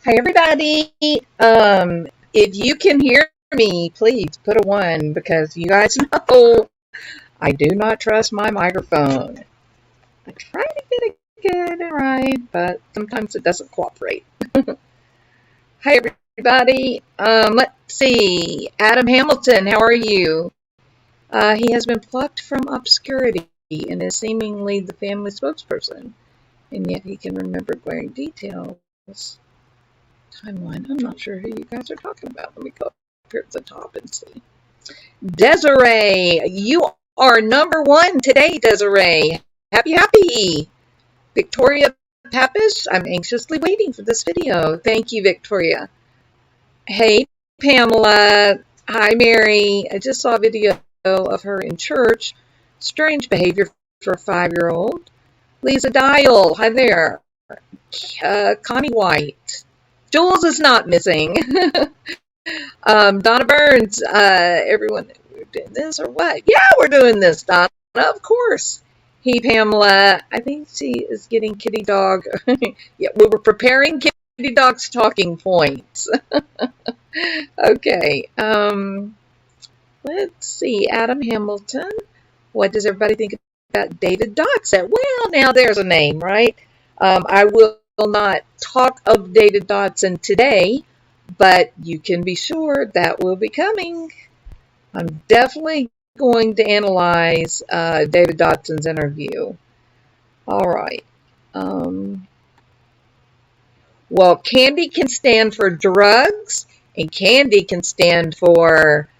Hi, everybody. If you can hear me, please put a 1 because you guys know I do not trust my microphone. I try to get it good and right, but sometimes it doesn't cooperate. Hi, everybody. Let's see. Adam Hamilton, how are you? He has been plucked from obscurity and is seemingly the family spokesperson, and yet he can remember glaring details. Timeline. I'm not sure who you guys are talking about. Let me go up here at the top and see. Desiree, you are number 1 today, Desiree. Happy. Victoria Pappas, I'm anxiously waiting for this video. Thank you, Victoria. Hey, Pamela. Hi, Mary. I just saw a video of her in church. Strange behavior for a 5-year-old. Lisa Dial. Hi there. Connie White. Jules is not missing. Donna Burns, everyone, we're doing this or what? Yeah, we're doing this, Donna, of course. Hey, Pamela, I think she is getting Kitty Dog. Yeah, we were preparing Kitty Dog's talking points. Okay, let's see, Adam Hamilton. What does everybody think about David Dotson? Well, now there's a name, right? I will not talk of David Dotson today, but you can be sure that will be coming. I'm definitely going to analyze David Dotson's interview. All right. Well, candy can stand for drugs, and candy can stand for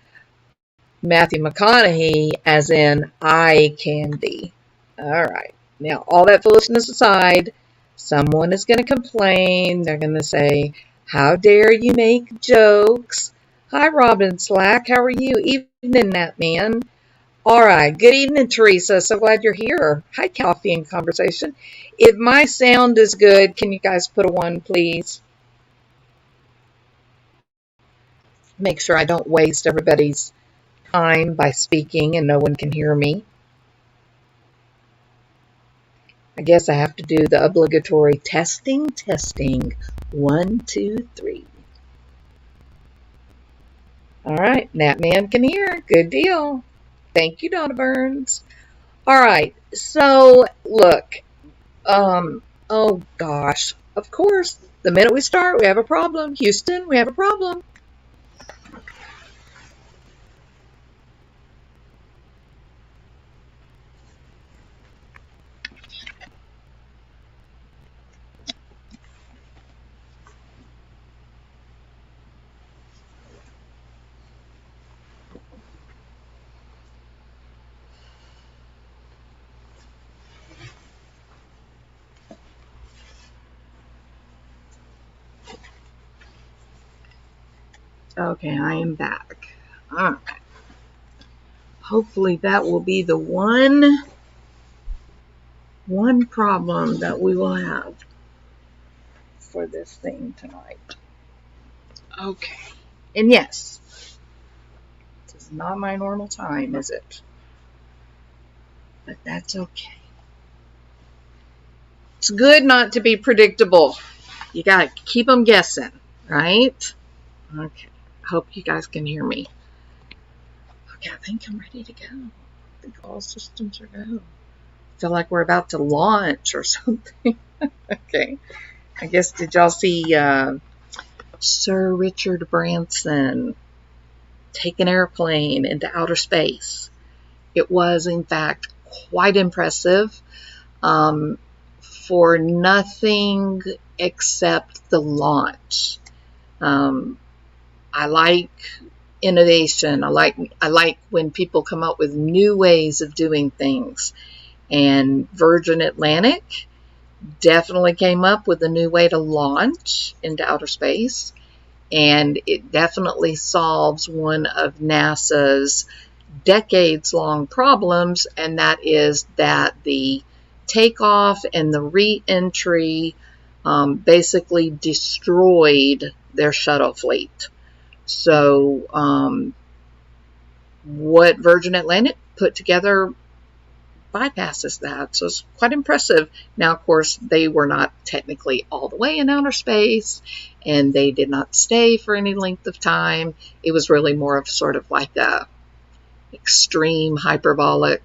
Matthew McConaughey, as in eye candy. All right. Now, all that foolishness aside, someone is going to complain. They're going to say, how dare you make jokes? Hi, Robin Slack. How are you? Evening, that man. All right. Good evening, Teresa. So glad you're here. Hi, Coffee and Conversation. If my sound is good, can you guys put a 1, please? Make sure I don't waste everybody's time by speaking and no one can hear me. I guess I have to do the obligatory testing. 1, 2, 3. All right, that man can hear. Good deal. Thank you, Donna Burns. All right, so look, oh gosh, of course, the minute we start, we have a problem. Houston, we have a problem. Okay, I am back. All right. Hopefully that will be the one problem that we will have for this thing tonight. Okay. And yes, this is not my normal time, is it? But that's okay. It's good not to be predictable. You gotta keep them guessing, right? Okay. Hope you guys can hear me. Okay, I think I'm ready to go. I think all systems are go. I feel like we're about to launch or something. Okay. I guess, did y'all see Sir Richard Branson take an airplane into outer space? It was, in fact, quite impressive for nothing except the launch. I like innovation. I like when people come up with new ways of doing things. And Virgin Atlantic definitely came up with a new way to launch into outer space. And it definitely solves one of NASA's decades-long problems, and that is that the takeoff and the re-entry basically destroyed their shuttle fleet. So what Virgin Atlantic put together bypasses that. So it's quite impressive. Now, of course, they were not technically all the way in outer space, and they did not stay for any length of time. It was really more of sort of like a extreme hyperbolic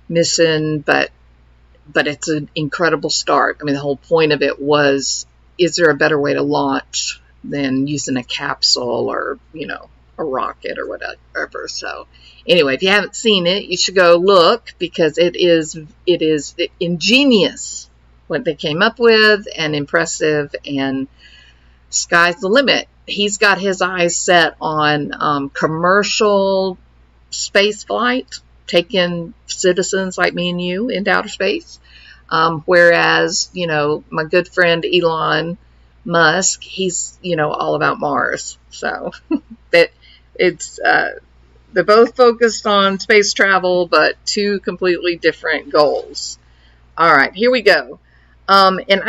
mission, but it's an incredible start. I mean, the whole point of it was, is there a better way to launch than using a capsule or, you know, a rocket or whatever. So anyway, if you haven't seen it, you should go look, because it is ingenious what they came up with, and impressive, and sky's the limit. He's got his eyes set on commercial space flight, taking citizens like me and you into outer space. Whereas, you know, my good friend Elon Musk, he's, you know, all about Mars. So that it's they're both focused on space travel, but two completely different goals. All right, here we go. And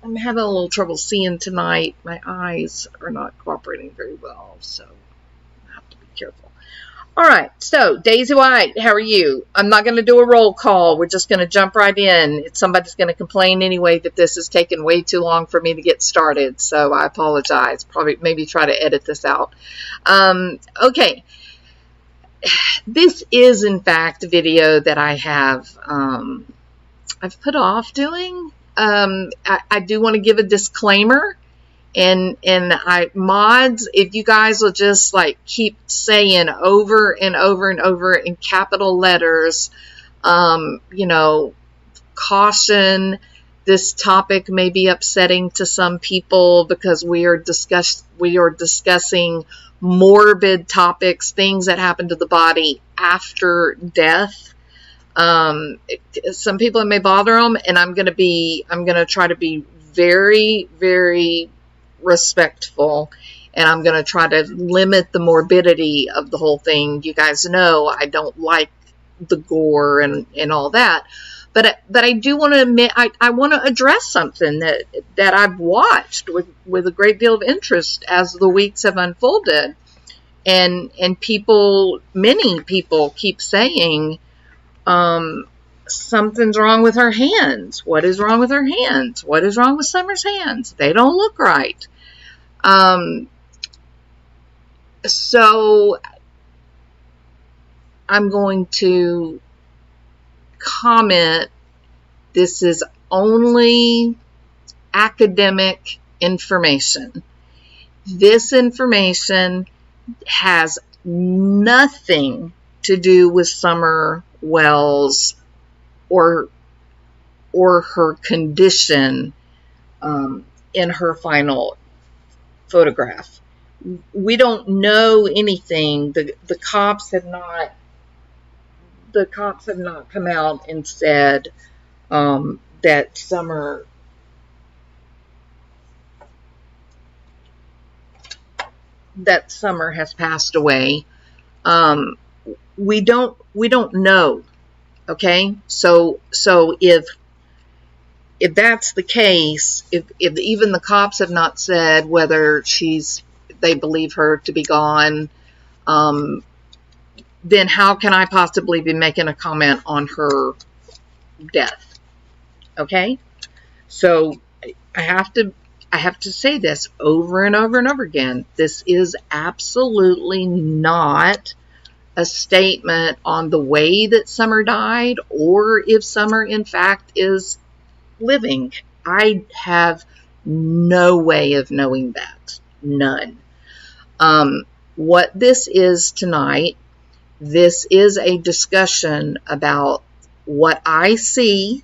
I'm having a little trouble seeing tonight. My eyes are not cooperating very well, so I have to be careful. All right, so Daisy White, how are you? I'm not going to do a roll call. We're just going to jump right in. Somebody's going to complain anyway that this is taking way too long for me to get started, so I apologize. Probably maybe try to edit this out. Okay, this is in fact a video that I have I've put off doing. I do want to give a disclaimer. And mods, if you guys will just like keep saying over and over and over in capital letters, you know, caution, this topic may be upsetting to some people because we are discussing morbid topics, things that happen to the body after death. Some people, it may bother them, and I'm going to try to be very, very respectful, and I'm going to try to limit the morbidity of the whole thing. You guys know I don't like the gore and all that, but I do want to admit, I want to address something that I've watched with a great deal of interest as the weeks have unfolded, and many people keep saying something's wrong with her hands. What is wrong with her hands? What is wrong with Summer's hands? They don't look right. So I'm going to comment, this is only academic information. This information has nothing to do with Summer Wells or her condition in her final photograph. We don't know anything. The cops have not come out and said that Summer has passed away. We don't know. Okay, so if that's the case, if even the cops have not said whether they believe her to be gone, then how can I possibly be making a comment on her death? Okay, so I have to say this over and over and over again. This is absolutely not a statement on the way that Summer died, or if Summer in fact is living. I have no way of knowing that. None. What this is tonight, this is a discussion about what I see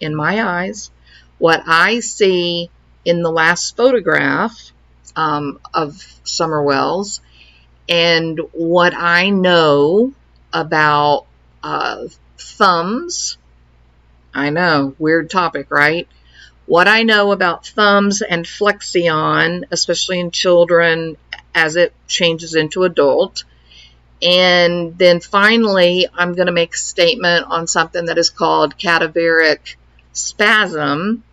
in my eyes, what I see in the last photograph of Summer Wells, and what I know about thumbs. I know, weird topic, right? What I know about thumbs and Flexion, especially in children as it changes into adult. And then finally, I'm going to make a statement on something that is called Cadaveric Spasm,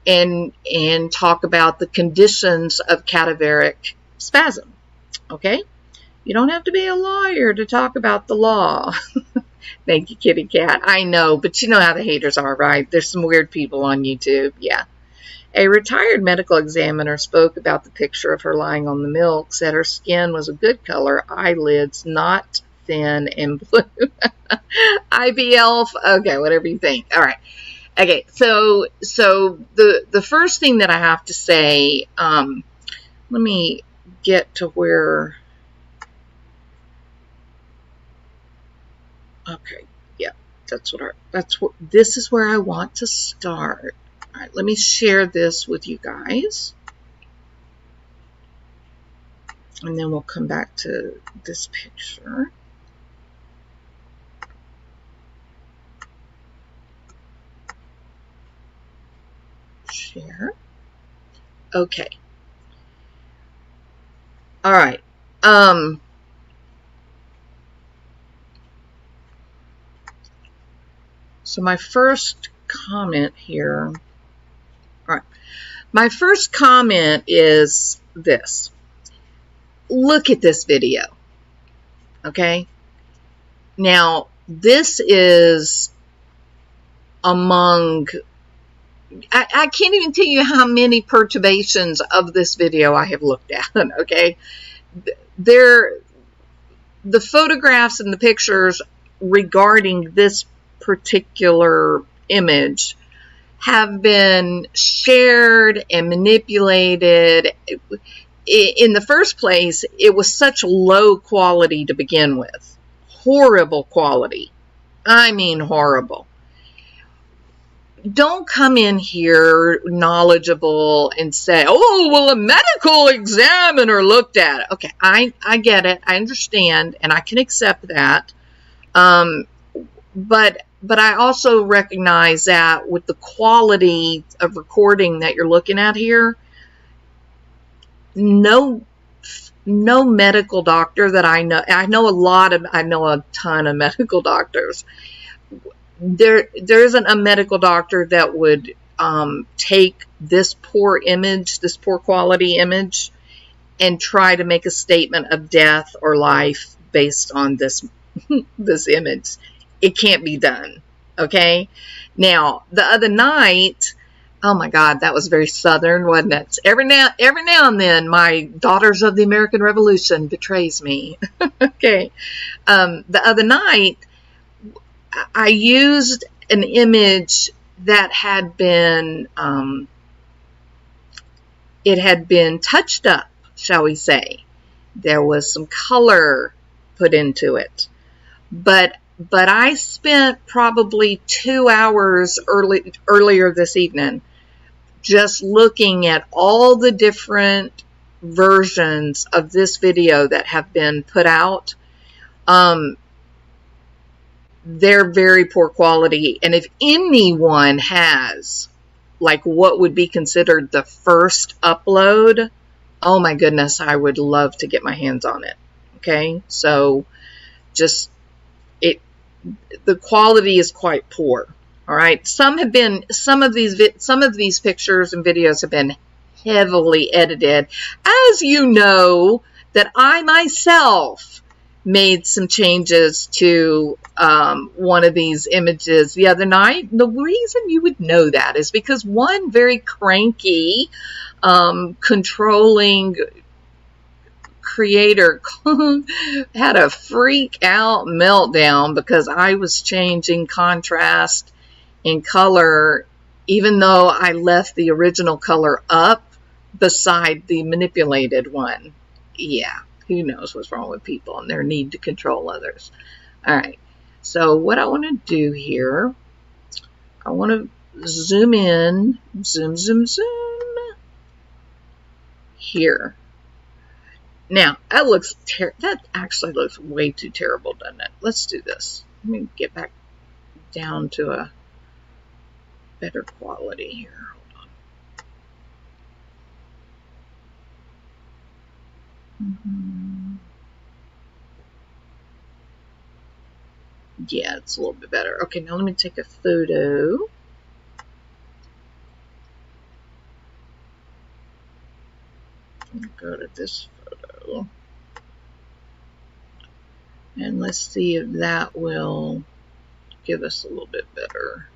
and talk about the conditions of Cadaveric Spasm. Okay? You don't have to be a lawyer to talk about the law. Thank you, kitty cat. I know, but you know how the haters are, right? There's some weird people on YouTube. Yeah. A retired medical examiner spoke about the picture of her lying on the milk, said her skin was a good color, eyelids not thin and blue. IBL, okay, whatever you think. All right. Okay, so the first thing that I have to say, let me get to where, okay, yeah, this is where I want to start. All right, let me share this with you guys. And then we'll come back to this picture. Share. Okay. All right. So my first comment here. All right. My first comment is this. Look at this video. Okay. Now, this is among, I can't even tell you how many perturbations of this video I have looked at. Okay. The photographs and the pictures regarding this particular image have been shared and manipulated. In the first place, it was such low quality to begin with. Horrible quality. I mean horrible. Don't come in here knowledgeable and say, oh, well, a medical examiner looked at it. Okay, I get it. I understand, and I can accept that. But I also recognize that with the quality of recording that you're looking at here, no medical doctor that I know a ton of medical doctors. There isn't a medical doctor that would take this poor image, this poor quality image, and try to make a statement of death or life based on this this image. It can't be done. Okay. Now, the other night, oh my God, that was very Southern, wasn't it? Every now and then, my Daughters of the American Revolution betrays me. Okay. The other night, I used an image that had been, it had been touched up, shall we say. There was some color put into it. But I spent probably 2 hours earlier this evening just looking at all the different versions of this video that have been put out. They're very poor quality. And if anyone has like what would be considered the first upload, oh my goodness, I would love to get my hands on it. Okay, so just the quality is quite poor. All right, some of these pictures and videos have been heavily edited. As you know, that I myself made some changes to one of these images the other night. The reason you would know that is because one very cranky, controlling creator had a freak out meltdown because I was changing contrast and color, even though I left the original color up beside the manipulated one. Yeah, who knows what's wrong with people and their need to control others. All right, so what I want to do here, I want to zoom in, zoom here. Now, that actually looks way too terrible, doesn't it? Let's do this. Let me get back down to a better quality here. Hold on. Yeah, it's a little bit better. Okay, now let me take a photo. Go to this photo. And let's see if that will give us a little bit better.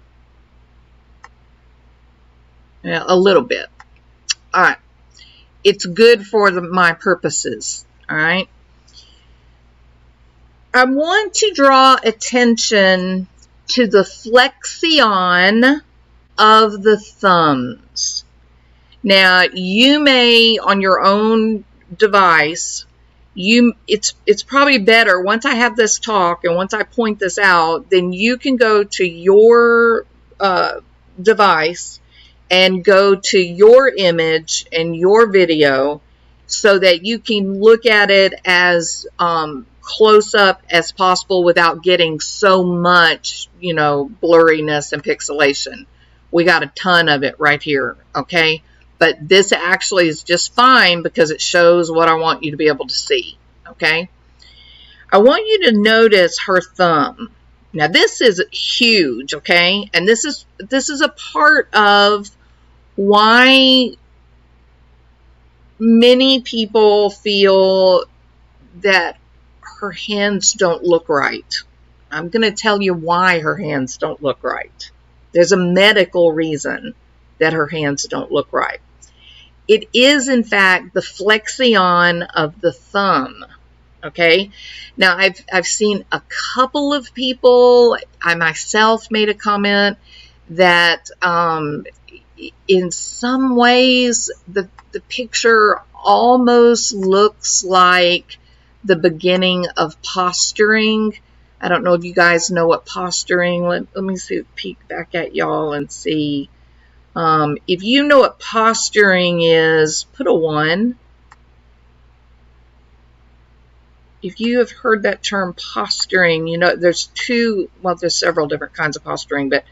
Yeah, a little bit. All right. It's good for my purposes. All right. I want to draw attention to the flexion of the thumbs. Now, you may, on your own device, it's probably better once I have this talk and once I point this out, then you can go to your device and go to your image and your video so that you can look at it as close up as possible without getting so much, blurriness and pixelation. We got a ton of it right here, okay? But this actually is just fine because it shows what I want you to be able to see, okay? I want you to notice her thumb. Now this is huge, okay? And this is a part of why many people feel that her hands don't look right. I'm going to tell you why her hands don't look right. There's a medical reason that her hands don't look right. It is, in fact, the flexion of the thumb. Okay. Now, I've seen a couple of people. I myself made a comment that in some ways the picture almost looks like the beginning of posturing. I don't know if you guys know what posturing. Let me see, peek back at y'all and see. If you know what posturing is, put a 1. If you have heard that term posturing, there's several different kinds of posturing, but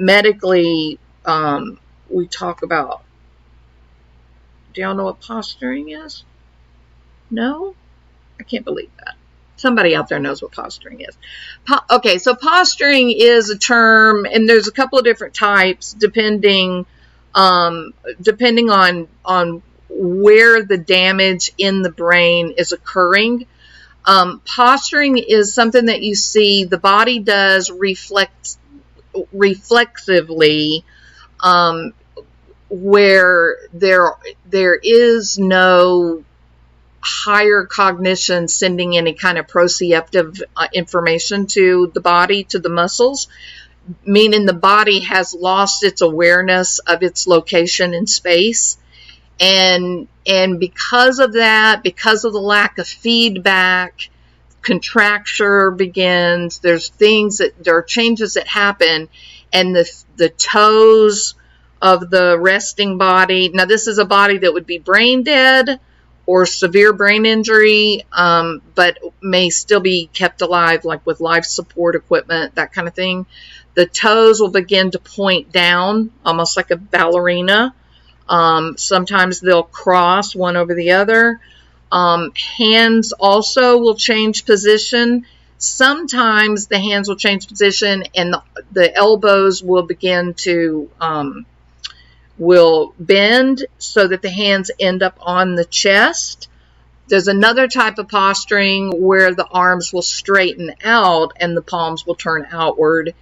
medically, we talk about, do y'all know what posturing is? No? I can't believe that. Somebody out there knows what posturing is. Okay, so posturing is a term, and there's a couple of different types depending on where the damage in the brain is occurring. Posturing is something that you see the body does reflexively, where there is no higher cognition sending any kind of proprioceptive information to the body, to the muscles, meaning the body has lost its awareness of its location in space. And because of that, because of the lack of feedback, contracture begins. There are changes that happen, and the toes of the resting body. Now, this is a body that would be brain dead or severe brain injury, but may still be kept alive, like with life support equipment, that kind of thing. The toes will begin to point down, almost like a ballerina. Sometimes they'll cross one over the other. Hands also will change position. Sometimes the hands will change position and the elbows will begin to will bend so that the hands end up on the chest. There's another type of posturing where the arms will straighten out and the palms will turn outward.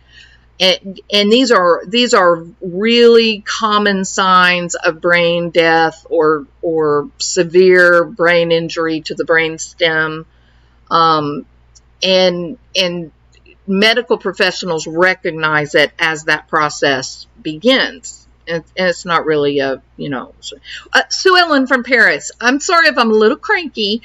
And these are really common signs of brain death or severe brain injury to the brain stem. And medical professionals recognize it as that process begins. And it's not really Sue Ellen from Paris. I'm sorry if I'm a little cranky.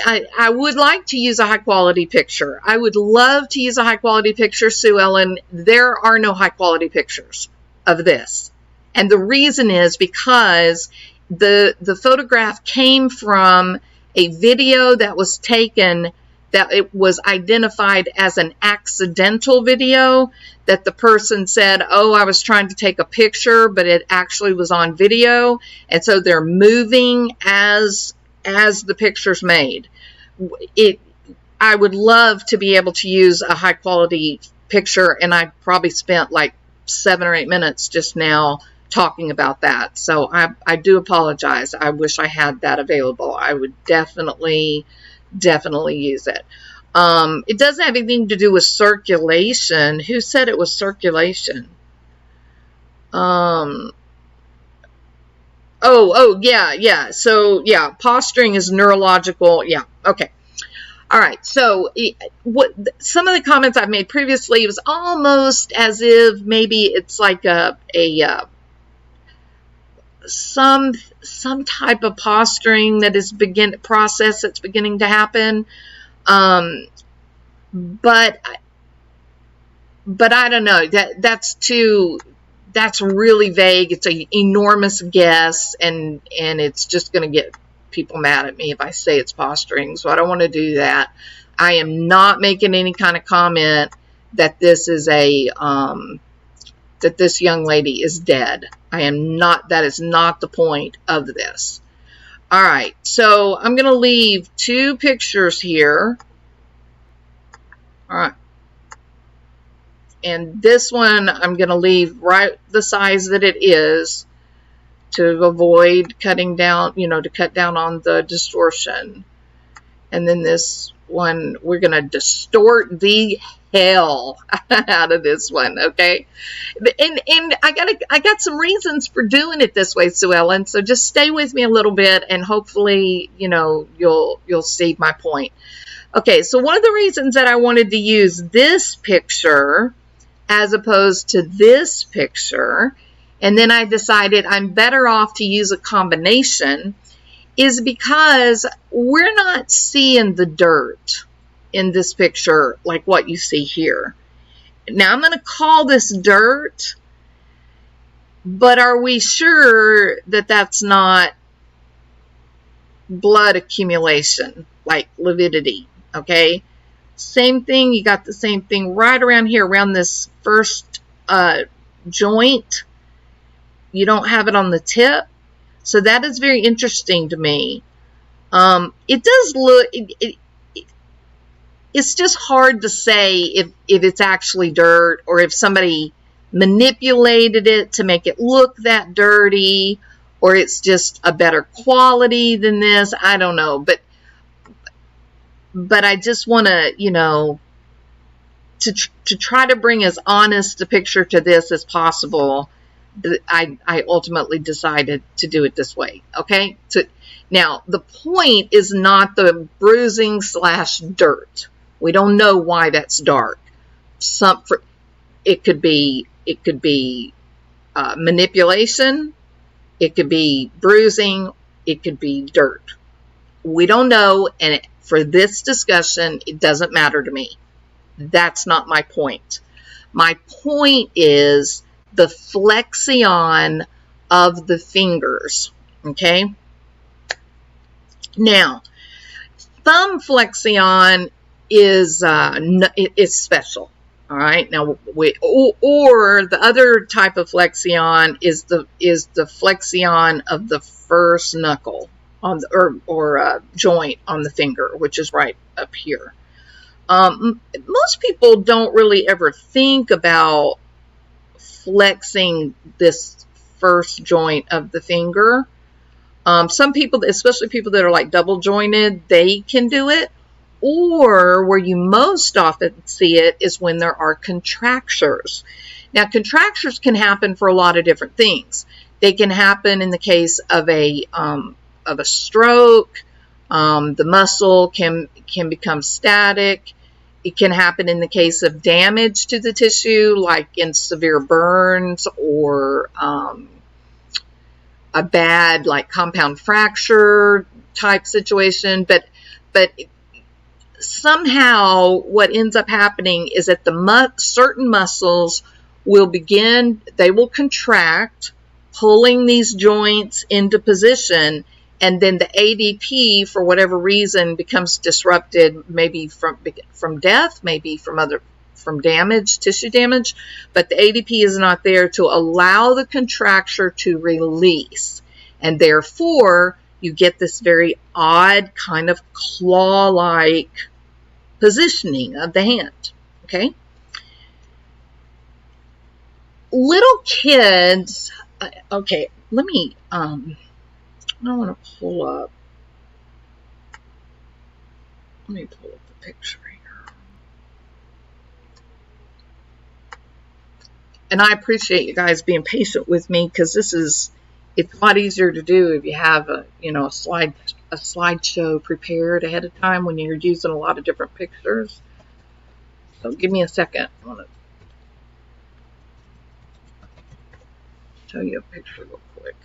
I would like to use a high quality picture. I would love to use a high quality picture, Sue Ellen. There are no high quality pictures of this. And the reason is because the photograph came from a video that was taken, that it was identified as an accidental video, that the person said, oh, I was trying to take a picture, but it actually was on video. And so they're moving as the picture's made. I would love to be able to use a high quality picture, and I probably spent like 7 or 8 minutes just now talking about that. So I do apologize. I wish I had that available. I would definitely use it. It doesn't have anything to do with circulation. Who said it was circulation? Oh, yeah. So, yeah, posturing is neurological. Yeah, okay. All right, so some of the comments I've made previously, it was almost as if maybe it's like some type of posturing that is process that's beginning to happen. But I don't know. That's really vague. It's an enormous guess, and it's just going to get people mad at me if I say it's posturing, so I don't want to do that. I am not making any kind of comment that this is that this young lady is dead. I am not. That is not the point of this. All right, so I'm going to leave 2 pictures here. All right. And this one I'm going to leave right the size that it is to avoid cutting down, to cut down on the distortion. And then this one, we're going to distort the hell out of this one, okay? And I got some reasons for doing it this way, Sue Ellen, so just stay with me a little bit, and hopefully, you'll see my point. Okay, so one of the reasons that I wanted to use this picture as opposed to this picture, and then I decided I'm better off to use a combination, is because we're not seeing the dirt in this picture like what you see here. Now I'm going to call this dirt, but are we sure that that's not blood accumulation, like lividity, okay? Same thing, you got the same thing right around here, around this first joint. You don't have it on the tip. So that is very interesting to me. It does look, it's just hard to say if it's actually dirt, or if somebody manipulated it to make it look that dirty, or it's just a better quality than this. I don't know. But I just want to, to try to bring as honest a picture to this as possible. I ultimately decided to do it this way, okay? Now, the point is not the bruising / dirt. We don't know why that's dark. It could be manipulation. It could be bruising. It could be dirt. We don't know, and for this discussion, it doesn't matter to me. That's not my point. My point is the flexion of the fingers, okay? Now, thumb flexion is special, all right? Now, or the other type of flexion is the flexion of the first knuckle on the, joint on the finger, which is right up here. Most people don't really ever think about flexing this first joint of the finger. Some people, especially people that are like double jointed, they can do it. Or where you most often see it is when there are contractures. Now, contractures can happen for a lot of different things. They can happen in the case of a stroke. The muscle can become static. It can happen in the case of damage to the tissue, like in severe burns or a bad, like, compound fracture type situation. But somehow what ends up happening is that certain muscles will contract, pulling these joints into position, and then the ADP, for whatever reason, becomes disrupted, maybe from death, maybe from damage, tissue damage, but the ADP is not there to allow the contracture to release, and therefore you get this very odd kind of claw-like positioning of the hand, okay? Little kids, okay, let me, I want to pull up, let me pull up the picture here. And I appreciate you guys being patient with me, because it's a lot easier to do if you have a slideshow prepared ahead of time when you're using a lot of different pictures. So give me a second. I want to show you a picture real quick.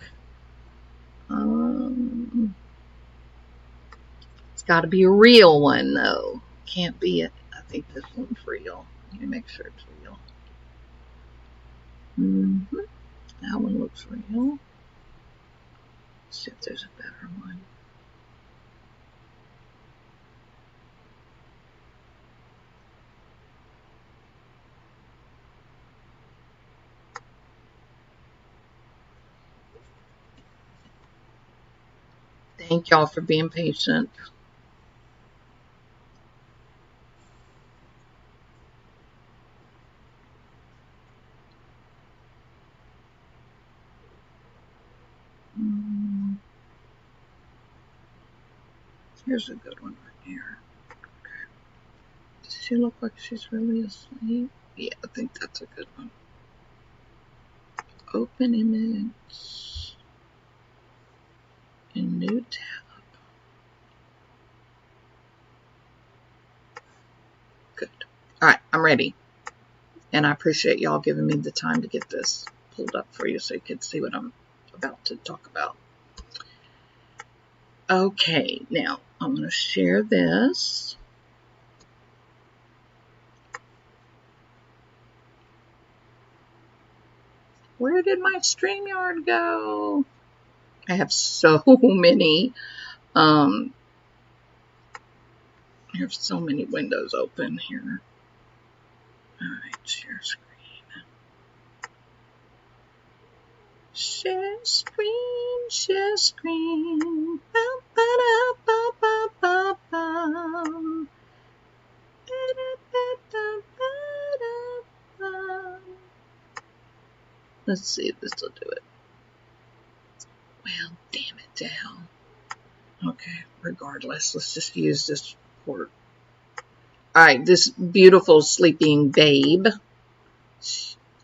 It's got to be a real one though. Can't be it. I think this one's real. Let me make sure it's real. That one looks real. Let's see if there's a better one. Thank y'all for being patient. Here's a good one right here. Okay. Does she look like she's really asleep? Yeah, I think that's a good one. Open image. In new tab. Good. Alright, I'm ready. And I appreciate y'all giving me the time to get this pulled up for you so you can see what I'm about to talk about. Okay, now I'm going to share this. Where did my StreamYard go? I have so many, I have so many windows open here. Alright, share screen. Share screen, share screen. Let's see if this will do it. Well, damn it down. Okay, regardless, let's just use this port. Alright, this beautiful sleeping babe.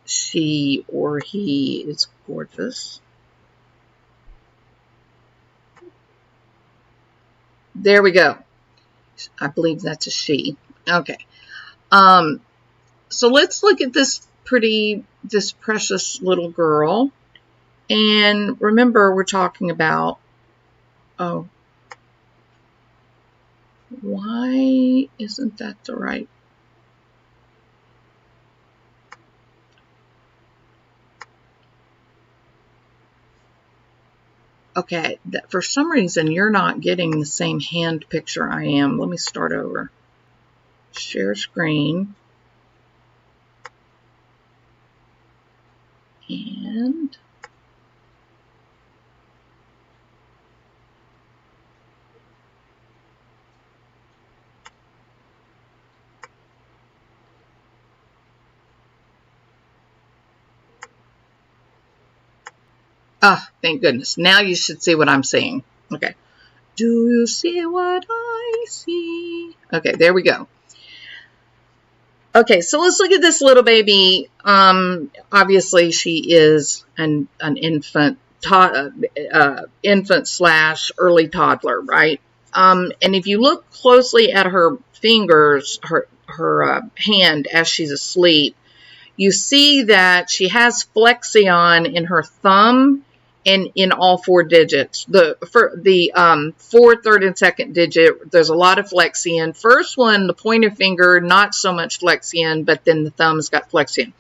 She or he is gorgeous. There we go. I believe that's a she. Okay. So let's look at this precious little girl. And remember, we're talking about, oh, why isn't that the right? Okay, for some reason you're not getting the same hand picture I am. Let me start over. Share screen. And thank goodness. Now you should see what I'm seeing. Okay. Do you see what I see? Okay, there we go. Okay, so let's look at this little baby. Obviously, she is an infant, infant / early toddler, right? And if you look closely at her fingers, her hand as she's asleep, you see that she has Flexion in her thumb and in all 4 digits. The 4th, 3rd, and 2nd digit, there's a lot of Flexion. First one, the pointer finger, not so much Flexion, but then the thumb's got Flexion.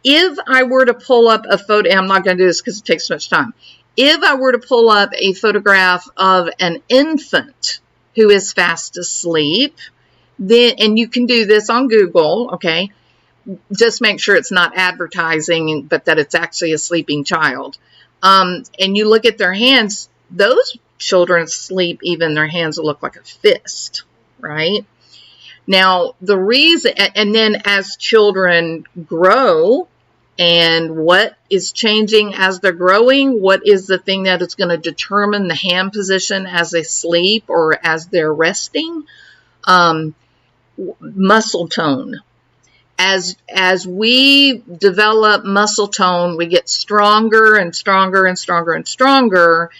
If I were to pull up a photo, and I'm not going to do this because it takes so much time. If I were to pull up a photograph of an infant who is fast asleep, then, and you can do this on Google, okay, just make sure it's not advertising, but that it's actually a sleeping child. And you look at their hands, those children sleep, even their hands will look like a fist, right? Now, the reason, and then as children grow, and what is changing as they're growing, what is the thing that is going to determine the hand position as they sleep or as they're resting? Muscle tone. As we develop muscle tone, we get stronger and stronger and stronger and stronger.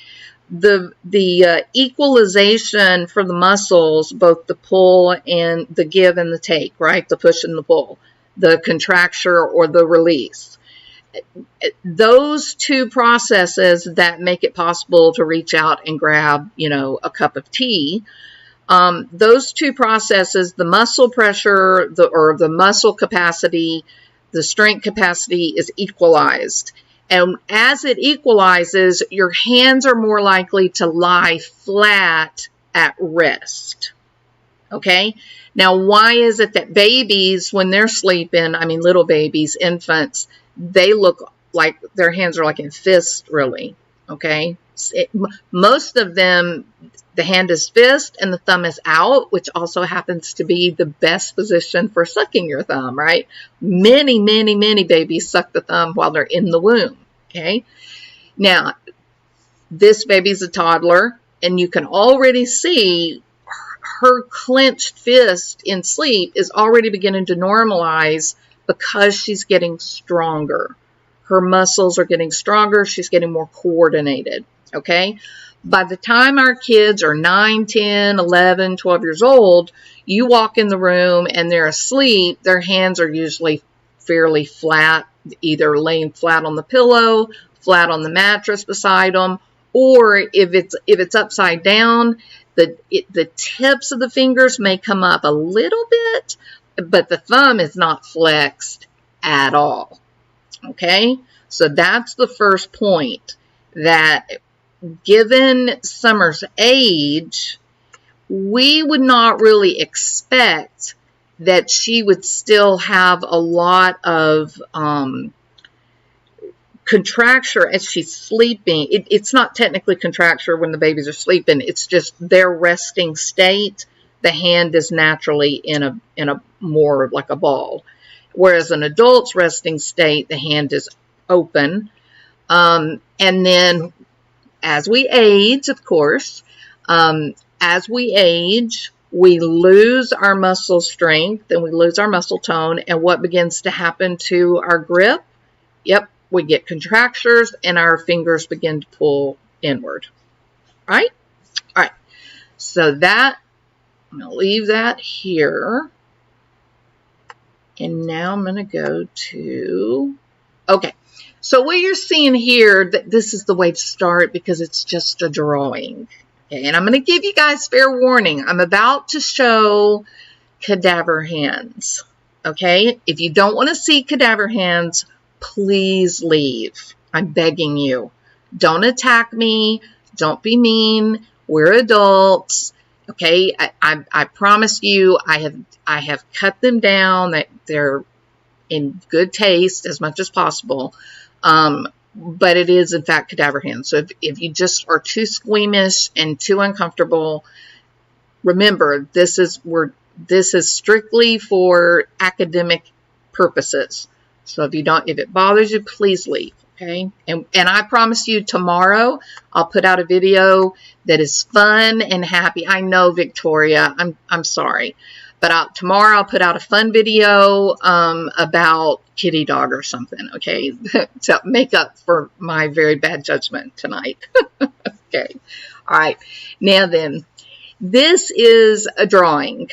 The equalization for the muscles, both the pull and the give and the take, right? The push and the pull, the contracture or the release. Those two processes that make it possible to reach out and grab, a cup of tea. Those two processes, the muscle pressure or the muscle capacity, the strength capacity is equalized. And as it equalizes, your hands are more likely to lie flat at rest. Okay? Now, why is it that babies, when they're sleeping, little babies, infants, they look like their hands are like in fists, really? Okay? Most of them, the hand is fist and the thumb is out, which also happens to be the best position for sucking your thumb, right? Many, many, many babies suck the thumb while they're in the womb, okay? Now, this baby's a toddler, and you can already see her clenched fist in sleep is already beginning to normalize because she's getting stronger. Her muscles are getting stronger. She's getting more coordinated, okay? By the time our kids are 9, 10, 11, 12 years old, you walk in the room and they're asleep, their hands are usually fairly flat, either laying flat on the pillow, flat on the mattress beside them, or if it's upside down, the tips of the fingers may come up a little bit, but the thumb is not flexed at all. Okay? So that's the first point, that given Summer's age, we would not really expect that she would still have a lot of contracture as she's sleeping. It's not technically contracture when the babies are sleeping. It's just their resting state. The hand is naturally in a more like a ball. Whereas an adult's resting state, the hand is open. And then as we age, of course, as we age, we lose our muscle strength and we lose our muscle tone. And what begins to happen to our grip? Yep, we get contractures and our fingers begin to pull inward. Right? All right. So that, I'm going to leave that here. And now I'm going to go to, okay. So what you're seeing here, this is the way to start because it's just a drawing. Okay, and I'm going to give you guys fair warning. I'm about to show cadaver hands. Okay, if you don't want to see cadaver hands, please leave. I'm begging you. Don't attack me. Don't be mean. We're adults. Okay, I promise you, I have cut them down. That they're in good taste as much as possible. But it is in fact cadaver hands. So if you just are too squeamish and too uncomfortable, remember this is strictly for academic purposes. So if it bothers you, please leave. Okay, and I promise you tomorrow I'll put out a video that is fun and happy. I know, Victoria, I'm sorry, but tomorrow I'll put out a fun video about kitty dog or something. Okay, to make up for my very bad judgment tonight. Okay, all right. Now then, this is a drawing,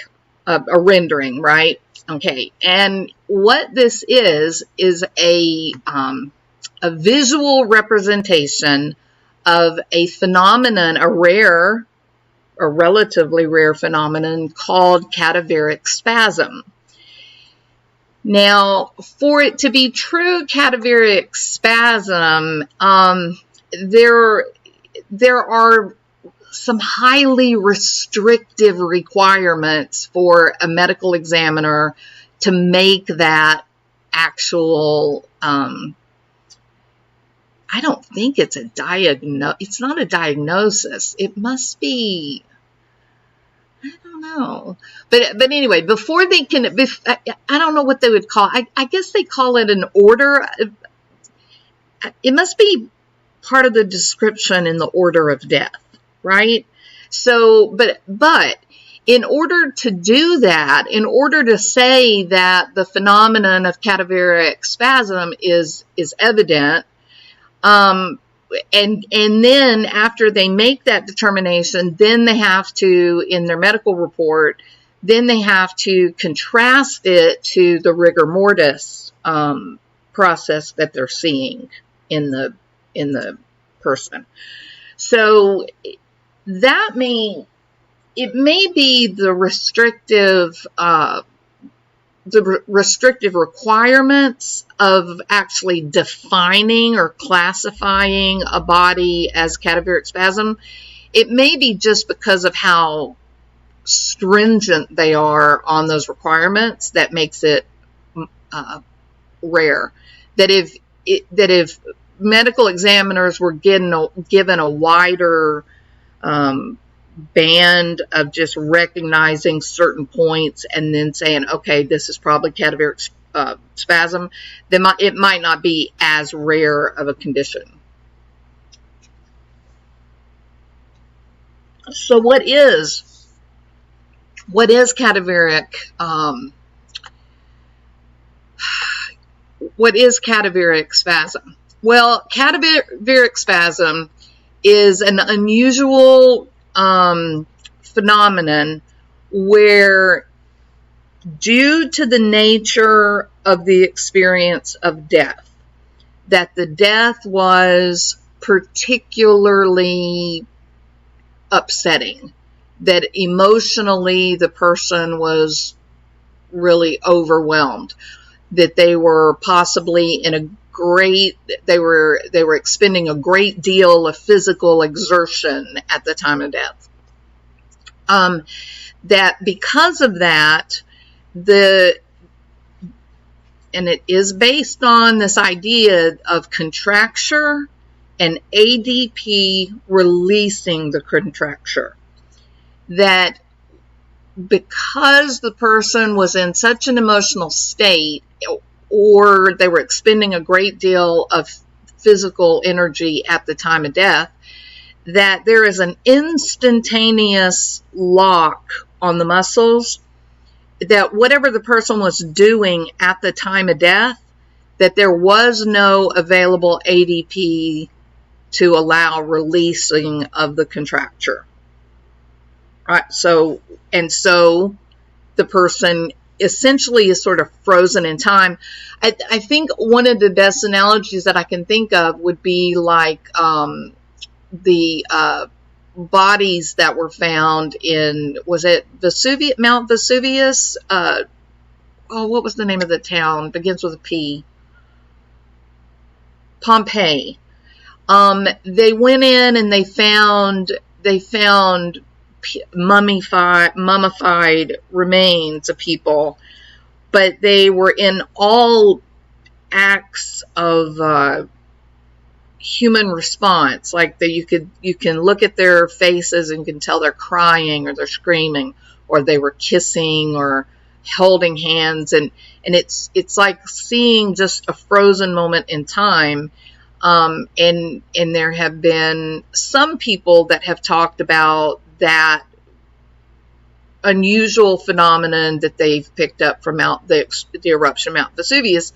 a rendering, right? Okay, and what this is a visual representation of a phenomenon, a relatively rare phenomenon called cadaveric spasm. Now, for it to be true cadaveric spasm, there are some highly restrictive requirements for a medical examiner to make that actual, I don't think it's it's not a diagnosis. It must be, I don't know. But anyway, before they can, I don't know what they would call, I guess they call it an order. It must be part of the description in the order of death, right? So, but in order to do that, in order to say that the phenomenon of cadaveric spasm is evident, and then after they make that determination, then they have to, in their medical report, then they have to contrast it to the rigor mortis process that they're seeing in the person. So that it may be the restrictive requirements of actually defining or classifying a body as cadaveric spasm. It may be just because of how stringent they are on those requirements that makes it rare. That if medical examiners were given a wider band of just recognizing certain points and then saying, okay, this is probably cadaveric spasm, then it might not be as rare of a condition. So what is cadaveric? What is cadaveric spasm? Well, cadaveric spasm is an unusual phenomenon where, due to the nature of the experience of death, that the death was particularly upsetting, that emotionally the person was really overwhelmed, that they were possibly in a they were expending a great deal of physical exertion at the time of death. That because of that, and it is based on this idea of contracture and ADP releasing the contracture, that because the person was in such an emotional state, or they were expending a great deal of physical energy at the time of death, that there is an instantaneous lock on the muscles, that whatever the person was doing at the time of death, that there was no available ADP to allow releasing of the contracture. Right, so the person essentially is sort of frozen in time. I think one of the best analogies that I can think of would be like the bodies that were found in, was it Mount Vesuvius? What was the name of the town? Begins with a P. Pompeii. They went in and they found mummified remains of people, but they were in all acts of human response. Like you can look at their faces and can tell they're crying or they're screaming or they were kissing or holding hands, and it's like seeing just a frozen moment in time. And there have been some people that have talked about that unusual phenomenon that they've picked up from the eruption of Mount Vesuvius,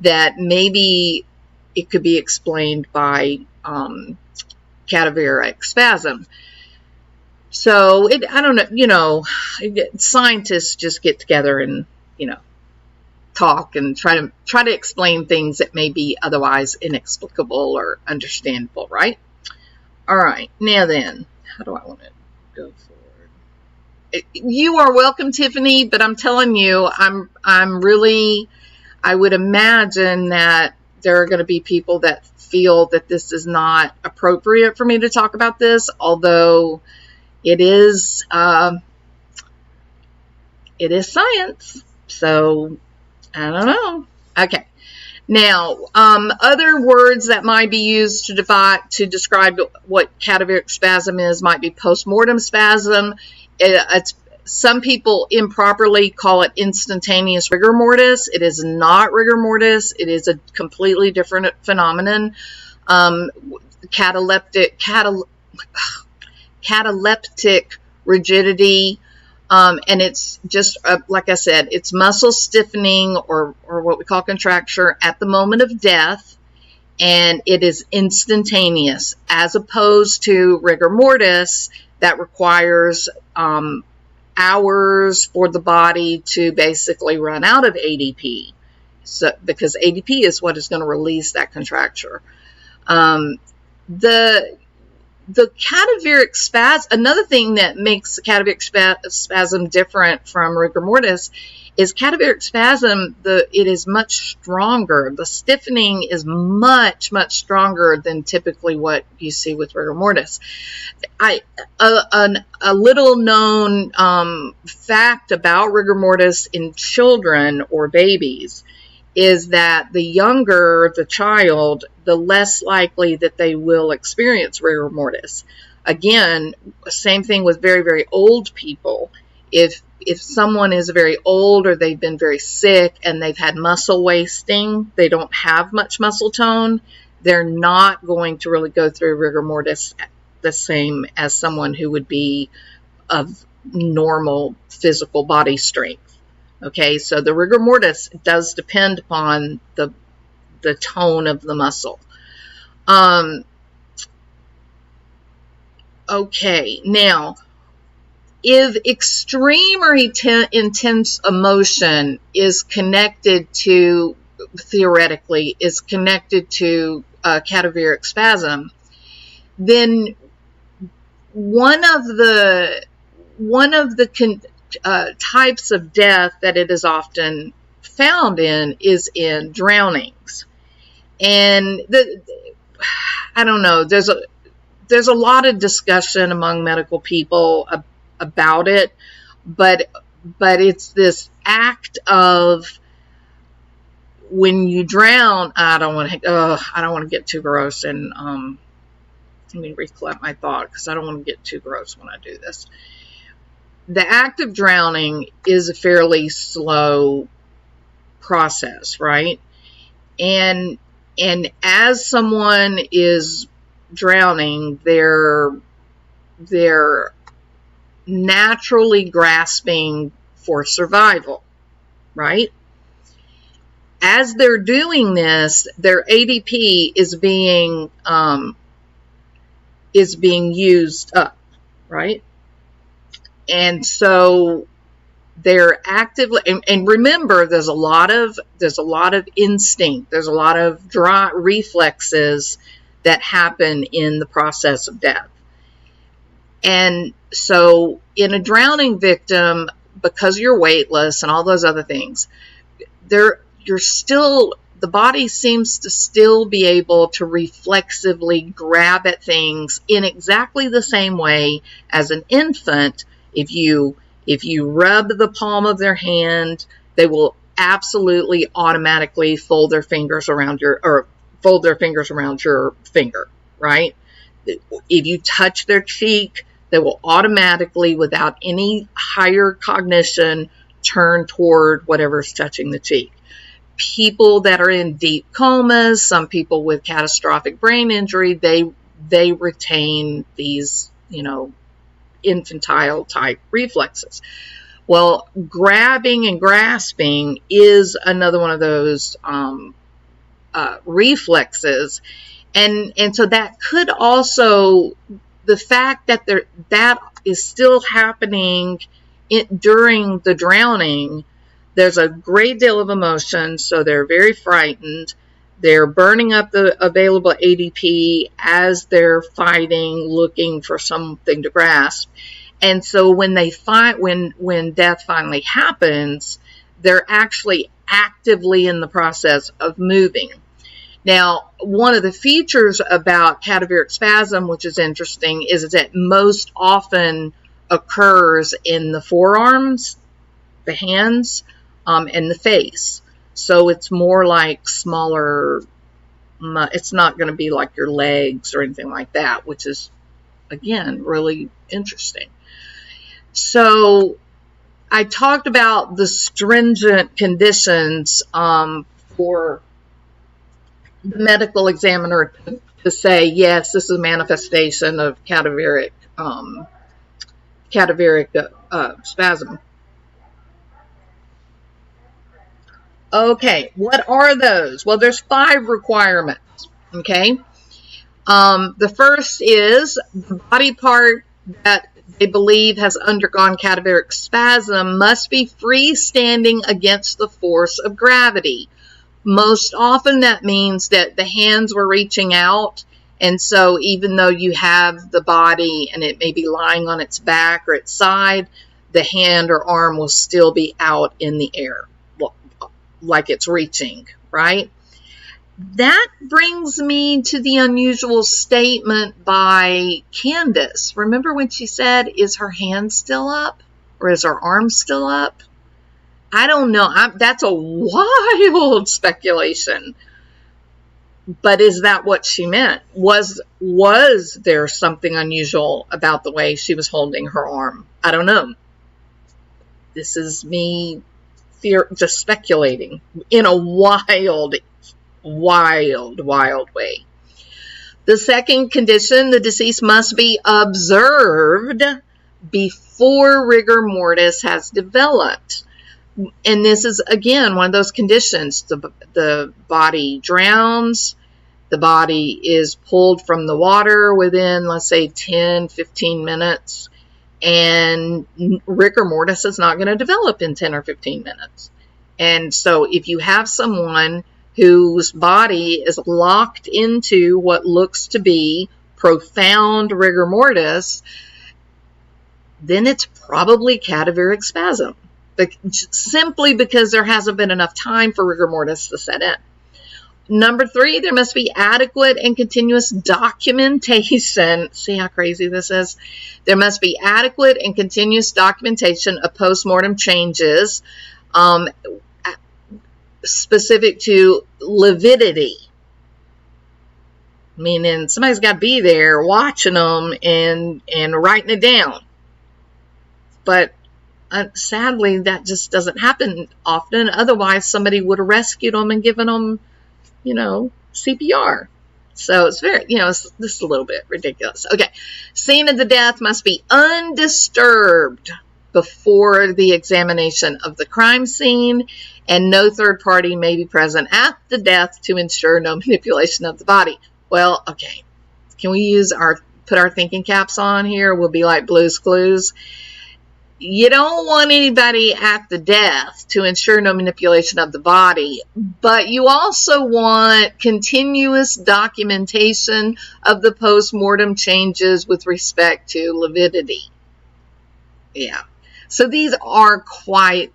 that maybe it could be explained by cadaveric spasm. So I don't know, scientists just get together and, talk and try to explain things that may be otherwise inexplicable or understandable, right? All right, now then, how do I want to go forward? You are welcome, Tiffany, but I'm telling you, I would imagine that there are going to be people that feel that this is not appropriate for me to talk about this, although it is science. So I don't know. Okay. Now, other words that might be used to describe what cadaveric spasm is might be postmortem spasm. Some people improperly call it instantaneous rigor mortis. It is not rigor mortis. It is a completely different phenomenon. Cataleptic rigidity And it's just, like I said, it's muscle stiffening or what we call contracture at the moment of death. And it is instantaneous, as opposed to rigor mortis that requires hours for the body to basically run out of ADP. So, because ADP is what is going to release that contracture. The cadaveric spasm, another thing that makes the cadaveric spasm different from rigor mortis is cadaveric spasm, it is much stronger. The stiffening is much, much stronger than typically what you see with rigor mortis. A little known fact about rigor mortis in children or babies is that the younger the child, the less likely that they will experience rigor mortis. Again, same thing with very, very old people. If someone is very old or they've been very sick and they've had muscle wasting, they don't have much muscle tone, they're not going to really go through rigor mortis the same as someone who would be of normal physical body strength. Okay, so the rigor mortis does depend upon the tone of the muscle. Okay, now, if extreme or intense emotion is connected to, theoretically, is connected to cadaveric spasm, then one of the types of death that it is often found in is in drownings. And I don't know, there's a lot of discussion among medical people about it, but it's this act of when you drown. I don't want to get too gross, and let me recollect my thought because I don't want to get too gross when I do this. The act of drowning is a fairly slow process, right? And as someone is drowning, they're naturally grasping for survival, right? As they're doing this, their ADP is being used up, right? And so they're actively, and remember, there's a lot of instinct, there's a lot of reflexes that happen in the process of death. And so in a drowning victim, because you're weightless and all those other things, the body seems to still be able to reflexively grab at things in exactly the same way as an infant. If you rub the palm of their hand, they will absolutely automatically fold their fingers around your finger, right? If you touch their cheek, they will automatically, without any higher cognition, turn toward whatever's touching the cheek. People that are in deep comas, some people with catastrophic brain injury, they retain these, infantile type reflexes. Well, grabbing and grasping is another one of those reflexes, and so that could also, the fact that that is still happening during the drowning. There's a great deal of emotion, so they're very frightened. They're burning up the available ADP as they're fighting, looking for something to grasp. And so when death finally happens, they're actually actively in the process of moving. Now, one of the features about cadaveric spasm, which is interesting, is that most often occurs in the forearms, the hands, and the face. So it's more like smaller, it's not going to be like your legs or anything like that, which is, again, really interesting. So I talked about the stringent conditions for the medical examiner to say, yes, this is a manifestation of cadaveric cadaveric spasm. Okay, what are those? Well, there's 5 requirements, okay? The first is the body part that they believe has undergone cadaveric spasm must be freestanding against the force of gravity. Most often that means that the hands were reaching out, and so even though you have the body and it may be lying on its back or its side, the hand or arm will still be out in the air, like it's reaching, right? That brings me to the unusual statement by Candace. Remember when she said, is her hand still up? Or is her arm still up? I don't know. That's a wild speculation. But is that what she meant? Was there something unusual about the way she was holding her arm? I don't know. This is me just speculating in a wild way. The second condition, the deceased must be observed before rigor mortis has developed. And this is, again, one of those conditions. The body drowns. The body is pulled from the water within, let's say, 10, 15 minutes. And rigor mortis is not going to develop in 10 or 15 minutes. And so if you have someone whose body is locked into what looks to be profound rigor mortis, then it's probably cadaveric spasm, simply because there hasn't been enough time for rigor mortis to set in. Number 3, there must be adequate and continuous documentation. See how crazy this is? There must be adequate and continuous documentation of postmortem changes specific to lividity. Meaning somebody's got to be there watching them and writing it down. But sadly, that just doesn't happen often. Otherwise, somebody would have rescued them and given them, CPR. So it's very, it's just a little bit ridiculous. Okay. Scene of the death must be undisturbed before the examination of the crime scene, and no third party may be present at the death to ensure no manipulation of the body. Well, okay. Can we put our thinking caps on here? We'll be like Blue's Clues. You don't want anybody at the death to ensure no manipulation of the body, but you also want continuous documentation of the post-mortem changes with respect to lividity. Yeah. So these are quite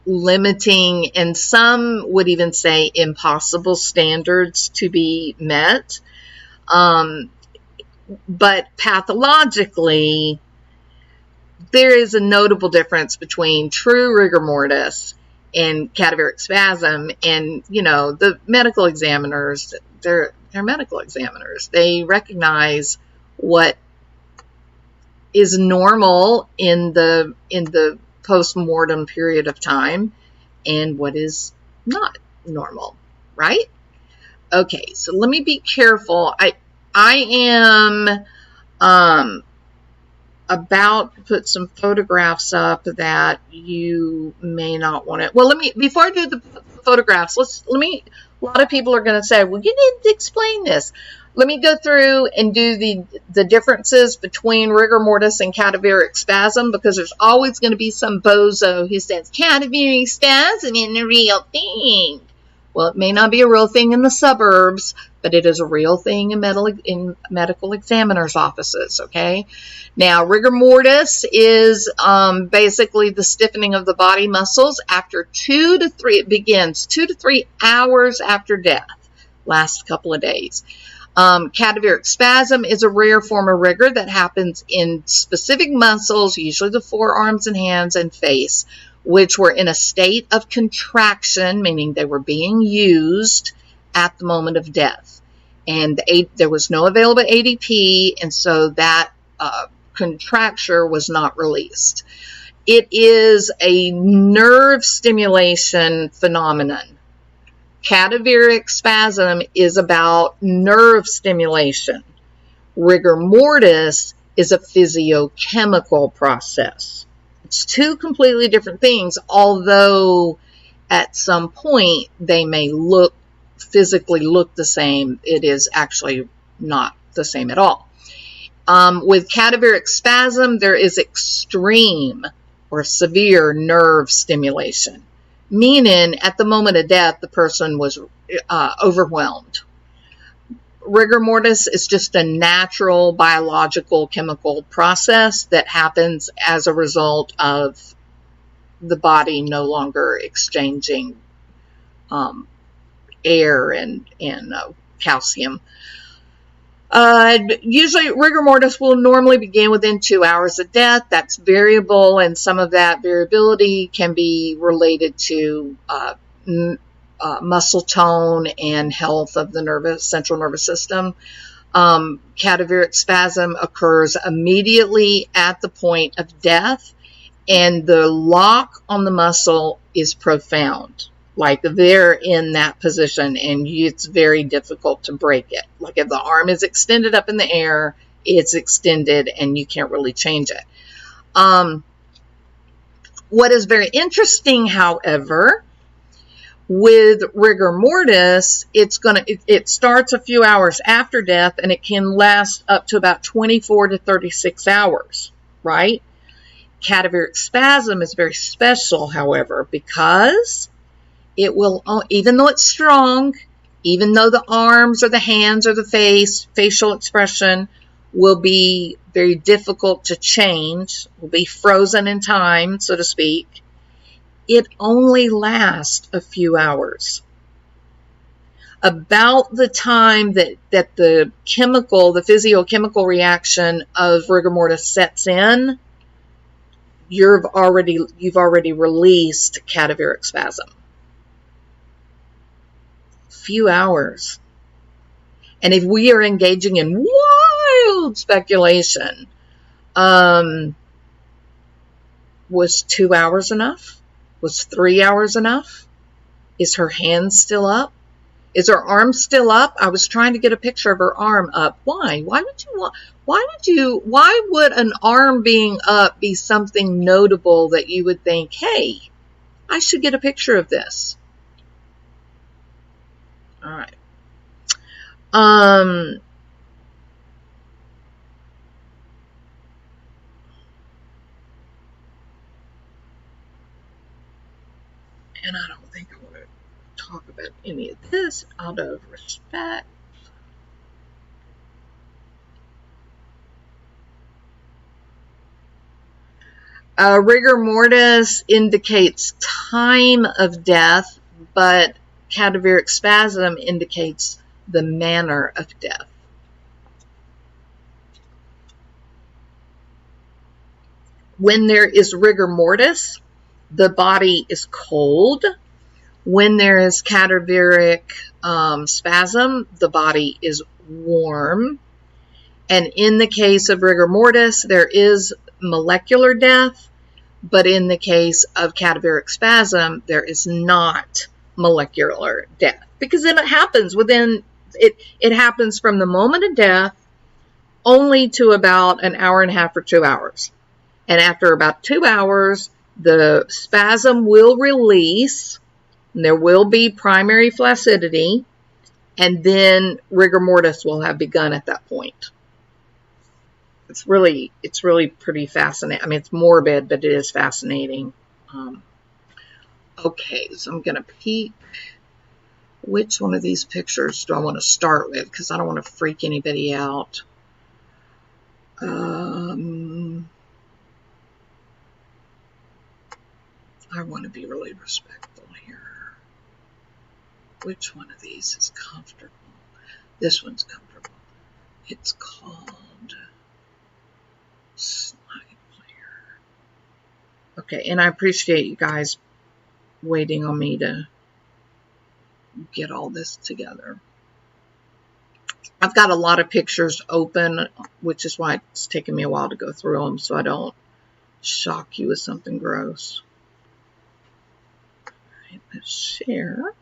limiting, and some would even say impossible standards to be met. But pathologically, there is a notable difference between true rigor mortis and cadaveric spasm. And, the medical examiners, they're medical examiners. They recognize what is normal in the post-mortem period of time and what is not normal, right? Okay, so let me be careful. I am about to put some photographs up that you may not want to. Well, before I do the photographs, a lot of people are going to say, well, you need to explain this. Let me go through and do the differences between rigor mortis and cadaveric spasm, because there's always going to be some bozo who says cadaveric spasm isn't a real thing. Well, it may not be a real thing in the suburbs, but it is a real thing in medical examiners' offices, okay? Now, rigor mortis is basically the stiffening of the body muscles after 2 to 3, it begins 2 to 3 hours after death, lasts a couple of days. Cadaveric spasm is a rare form of rigor that happens in specific muscles, usually the forearms and hands and face, which were in a state of contraction, meaning they were being used at the moment of death. And there was no available ADP, and so that contracture was not released. It is a nerve stimulation phenomenon. Cadaveric spasm is about nerve stimulation. Rigor mortis is a physiochemical process. It's two completely different things, although at some point they may physically look the same. It is actually not the same at all. With cadaveric spasm, there is extreme or severe nerve stimulation, meaning at the moment of death, the person was overwhelmed. Rigor mortis is just a natural biological chemical process that happens as a result of the body no longer exchanging air and calcium. Usually rigor mortis will normally begin within 2 hours of death. That's variable, and some of that variability can be related to muscle tone and health of the central nervous system. Cadaveric spasm occurs immediately at the point of death, and the lock on the muscle is profound. Like they're in that position, and it's very difficult to break it. Like if the arm is extended up in the air, it's extended, and you can't really change it. What is very interesting, however, with rigor mortis, it starts a few hours after death, and it can last up to about 24 to 36 hours, right? Cadaveric spasm is very special, however, because it will, even though it's strong, even though the arms or the hands or the facial expression will be very difficult to change, will be frozen in time, so to speak, it only lasts a few hours. About the time that the physiochemical reaction of rigor mortis sets in, you've already released cadaveric spasm. Few hours. And if we are engaging in wild speculation, was 2 hours enough? Was 3 hours enough? Is her hand still up? Is her arm still up? I was trying to get a picture of her arm up. Why? Why would an arm being up be something notable that you would think, hey, I should get a picture of this? All right. And I don't think I want to talk about any of this out of respect. Rigor mortis indicates time of death, but cadaveric spasm indicates the manner of death. When there is rigor mortis, the body is cold. When there is cadaveric spasm, the body is warm. And in the case of rigor mortis, there is molecular death, but in the case of cadaveric spasm, there is not molecular death, because then it happens it happens from the moment of death only to about an hour and a half or 2 hours. And after about 2 hours, the spasm will release, and there will be primary flaccidity, and then rigor mortis will have begun at that point. It's really pretty fascinating. I mean, it's morbid, but it is fascinating. Okay, so I'm going to peek. Which one of these pictures do I want to start with? Because I don't want to freak anybody out. I want to be really respectful here. Which one of these is comfortable? This one's comfortable. It's called Slide Player. Okay, and I appreciate you guys waiting on me to get all this together. I've got a lot of pictures open, which is why it's taken me a while to go through them, so I don't shock you with something gross. All right, let's share.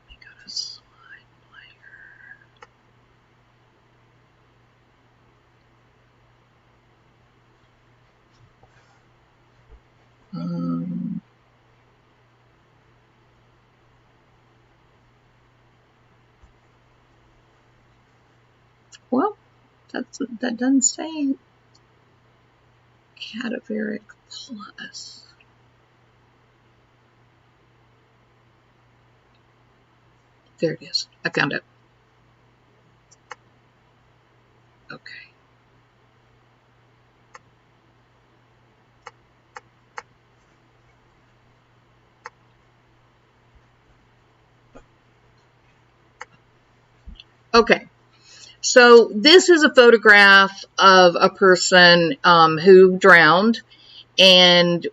We got a slide player. Well, that doesn't say Cadaveric Plus. There it is. I found it. Okay. Okay. So this is a photograph of a person who drowned, and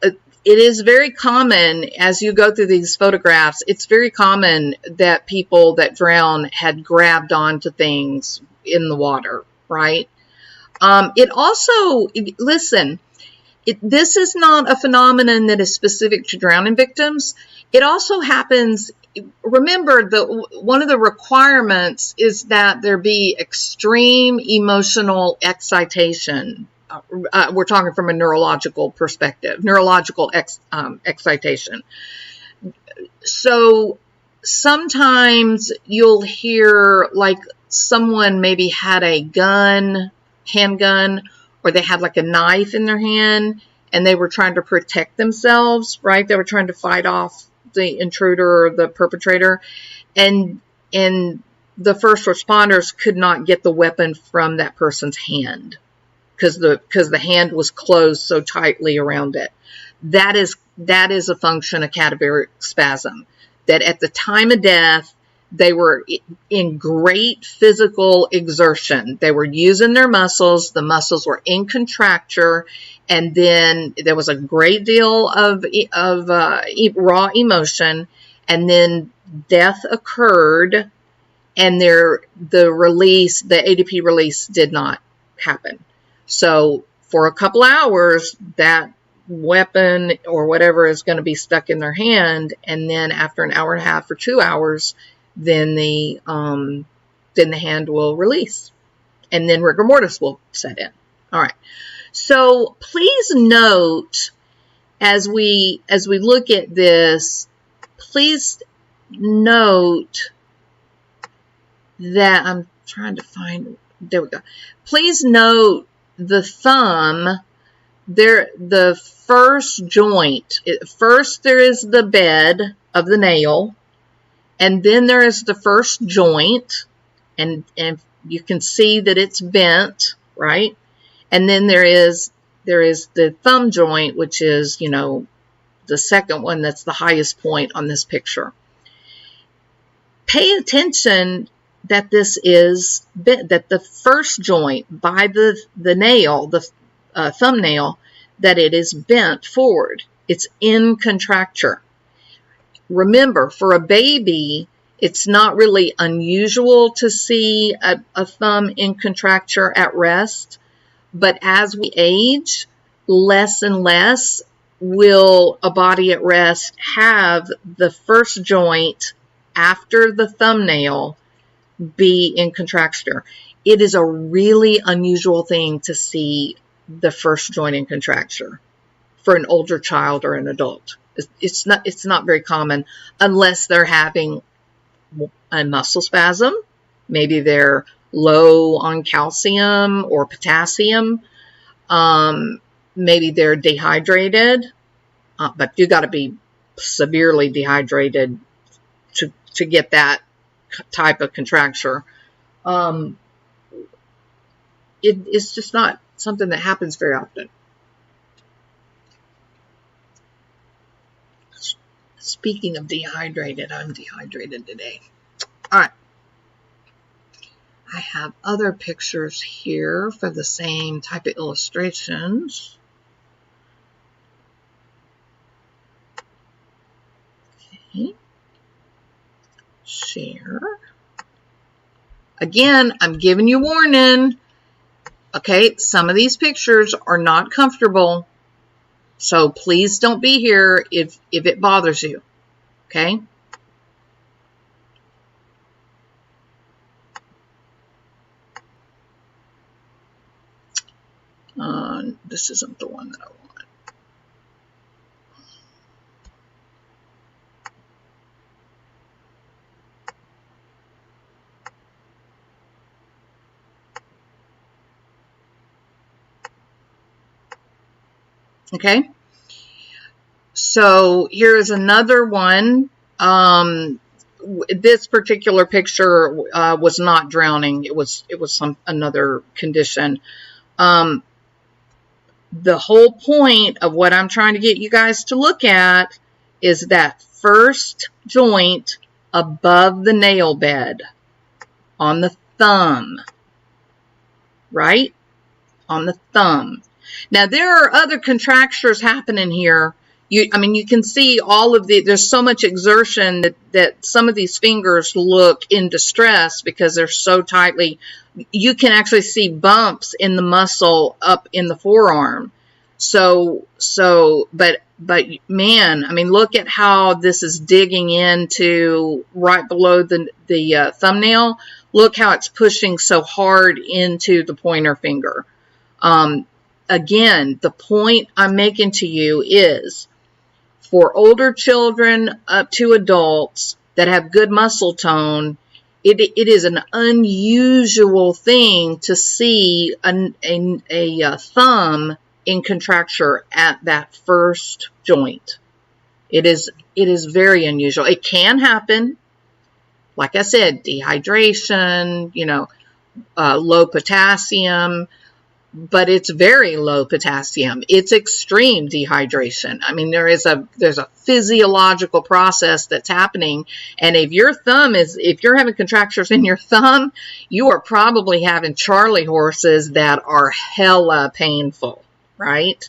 it is very common as you go through these photographs, it's very common that people that drown had grabbed onto things in the water, right? It also, listen, this is not a phenomenon that is specific to drowning victims. It also happens. Remember, one of the requirements is that there be extreme emotional excitation. We're talking from a neurological perspective, neurological excitation. So sometimes you'll hear like someone maybe had a handgun, or they had like a knife in their hand and they were trying to protect themselves, right? They were trying to fight off the intruder or the perpetrator, and the first responders could not get the weapon from that person's hand because the hand was closed so tightly around it. That is a function of cadaveric spasm, that at the time of death they were in great physical exertion. They were using their muscles. The muscles were in contracture, and then there was a great deal of raw emotion, and then death occurred, and the ADP release did not happen. So for a couple hours, that weapon or whatever is going to be stuck in their hand, and then after an hour and a half or 2 hours, then the hand will release, and then rigor mortis will set in. All right. So please note, as we look at this, please note that I'm trying to find. There we go. Please note the thumb. The first joint. First, there is the bed of the nail. And then there is the first joint, and you can see that it's bent, right? And then there is the thumb joint, which is, the second one that's the highest point on this picture. Pay attention that this is bent, that the first joint by the nail, the thumbnail, that it is bent forward. It's in contracture. Remember, for a baby, it's not really unusual to see a thumb in contracture at rest, but as we age, less and less will a body at rest have the first joint after the thumbnail be in contracture. It is a really unusual thing to see the first joint in contracture for an older child or an adult. It's not very common unless they're having a muscle spasm. Maybe they're low on calcium or potassium. Maybe they're dehydrated, but you got to be severely dehydrated to get that type of contracture. It's just not something that happens very often. Speaking of dehydrated, I'm dehydrated today. All right. I have other pictures here for the same type of illustrations. Okay. Share. Again, I'm giving you warning. Okay, some of these pictures are not comfortable. So please don't be here if it bothers you. Okay? This isn't the one that I want. Okay. So here's another one. This particular picture was not drowning. It was another condition. The whole point of what I'm trying to get you guys to look at is that first joint above the nail bed on the thumb, right? On the thumb. Now there are other contractures happening here. I mean, you can see all of there's so much exertion that some of these fingers look in distress because they're so tightly. You can actually see bumps in the muscle up in the forearm. But man, I mean, look at how this is digging into right below the thumbnail. Look how it's pushing so hard into the pointer finger. Again, the point I'm making to you is, for older children up to adults that have good muscle tone, it is an unusual thing to see a thumb in contracture at that first joint. It is very unusual. It can happen. Like I said, dehydration, low potassium, but it's very low potassium. It's extreme dehydration. I mean, there's a physiological process that's happening. And if you're having contractures in your thumb, you are probably having Charlie horses that are hella painful, right?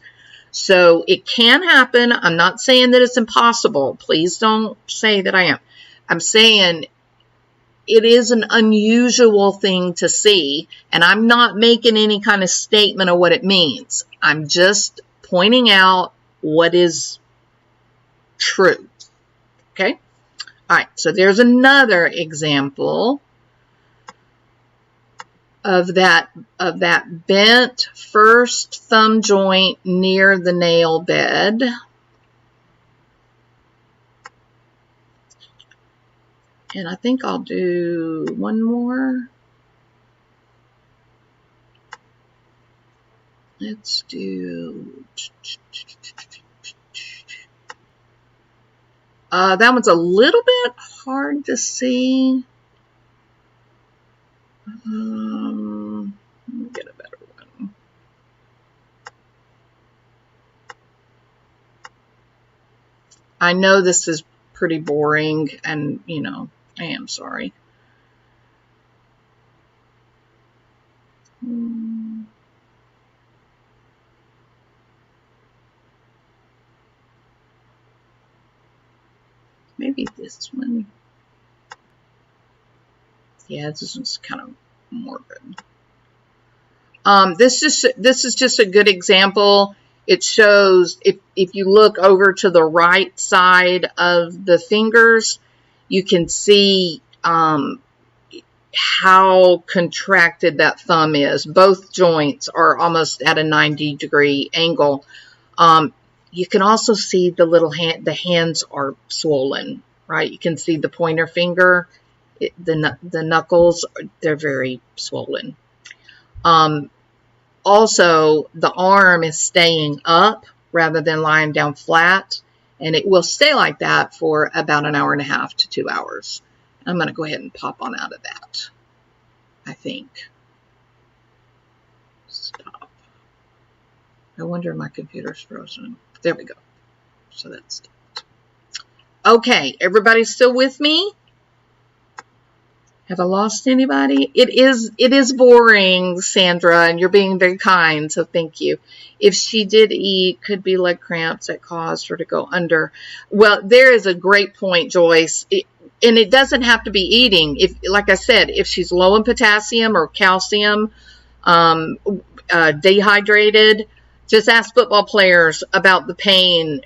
So it can happen. I'm not saying that it's impossible. Please don't say that I am. I'm saying it is an unusual thing to see, and I'm not making any kind of statement of what it means. I'm just pointing out what is true. Okay? All right, so there's another example of that bent first thumb joint near the nail bed. And I think I'll do one more. Let's do... that one's a little bit hard to see. Let me get a better one. I know this is pretty boring, and, I am sorry. Maybe this one. Yeah, this one's kind of morbid. This is just a good example. It shows, if you look over to the right side of the fingers, you can see how contracted that thumb is. Both joints are almost at a 90-degree angle. You can also see the hands are swollen, right? You can see the pointer finger, the knuckles, they're very swollen. Also, the arm is staying up rather than lying down flat, and it will stay like that for about an hour and a half to 2 hours. I'm going to go ahead and pop on out of that, I think. Stop. I wonder if my computer's frozen. There we go. So that's stopped. Okay, everybody still with me? Have I lost anybody? It is boring, Sandra, and you're being very kind, so thank you. If she did eat, could be leg cramps that caused her to go under. Well, there is a great point, Joyce. And it doesn't have to be eating. Like I said, if she's low in potassium or calcium, dehydrated, just ask football players about the pain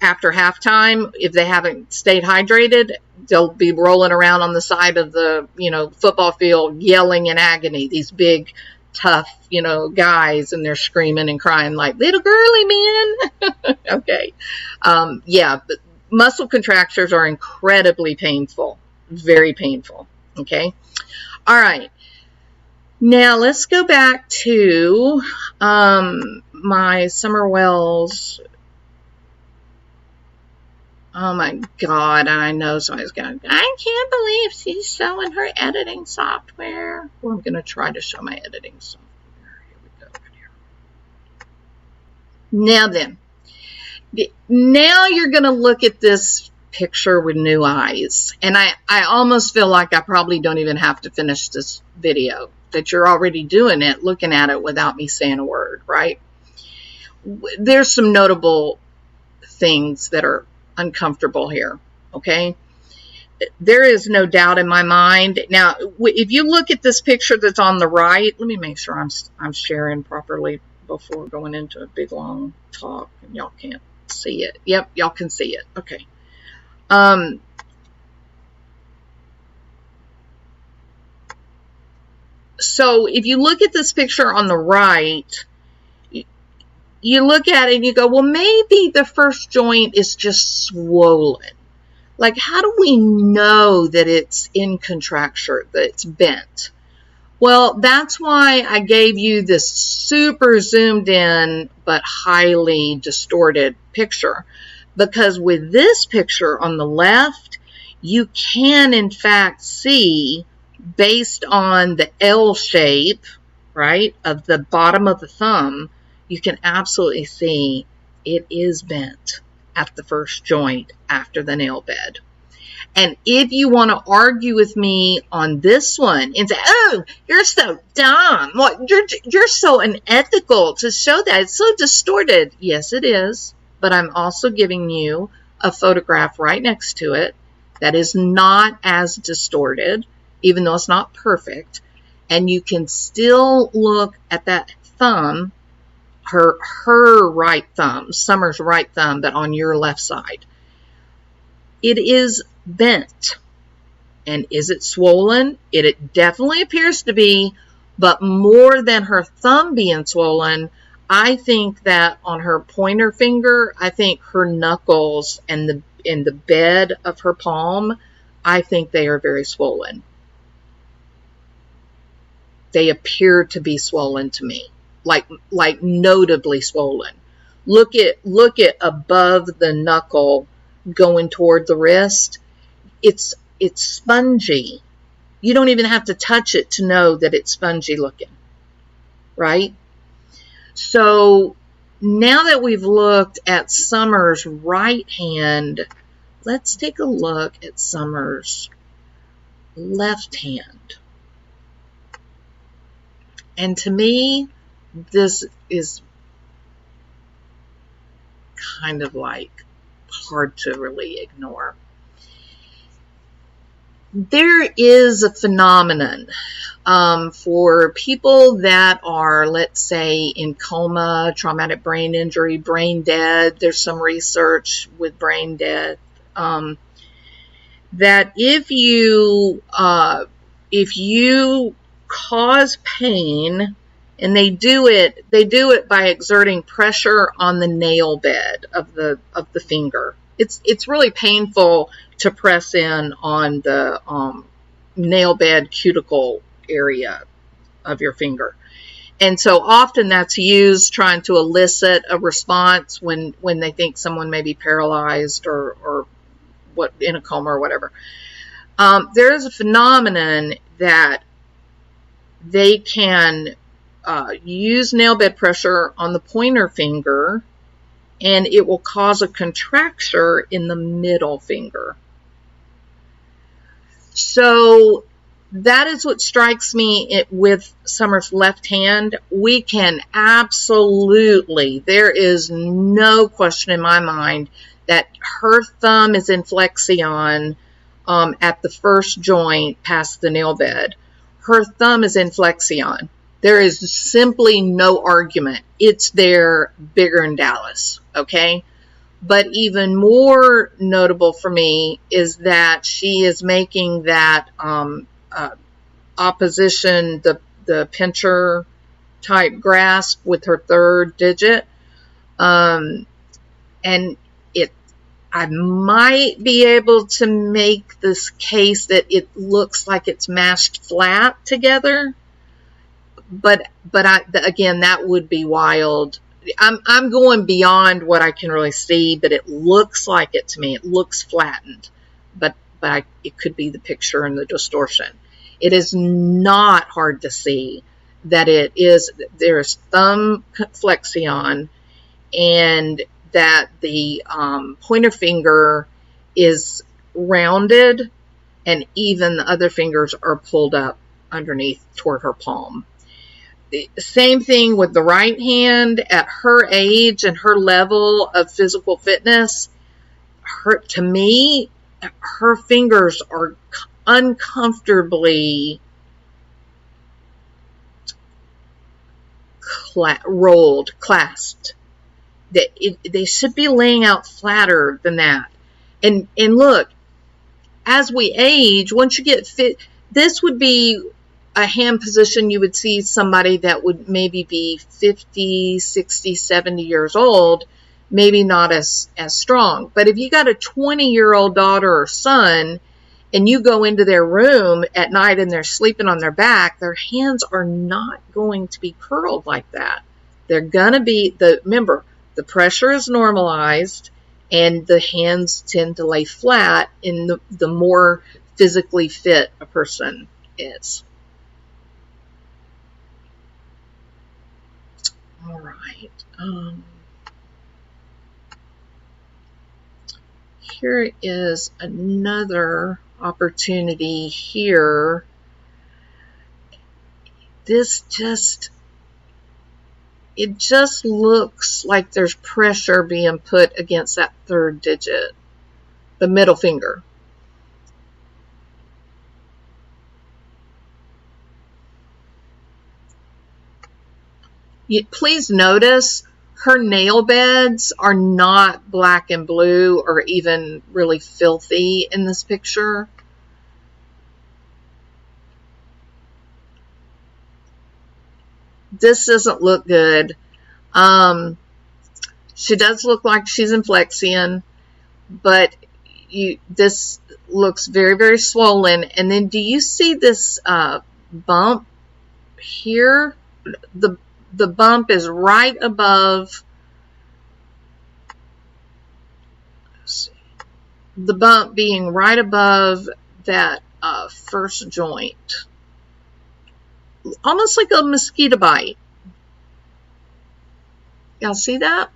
after halftime. If they haven't stayed hydrated, they'll be rolling around on the side of the, football field yelling in agony. These big, tough, guys, and they're screaming and crying like, little girly men. Okay. Yeah, but muscle contractures are incredibly painful, very painful. Okay. All right. Now let's go back to my Summer Wells. Oh my God, I know somebody's going, I can't believe she's showing her editing software. Well, I'm going to try to show my editing software. Here we go. Now then, now you're going to look at this picture with new eyes. And I almost feel like I probably don't even have to finish this video, that you're already doing it, looking at it without me saying a word, right? There's some notable things that are uncomfortable here, okay? There is no doubt in my mind. Now, if you look at this picture that's on the right, let me make sure I'm sharing properly before going into a big long talk, and y'all can't see it. Yep, y'all can see it. Okay. So if you look at this picture on the right, you look at it and you go, well, maybe the first joint is just swollen. Like, how do we know that it's in contracture, that it's bent? Well, that's why I gave you this super zoomed in but highly distorted picture. Because with this picture on the left, you can in fact see, based on the L shape, right, of the bottom of the thumb, you can absolutely see it is bent at the first joint after the nail bed. And if you want to argue with me on this one and say, oh, you're so dumb, well, you're so unethical to show that, it's so distorted. Yes, it is. But I'm also giving you a photograph right next to it that is not as distorted, even though it's not perfect. And you can still look at that thumb, her right thumb, Summer's right thumb, but on your left side. It is bent. And is it swollen? It definitely appears to be, but more than her thumb being swollen, I think that on her pointer finger, I think her knuckles and the bed of her palm, I think they are very swollen. They appear to be swollen to me, like notably swollen. Look at above the knuckle going toward the wrist. It's spongy. You don't even have to touch it to know that it's spongy looking, right? So now that we've looked at Summer's right hand, let's take a look at Summer's left hand. And to me, this is kind of like hard to really ignore. There is a phenomenon for people that are, let's say, in coma, traumatic brain injury, brain dead. There's some research with brain death that if you cause pain, and they do it by exerting pressure on the nail bed of the finger. It's really painful to press in on the nail bed cuticle area of your finger. And so often that's used trying to elicit a response when they think someone may be paralyzed or what, in a coma or whatever. There is a phenomenon that they can use nail bed pressure on the pointer finger, and it will cause a contracture in the middle finger. So that is what strikes me with Summer's left hand. We can absolutely, there is no question in my mind that her thumb is in flexion at the first joint past the nail bed. Her thumb is in flexion. There is simply no argument. It's there, bigger in Dallas, okay? But even more notable for me is that she is making that opposition, the pincher type grasp with her third digit. And I might be able to make this case that it looks like it's mashed flat together. But again, that would be wild I'm going beyond what I can really see, but it looks like it to me. It looks flattened, but it could be the picture and the distortion. It is not hard to see that there's thumb flexion, and that the pointer finger is rounded, and even the other fingers are pulled up underneath toward her palm. The same thing with the right hand. At her age and her level of physical fitness, to me, her fingers are uncomfortably clasped. They should be laying out flatter than that. And look, as we age, once you get fit, this would be a hand position you would see somebody that would maybe be 50, 60, 70 years old, maybe not as strong. But if you got a 20-year-old daughter or son, and you go into their room at night and they're sleeping on their back, their hands are not going to be curled like that. They're going to be, remember, the pressure is normalized, and the hands tend to lay flat in the more physically fit a person is. All right. Here is another opportunity here. It just looks like there's pressure being put against that third digit, the middle finger. Please notice her nail beds are not black and blue or even really filthy in this picture. This doesn't look good. She does look like she's in Flexion, but this looks very, very swollen. And then do you see this bump here? The bump is right above, let's see, the bump being right above that first joint. Almost like a mosquito bite. Y'all see that?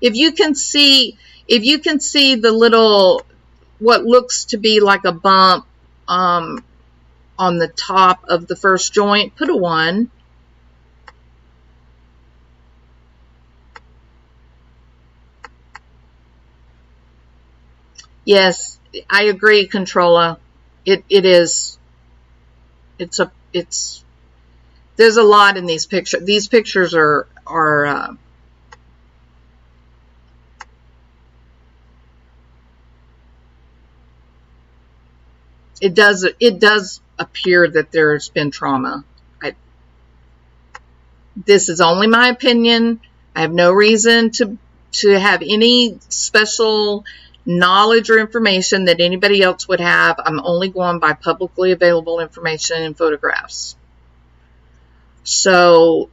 If you can see the little, what looks to be like a bump on the top of the first joint, put a 1. Yes, I agree, Controlla. It is. There's a lot in these pictures. These pictures are it does appear that there's been trauma. This is only my opinion. I have no reason to have any special knowledge or information that anybody else would have. I'm only going by publicly available information and photographs. So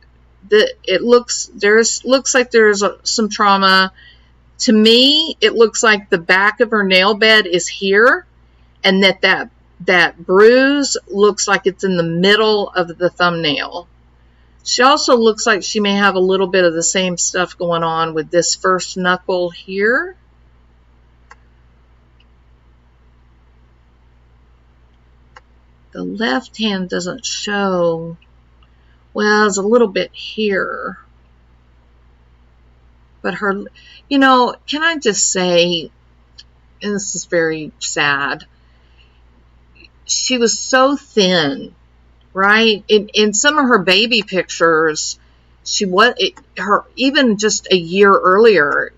it looks like there's some trauma. To me, it looks like the back of her nail bed is here, and that bruise looks like it's in the middle of the thumbnail. She also looks like she may have a little bit of the same stuff going on with this first knuckle here. The left hand doesn't show. Well, it's a little bit here. But her, can I just say, and this is very sad, she was so thin, right? In some of her baby pictures, even just a year earlier,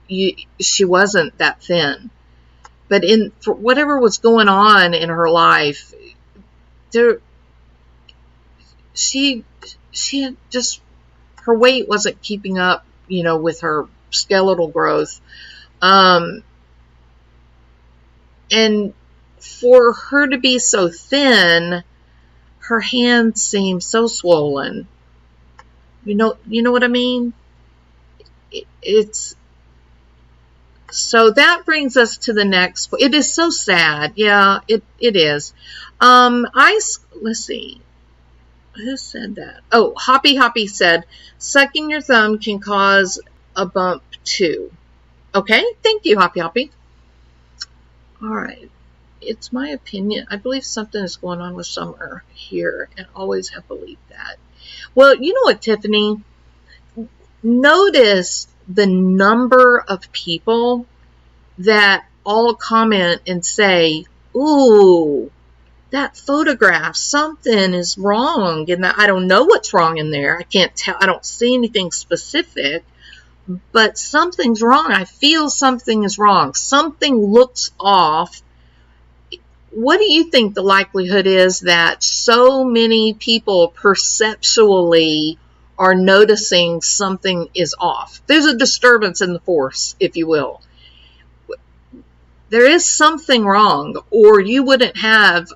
she wasn't that thin. But for whatever was going on in her life, she had just, her weight wasn't keeping up, with her skeletal growth. And for her to be so thin, her hand seems so swollen. You know what I mean? It's so that brings us to the next. It is so sad. Yeah, it is. Let's see. Who said that? Oh, Hoppy said, sucking your thumb can cause a bump too. Okay, thank you, Hoppy. All right. It's my opinion. I believe something is going on with Summer here, and always have believed that. Well, you know what, Tiffany? Notice the number of people that all comment and say, ooh, that photograph, something is wrong. And I don't know what's wrong in there. I can't tell. I don't see anything specific, but something's wrong. I feel something is wrong. Something looks off. What do you think the likelihood is that so many people perceptually are noticing something is off? There's a disturbance in the force, if you will. There is something wrong, or you wouldn't have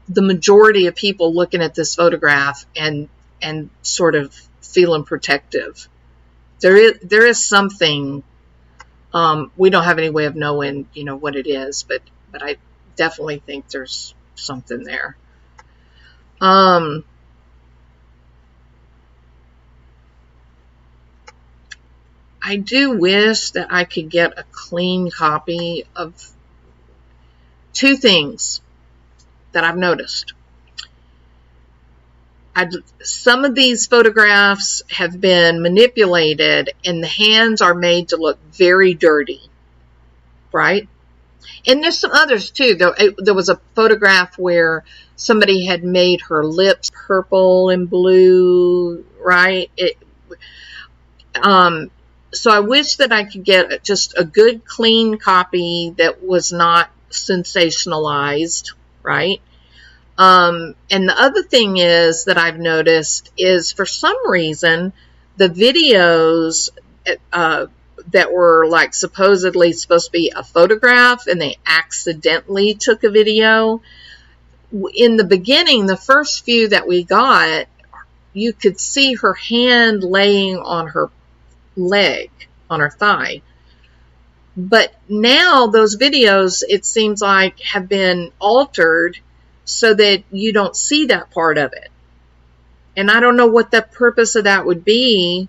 the majority of people looking at this photograph and sort of feeling protective. There is something. We don't have any way of knowing, what it is, but I definitely think there's something there. I do wish that I could get a clean copy of two things that I've noticed. Some of these photographs have been manipulated and the hands are made to look very dirty, right? And there's some others too. There was a photograph where somebody had made her lips purple and blue, right? So I wish that I could get just a good, clean copy that was not sensationalized, right? And the other thing is that I've noticed is, for some reason, the videos that were like supposedly supposed to be a photograph and they accidentally took a video. In the beginning, the first few that we got, you could see her hand laying on her leg, on her thigh. But now those videos, it seems like, have been altered so that you don't see that part of it. And I don't know what the purpose of that would be.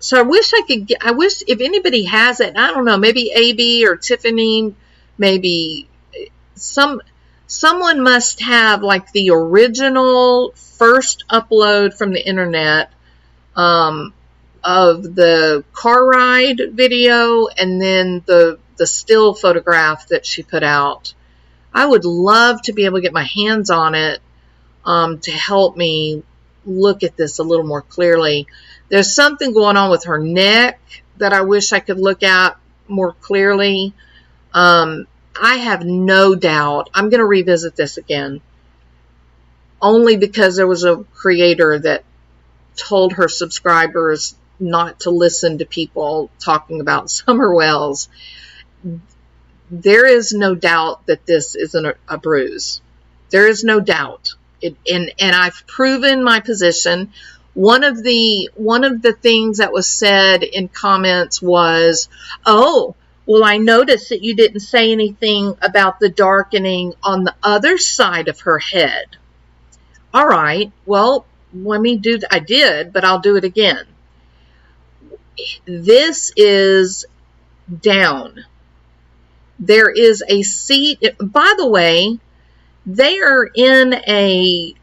So I wish I wish if anybody has it, I don't know, maybe AB or Tiffany, maybe someone must have like the original first upload from the internet of the car ride video and then the still photograph that she put out. I would love to be able to get my hands on it to help me look at this a little more clearly. There's something going on with her neck that I wish I could look at more clearly. I have no doubt. I'm going to revisit this again. Only because there was a creator that told her subscribers not to listen to people talking about Summer Wells. There is no doubt that this isn't a bruise. There is no doubt. And I've proven my position. One of the things that was said in comments was, oh, well, I noticed that you didn't say anything about the darkening on the other side of her head. All right, well, I did, but I'll do it again. This is down. There is a seat. By the way, they are in a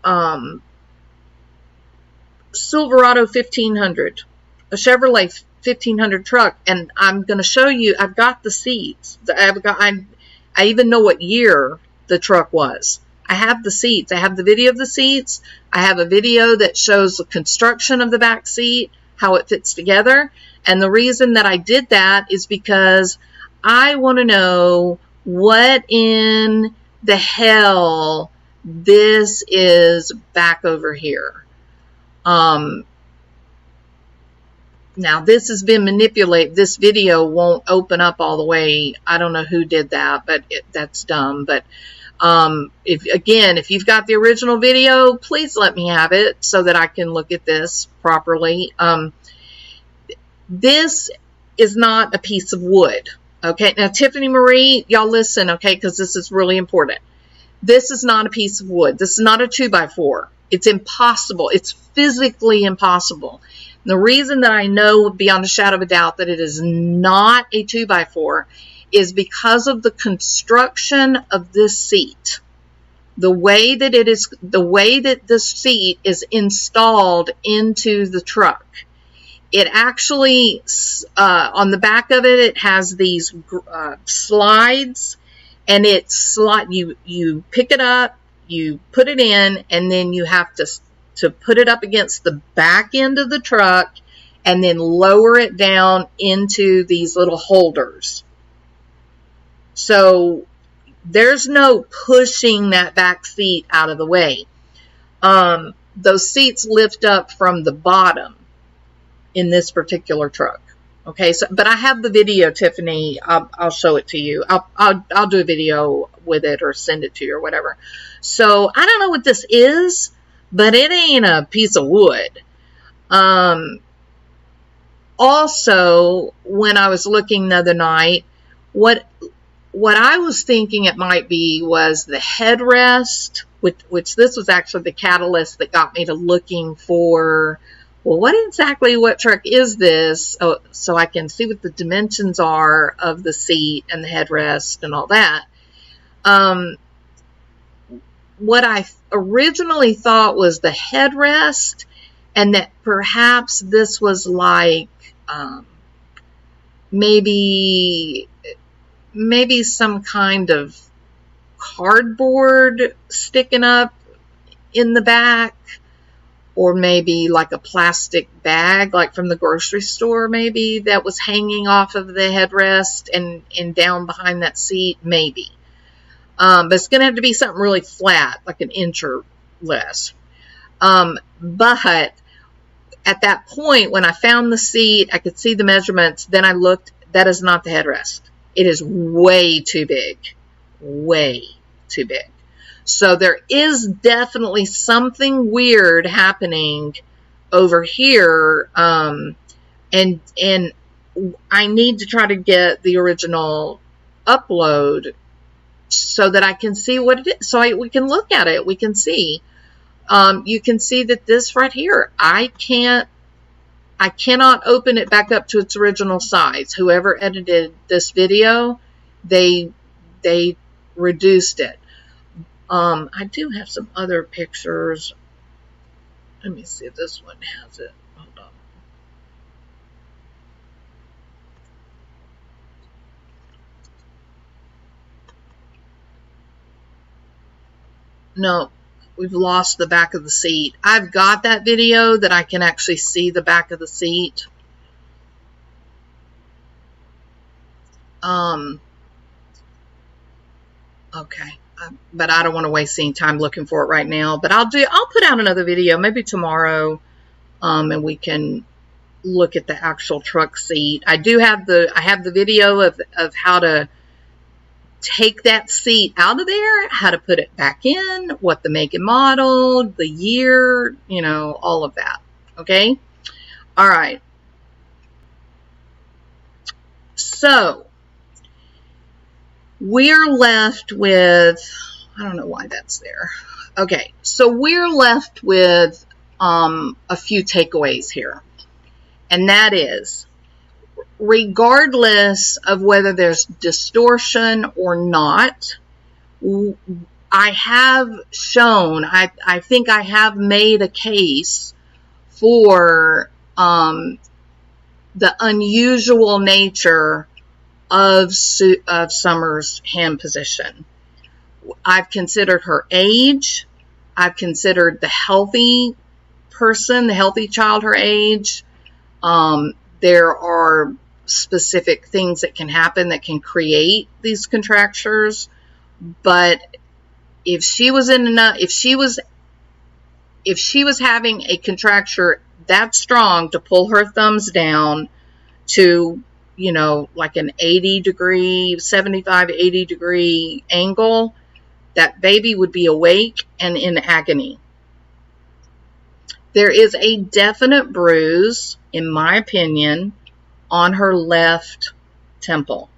Silverado 1500, a Chevrolet 1500 truck, and I'm going to show you. I've got the seats. I even know what year the truck was. I have the seats. I have the video of the seats. I have a video that shows the construction of the back seat, how it fits together. And the reason that I did that is because I want to know what in the hell this is back over here. Now this has been manipulated. This video won't open up all the way. I don't know who did that, but that's dumb. But If you've got the original video, please let me have it so that I can look at this properly. This is not a piece of wood. Okay, now Tiffany Marie, y'all listen, okay, because this is really important. This is not a piece of wood. This is not a 2x4. It's impossible. It's physically impossible. And the reason that I know beyond a shadow of a doubt that it is not a 2x4 is because of the construction of this seat. The way that this seat is installed into the truck. It actually, on the back of it, it has these slides, and you pick it up, you put it in, and then you have to put it up against the back end of the truck, and then lower it down into these little holders. So there's no pushing that back seat out of the way. Those seats lift up from the bottom in this particular truck. Okay, so but I have the video, Tiffany. I'll show it to you. I'll do a video with it or send it to you or whatever. So I don't know what this is, but it ain't a piece of wood. Also, when I was looking the other night, what I was thinking it might be was the headrest, which this was actually the catalyst that got me to looking for, well, what truck is this? So I can see what the dimensions are of the seat and the headrest and all that. What I originally thought was the headrest, and that perhaps this was like maybe some kind of cardboard sticking up in the back, or maybe like a plastic bag, like from the grocery store, maybe, that was hanging off of the headrest and down behind that seat, maybe. But it's going to have to be something really flat, like an inch or less. But at that point, when I found the seat, I could see the measurements, then I looked, that is not the headrest. It is way too big. Way too big. So there is definitely something weird happening over here. And I need to try to get the original upload so that I can see what it is. So we can look at it. We can see. You can see that this right here, I cannot open it back up to its original size. Whoever edited this video, they reduced it. I do have some other pictures. Let me see if this one has it. Hold on. No, we've lost the back of the seat. I've got that video that I can actually see the back of the seat. Okay. But I don't want to waste any time looking for it right now. But I'll put out another video, maybe tomorrow, and we can look at the actual truck seat. I have the video of how to take that seat out of there, how to put it back in, what the make and model, the year, all of that. Okay? All right. So we're left with, I don't know why that's there. Okay, so we're left with a few takeaways here. And that is, regardless of whether there's distortion or not, I have shown, I think I have made a case for the unusual nature of Summer's hand position. I've considered her age. I've considered the healthy person, the healthy child her age. There are specific things that can happen that can create these contractures. But if she was having a contracture that strong to pull her thumbs down to, like an 75, 80 degree angle, that baby would be awake and in agony. There is a definite bruise, in my opinion, on her left temple.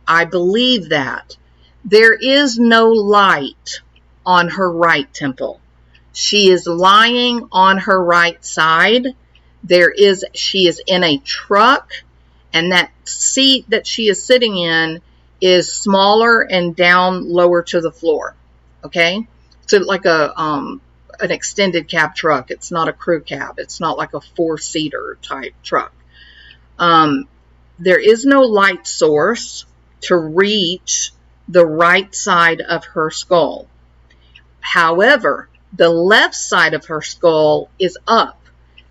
I believe that. There is no light on her right temple. She is lying on her right side. She is in a truck, and that seat that she is sitting in is smaller and down lower to the floor. Okay? So like an extended cab truck. It's not a crew cab. It's not like a 4-seater type truck. There is no light source to reach the right side of her skull. However, the left side of her skull is up.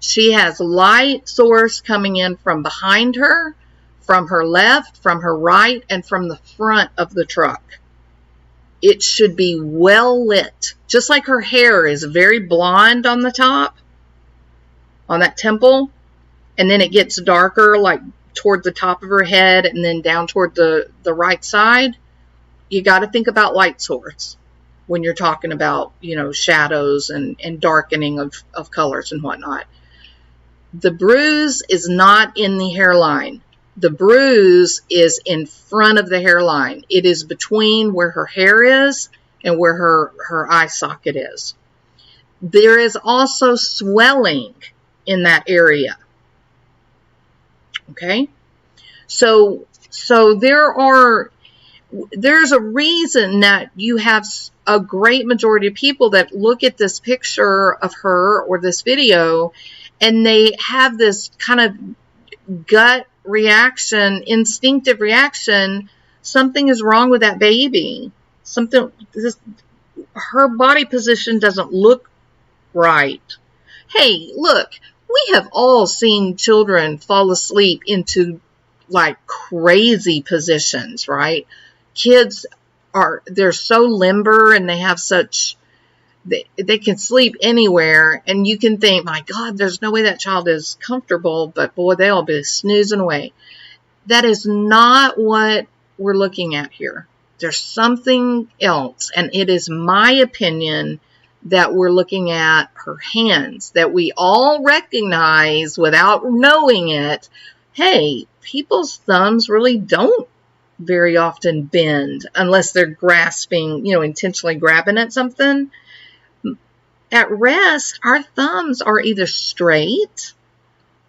She has light source coming in from behind her, from her left, from her right, and from the front of the truck. It should be well lit. Just like her hair is very blonde on the top, on that temple, and then it gets darker like toward the top of her head and then down toward the right side. You got to think about light source when you're talking about, shadows and darkening of colors and whatnot. The bruise is not in the hairline. The bruise is in front of the hairline. It is between where her hair is and where her eye socket is. There is also swelling in that area. Okay? So there's a reason that you have a great majority of people that look at this picture of her or this video and they have this kind of gut reaction, instinctive reaction. Something is wrong with that baby. Her body position doesn't look right. Hey, look, we have all seen children fall asleep into like crazy positions, right? Kids they're so limber and they have they can sleep anywhere, and you can think, my God, there's no way that child is comfortable, but boy, they'll be snoozing away. That is not what we're looking at here. There's something else, and it is my opinion that we're looking at her hands, that we all recognize without knowing it. Hey, people's thumbs really don't very often bend unless they're grasping, intentionally grabbing at something. At rest, our thumbs are either straight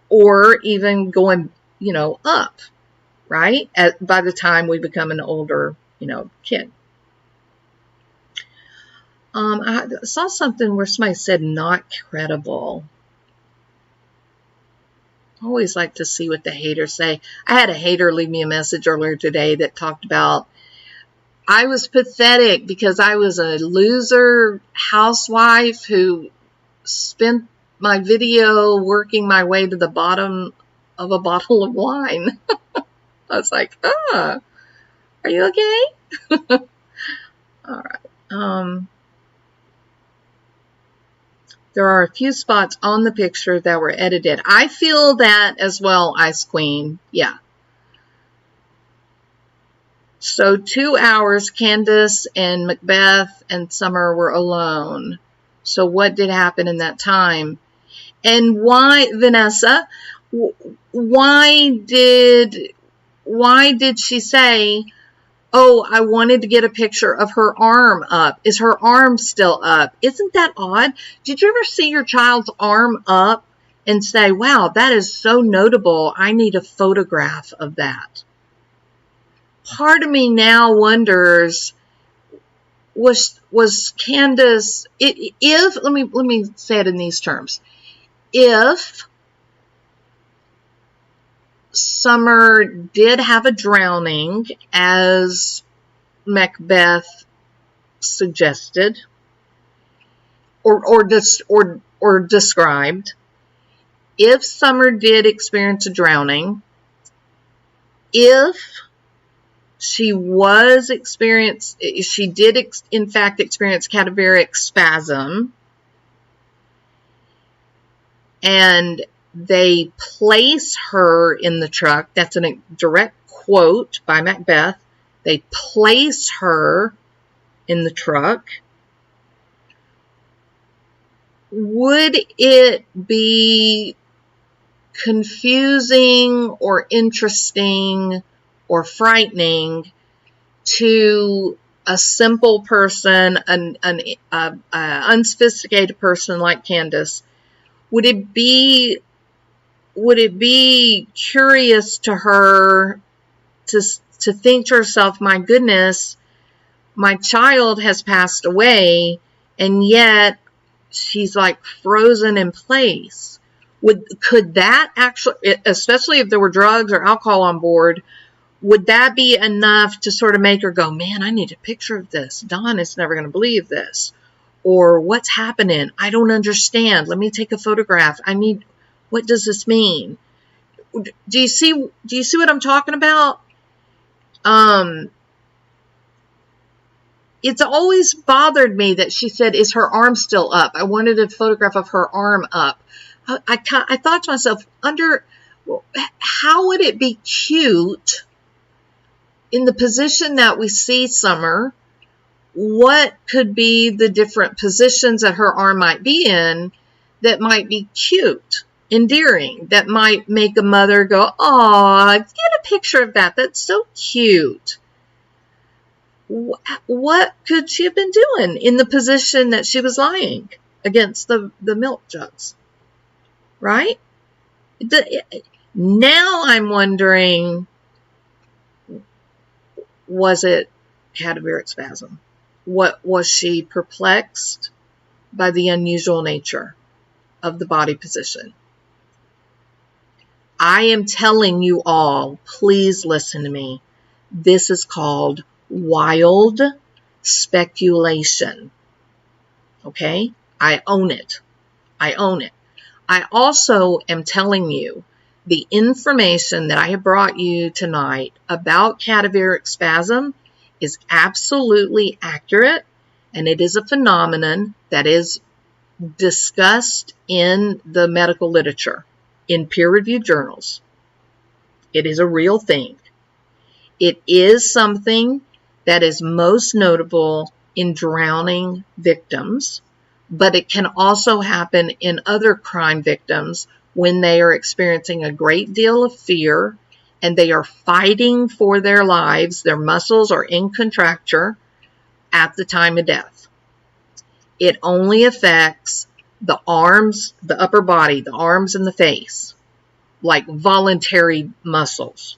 or even going, up, right? By the time we become an older, kid. I saw something where somebody said not credible. I always like to see what the haters say. I had a hater leave me a message earlier today that talked about I was pathetic because I was a loser housewife who spent my video working my way to the bottom of a bottle of wine. I was like, are you okay? All right. There are a few spots on the picture that were edited. I feel that as well, Ice Queen. Yeah. So 2 hours, Candace and Macbeth and Summer were alone. So what did happen in that time? And why, Vanessa, why did she say, oh, I wanted to get a picture of her arm up? Is her arm still up? Isn't that odd? Did you ever see your child's arm up and say, wow, that is so notable. I need a photograph of that. Part of me now wonders, was Candace, let me say it in these terms. If Summer did have a drowning, as Macbeth suggested, or described, if Summer did experience a drowning, if she did in fact experience cadaveric spasm, and they place her in the truck. That's a direct quote by Macbeth. They place her in the truck, would it be confusing or interesting or frightening to a simple person, an unsophisticated person like Candace? Would it be curious to her to think to herself, my goodness, my child has passed away, and yet she's like frozen in place? Could that actually, especially if there were drugs or alcohol on board, would that be enough to sort of make her go, man, I need a picture of this. Dawn is never going to believe this. Or what's happening? I don't understand. Let me take a photograph. What does this mean? Do you see what I'm talking about? It's always bothered me that she said, is her arm still up? I wanted a photograph of her arm up. I thought to myself, how would it be cute in the position that we see Summer? What could be the different positions that her arm might be in that might be cute, endearing, that might make a mother go, "Aw, get a picture of that. That's so cute." What could she have been doing in the position that she was lying against the milk jugs? Right? Now I'm wondering, was it cadaveric spasm? What was she perplexed by the unusual nature of the body position? I am telling you all, please listen to me. This is called wild speculation. Okay? I own it. I own it. I also am telling you the information that I have brought you tonight about cadaveric spasm is absolutely accurate, and it is a phenomenon that is discussed in the medical literature, in peer-reviewed journals. It is a real thing. It is something that is most notable in drowning victims, but it can also happen in other crime victims when they are experiencing a great deal of fear and they are fighting for their lives. Their muscles are in contracture at the time of death. It only affects the arms, the upper body, the arms and the face, like voluntary muscles.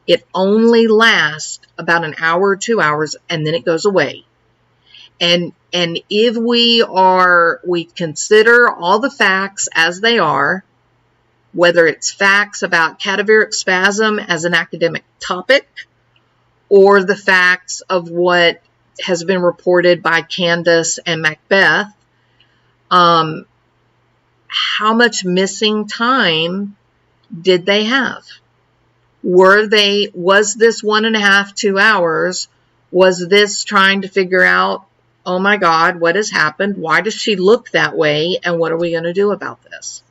It only lasts about an hour or 2 hours, and then it goes away. And if we consider all the facts as they are, whether it's facts about cadaveric spasm as an academic topic, or the facts of what has been reported by Candace and Macbeth, how much missing time did they have? Was this 1.5, 2 hours? Was this trying to figure out, oh my God, what has happened? Why does she look that way? And what are we going to do about this?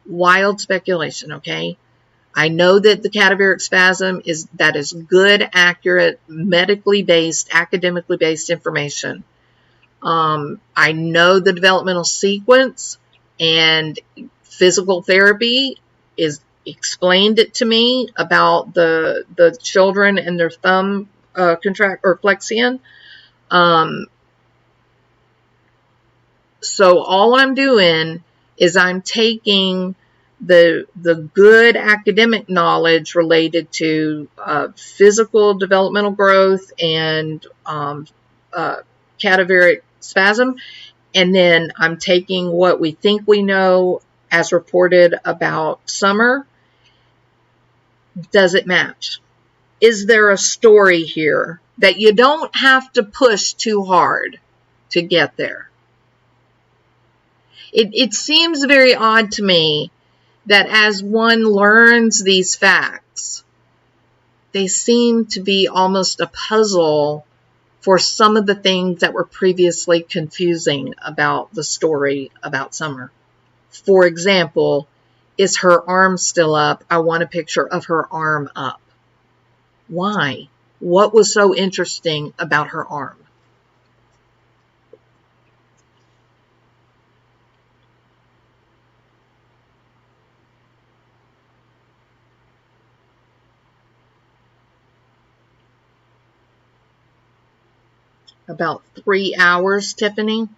Wild speculation, okay? I know that the cadaveric spasm is good, accurate, medically based, academically based information. I know the developmental sequence and physical therapy is explained it to me about the children and their thumb contract or flexion. So all I'm doing is I'm taking the good academic knowledge related to physical developmental growth and cadaveric spasm, and then I'm taking what we think we know as reported about Summer. Does it match? Is there a story here that you don't have to push too hard to get there? It seems very odd to me that as one learns these facts, they seem to be almost a puzzle for some of the things that were previously confusing about the story about Summer. For example, is her arm still up? I want a picture of her arm up. Why? What was so interesting about her arm? About 3 hours, Tiffany.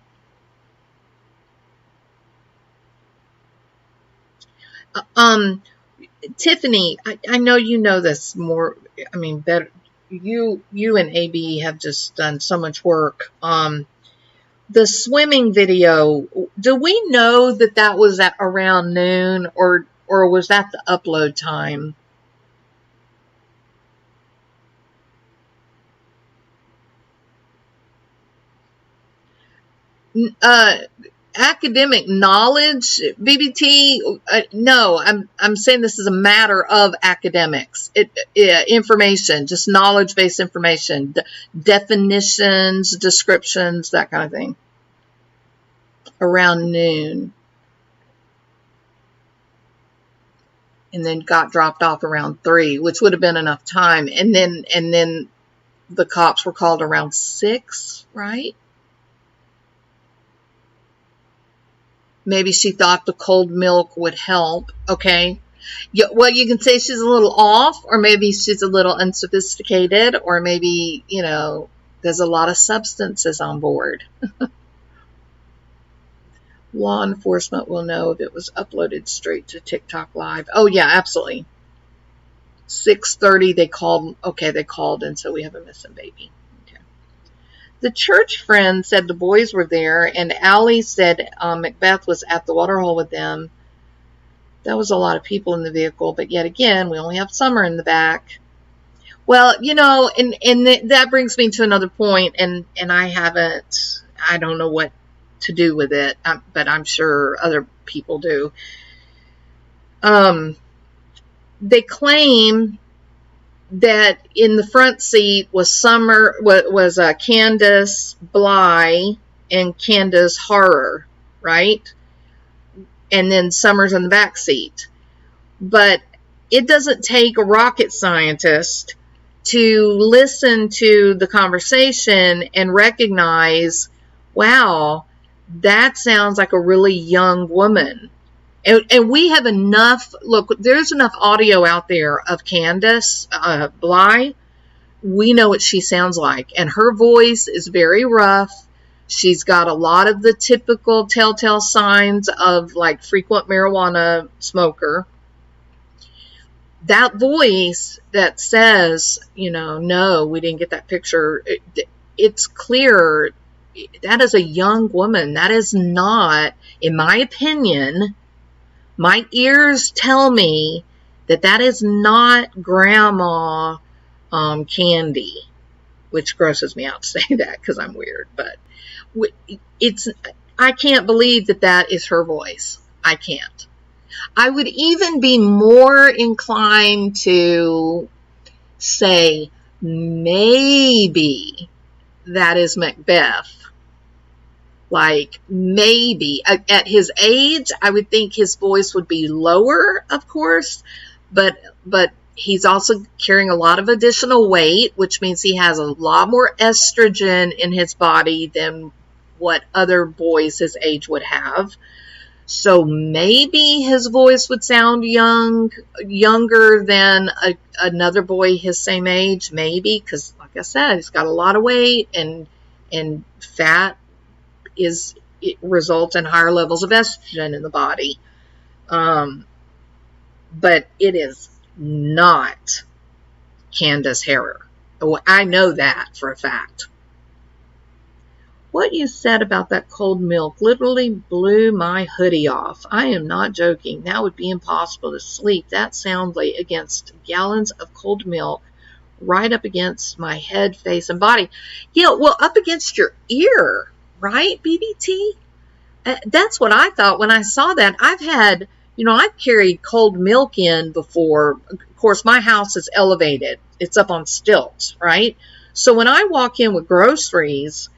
Tiffany, I know you know this more. I mean, better. You and AB have just done so much work. The swimming video. Do we know that was at around noon, or was that the upload time? Academic knowledge, BBT. No, I'm saying this is a matter of academics. Information, just knowledge-based information, definitions, descriptions, that kind of thing. Around noon, and then got dropped off around 3, which would have been enough time. And then the cops were called around 6, right? Maybe she thought the cold milk would help. Okay. Yeah, well, you can say she's a little off, or maybe she's a little unsophisticated, or maybe, there's a lot of substances on board. Law enforcement will know if it was uploaded straight to TikTok Live. Oh, yeah, absolutely. 6:30, they called. Okay, they called, and so we have a missing baby. The church friend said the boys were there, and Allie said Macbeth was at the waterhole with them. That was a lot of people in the vehicle, but yet again, we only have Summer in the back. Well, and that brings me to another point, and I don't know what to do with it, but I'm sure other people do. They claim that in the front seat was Candace Bly and Candace Horror, right? And then Summer's in the back seat. But it doesn't take a rocket scientist to listen to the conversation and recognize, wow, that sounds like a really young woman. And we have enough, look, there's enough audio out there of Candace Bly. We know what she sounds like. And her voice is very rough. She's got a lot of the typical telltale signs of like frequent marijuana smoker. That voice that says, no, we didn't get that picture. It's clear that is a young woman. That is not, in my opinion, my ears tell me that is not Grandma Candy, which grosses me out to say that because I'm weird. But I can't believe that is her voice. I can't. I would even be more inclined to say maybe that is Macbeth. Like, maybe. At his age, I would think his voice would be lower, of course. But he's also carrying a lot of additional weight, which means he has a lot more estrogen in his body than what other boys his age would have. So maybe his voice would sound younger than another boy his same age. Maybe, because, like I said, he's got a lot of weight, and fat it results in higher levels of estrogen in the body. But it is not Candace Harrer. I know that for a fact. What you said about that cold milk literally blew my hoodie off. I am not joking. That would be impossible to sleep that soundly against gallons of cold milk right up against my head, face, and body. Well, up against your ear, right, BBT? That's what I thought when I saw that. I've carried cold milk in before. Of course, my house is elevated. It's up on stilts, right? So when I walk in with groceries,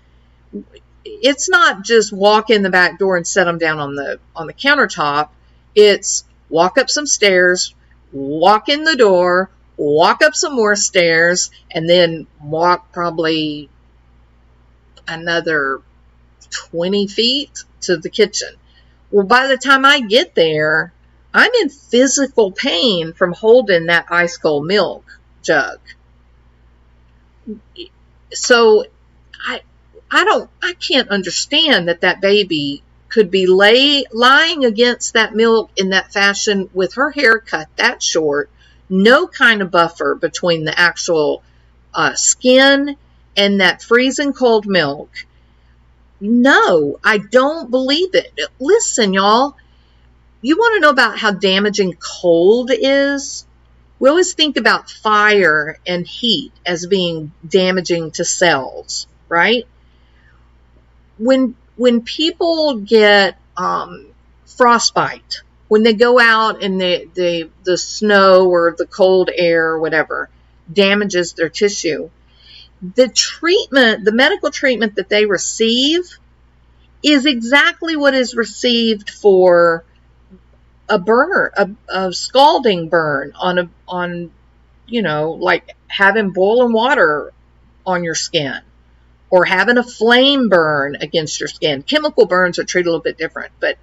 it's not just walk in the back door and set them down on the countertop. It's walk up some stairs, walk in the door, walk up some more stairs, and then walk probably another 20 feet to the kitchen. Well, by the time I get there, I'm in physical pain from holding that ice cold milk jug. So I can't understand that baby could be lying against that milk in that fashion with her hair cut that short, no kind of buffer between the actual skin and that freezing cold milk. No, I don't believe it. Listen, y'all, you want to know about how damaging cold is? We always think about fire and heat as being damaging to cells, right? When people get frostbite, when they go out and the snow or the cold air or whatever damages their tissue, the medical treatment that they receive is exactly what is received for a burn, a scalding burn on like having boiling water on your skin, or having a flame burn against your skin. Chemical burns are treated a little bit different, but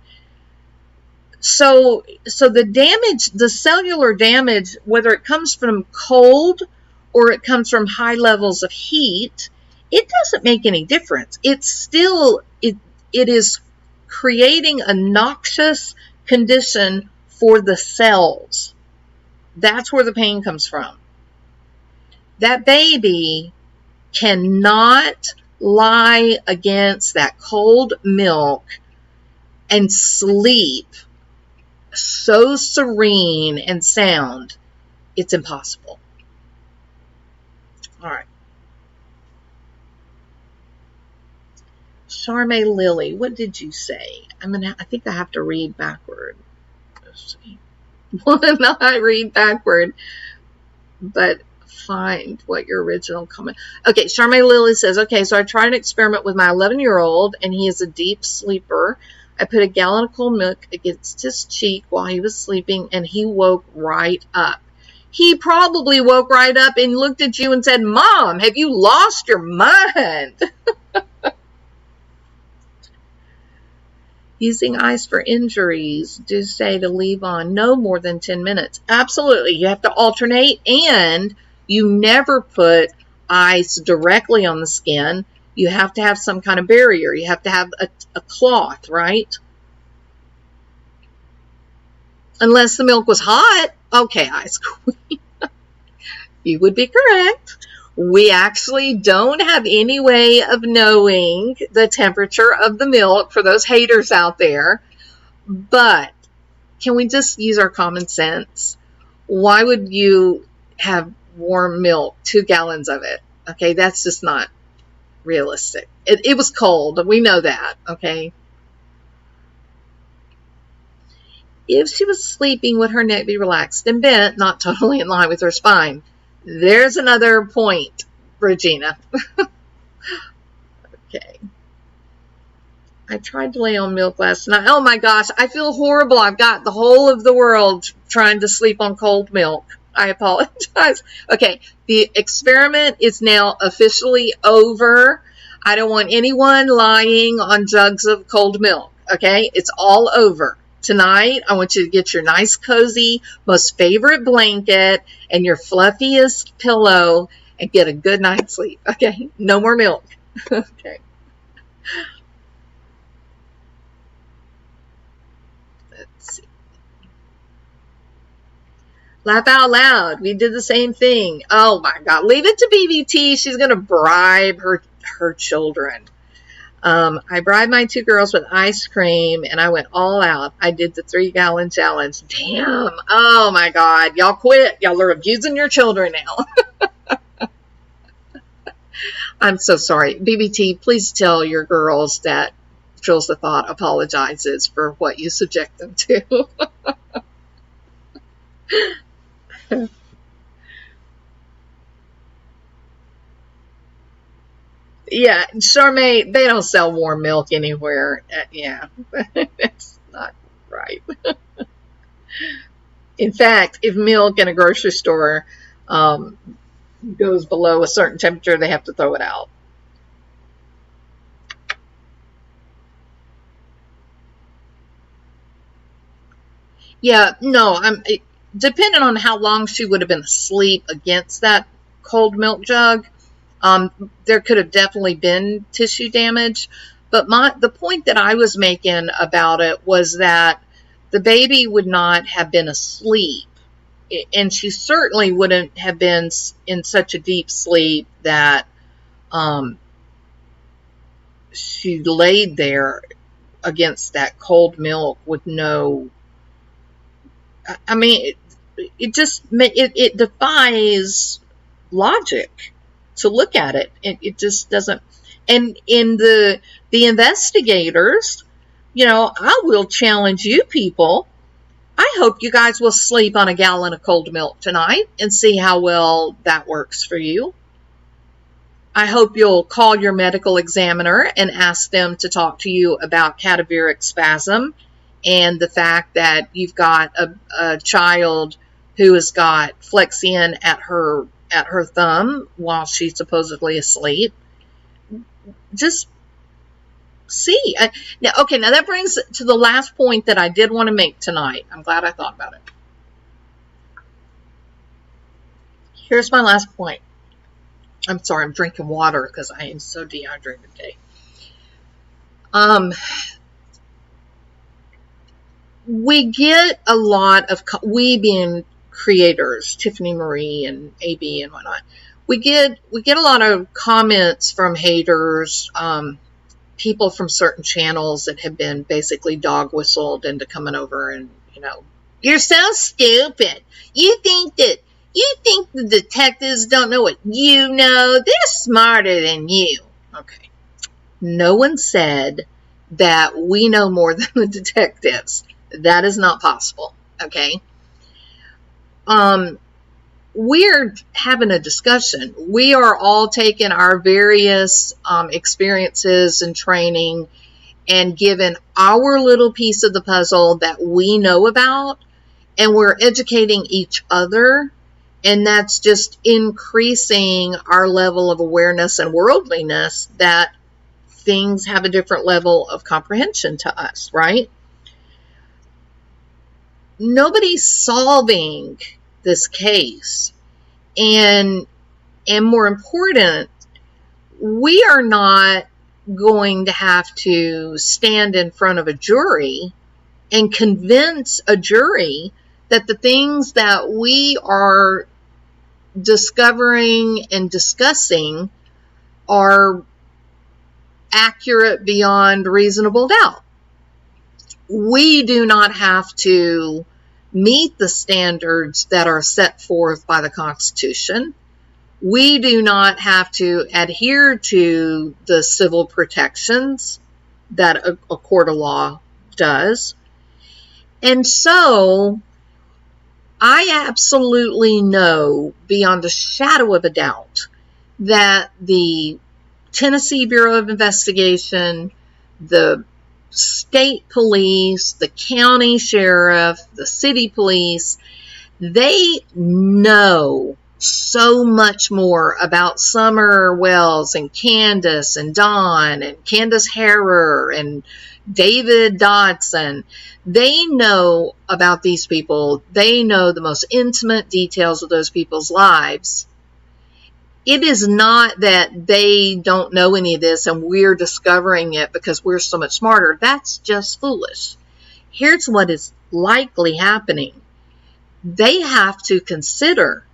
so the damage, the cellular damage, whether it comes from cold or it comes from high levels of heat, it doesn't make any difference. It's still, it is creating a noxious condition for the cells. That's where the pain comes from. That baby cannot lie against that cold milk and sleep so serene and sound. It's impossible. All right. Charme Lily, what did you say? I think I have to read backward. Let's see. Why not I read backward? But find what your original comment. Okay, Charme Lily says, okay, so I tried an experiment with my 11-year-old, and he is a deep sleeper. I put a gallon of cold milk against his cheek while he was sleeping, and he woke right up. He probably woke right up and looked at you and said, Mom, have you lost your mind? Using ice for injuries, do say to leave on no more than 10 minutes. Absolutely. You have to alternate, and you never put ice directly on the skin. You have to have some kind of barrier. You have to have a cloth, right? Unless the milk was hot. Okay, Ice Queen. You would be correct. We actually don't have any way of knowing the temperature of the milk for those haters out there. But can we just use our common sense? Why would you have warm milk, 2 gallons of it? Okay, that's just not realistic. It was cold. We know that, okay? If she was sleeping, would her neck be relaxed and bent, not totally in line with her spine? There's another point, Regina. Okay. I tried to lay on milk last night. Oh my gosh, I feel horrible. I've got the whole of the world trying to sleep on cold milk. I apologize. Okay, the experiment is now officially over. I don't want anyone lying on jugs of cold milk. Okay, it's all over. Tonight, I want you to get your nice, cozy, most favorite blanket and your fluffiest pillow and get a good night's sleep. Okay, no more milk. Okay. Let's see. Laugh out loud. We did the same thing. Oh my God. Leave it to BBT. She's going to bribe her children. I bribed my 2 girls with ice cream and I went all out. I did the 3-gallon challenge. Damn. Oh my God. Y'all quit. Y'all are abusing your children now. I'm so sorry. BBT, please tell your girls that Trills the Thought apologizes for what you subject them to. Yeah, Charme, they don't sell warm milk anywhere. Yeah, that's not right. In fact, if milk in a grocery store goes below a certain temperature, they have to throw it out. Yeah, no, depending on how long she would have been asleep against that cold milk jug, there could have definitely been tissue damage. But the point that I was making about it was that the baby would not have been asleep, and she certainly wouldn't have been in such a deep sleep that she laid there against that cold milk with no... I mean, it defies logic to look at it. It just doesn't. And in the investigators, I will challenge you people. I hope you guys will sleep on a gallon of cold milk tonight and see how well that works for you. I hope you'll call your medical examiner and ask them to talk to you about cadaveric spasm and the fact that you've got a child who has got Flexion at her thumb while she's supposedly asleep. Just see. Now that brings to the last point that I did want to make tonight. I'm glad I thought about it. Here's my last point. I'm sorry, I'm drinking water because I am so dehydrated today. We get a lot of, we being creators, Tiffany Marie and AB and whatnot, we get a lot of comments from haters, people from certain channels that have been basically dog whistled into coming over and, you're so stupid. You think the detectives don't know what you know. They're smarter than you. Okay. No one said that we know more than the detectives. That is not possible. Okay. We're having a discussion. We are all taking our various experiences and training and given our little piece of the puzzle that we know about, and we're educating each other, and that's just increasing our level of awareness and worldliness that things have a different level of comprehension to us, right? Nobody's solving this case, and more important, we are not going to have to stand in front of a jury and convince a jury that the things that we are discovering and discussing are accurate beyond reasonable doubt. We do not have to meet the standards that are set forth by the Constitution. We do not have to adhere to the civil protections that a court of law does. And so I absolutely know beyond a shadow of a doubt that the Tennessee Bureau of Investigation, the state police, the county sheriff, the city police, they know so much more about Summer Wells and Candace and Dawn and Candace Harrer and David Dodson. They know about these people. They know the most intimate details of those people's lives. It is not that they don't know any of this and we're discovering it because we're so much smarter. That's just foolish. Here's what is likely happening. They have to consider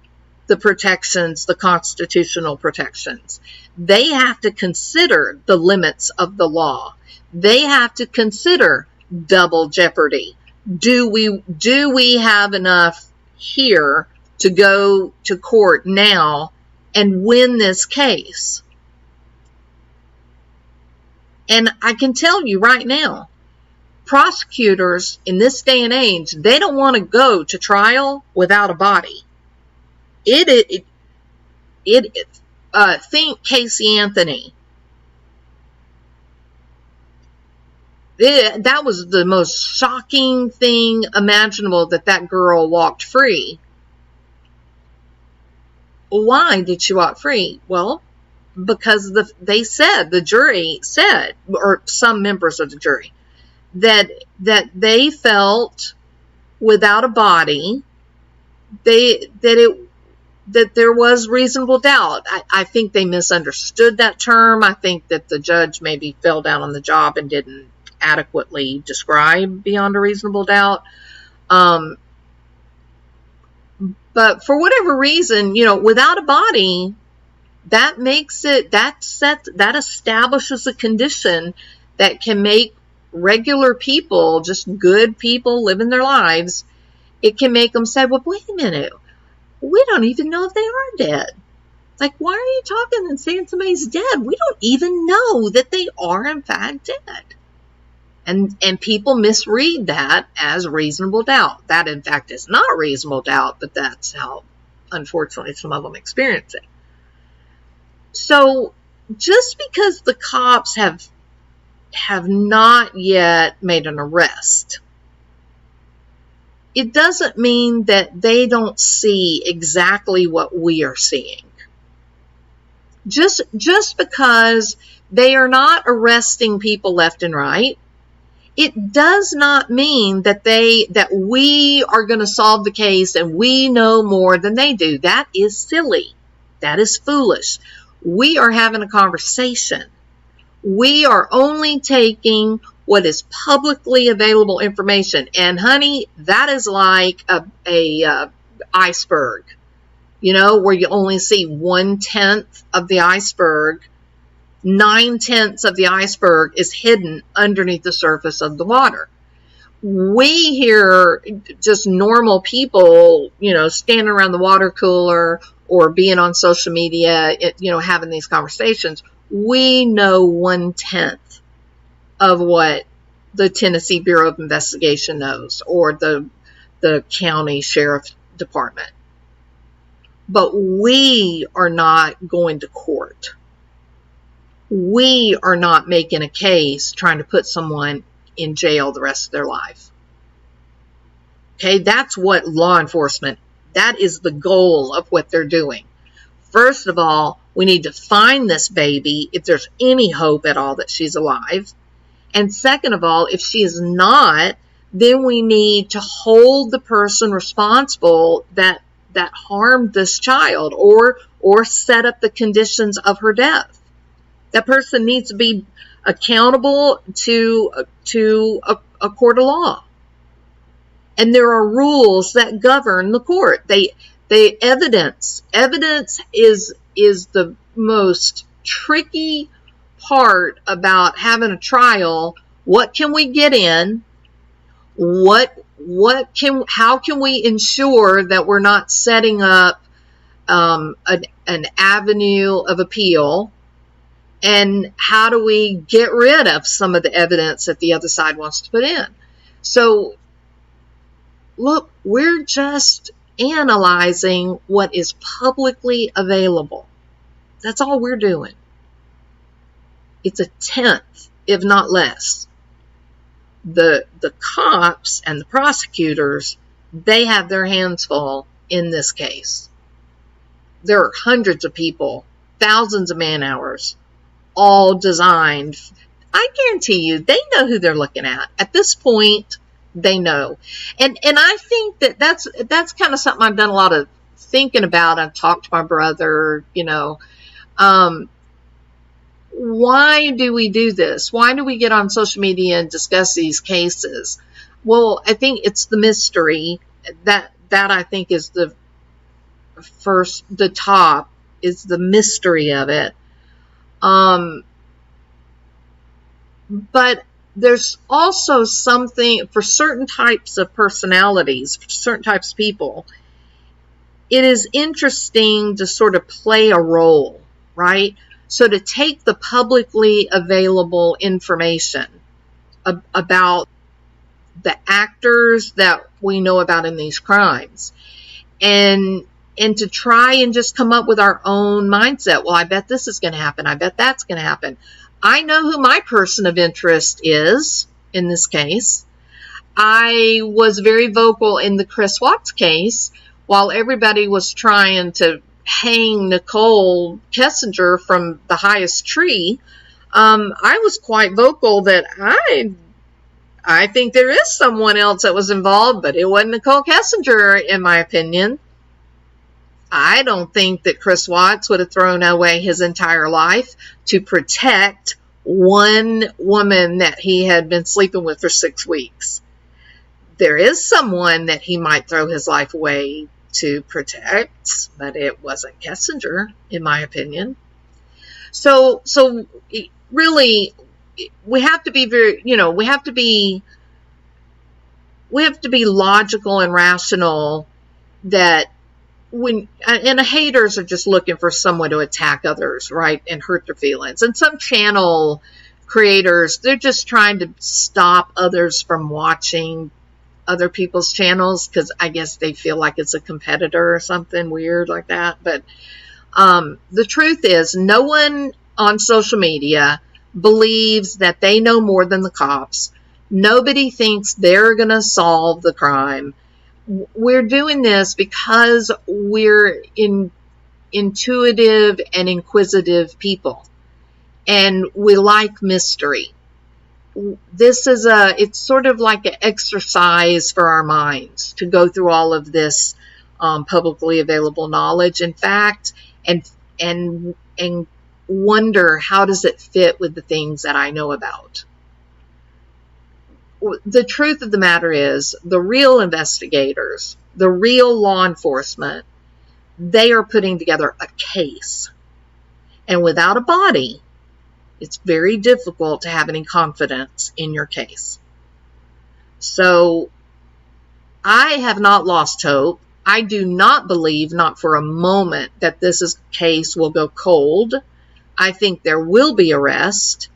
the protections, the constitutional protections. They have to consider the limits of the law. They have to consider double jeopardy. Do we have enough here to go to court now and win this case? And I can tell you right now, prosecutors in this day and age, they don't want to go to trial without a body. Think Casey Anthony. That was the most shocking thing imaginable, that girl walked free. Why did she walk free? Well, because the jury said, or some members of the jury, that they felt without a body, that there was reasonable doubt. I think they misunderstood that term. I think that the judge maybe fell down on the job and didn't adequately describe beyond a reasonable doubt. But for whatever reason, without a body, that establishes a condition that can make regular people, just good people living their lives, it can make them say, well, wait a minute, we don't even know if they are dead. Like, why are you talking and saying somebody's dead? We don't even know that they are in fact dead. And people misread that as reasonable doubt. That, in fact, is not reasonable doubt, but that's how, unfortunately, some of them experience it. So, just because the cops have not yet made an arrest, it doesn't mean that they don't see exactly what we are seeing. Just because they are not arresting people left and right, it does not mean that we are going to solve the case and we know more than they do. That is silly. That is foolish. We are having a conversation. We are only taking what is publicly available information. And honey, that is like a iceberg, where you only see 1/10 of the iceberg. 9/10 of the iceberg is hidden underneath the surface of the water. We here, just normal people, standing around the water cooler or being on social media, having these conversations, we know 1/10 of what the Tennessee Bureau of Investigation knows, or the county sheriff department. But we are not going to court. We are not making a case trying to put someone in jail the rest of their life. Okay, that's what law enforcement, that is the goal of what they're doing. First of all, we need to find this baby if there's any hope at all that she's alive. And second of all, if she is not, then we need to hold the person responsible that harmed this child or set up the conditions of her death. That person needs to be accountable to a court of law. And there are rules that govern the court. Evidence is the most tricky part about having a trial. What can we get in? How can we ensure that we're not setting up an avenue of appeal? And how do we get rid of some of the evidence that the other side wants to put in? So, look, we're just analyzing what is publicly available. That's all we're doing. It's 1/10, if not less. The cops and the prosecutors, they have their hands full in this case. There are hundreds of people, thousands of man hours, all designed. I guarantee you, they know who they're looking at. At this point, they know. And I think that's kind of something I've done a lot of thinking about. I've talked to my brother, why do we do this? Why do we get on social media and discuss these cases? Well, I think it's the mystery that I think is the top is the mystery of it. But there's also something for certain types of personalities, for certain types of people. It is interesting to sort of play a role, right? So to take the publicly available information about the actors that we know about in these crimes and to try and just come up with our own mindset. Well, I bet this is going to happen. I bet that's going to happen. I know who my person of interest is in this case. I was very vocal in the Chris Watts case while everybody was trying to hang Nicole Kessinger from the highest tree, I was quite vocal that I think there is someone else that was involved, but it wasn't Nicole Kessinger, in my opinion. I don't think that Chris Watts would have thrown away his entire life to protect one woman that he had been sleeping with for 6 weeks. There is someone that he might throw his life away to protect, but it wasn't Kessinger, in my opinion. So really, we have to be very, we have to be logical and rational, that and haters are just looking for someone to attack others, right, and hurt their feelings. And some channel creators, they're just trying to stop others from watching other people's channels, because I guess they feel like it's a competitor or something weird like that. But the truth is, no one on social media believes that they know more than the cops. Nobody thinks they're going to solve the crime. We're doing this because we're intuitive and inquisitive people, and we like mystery. This is it's sort of like an exercise for our minds to go through all of this publicly available knowledge and fact, and wonder, how does it fit with the things that I know about? The truth of the matter is, the real investigators, the real law enforcement, they are putting together a case. And without a body, it's very difficult to have any confidence in your case. So I have not lost hope. I do not believe, not for a moment, that this case will go cold. I think there will be arrest,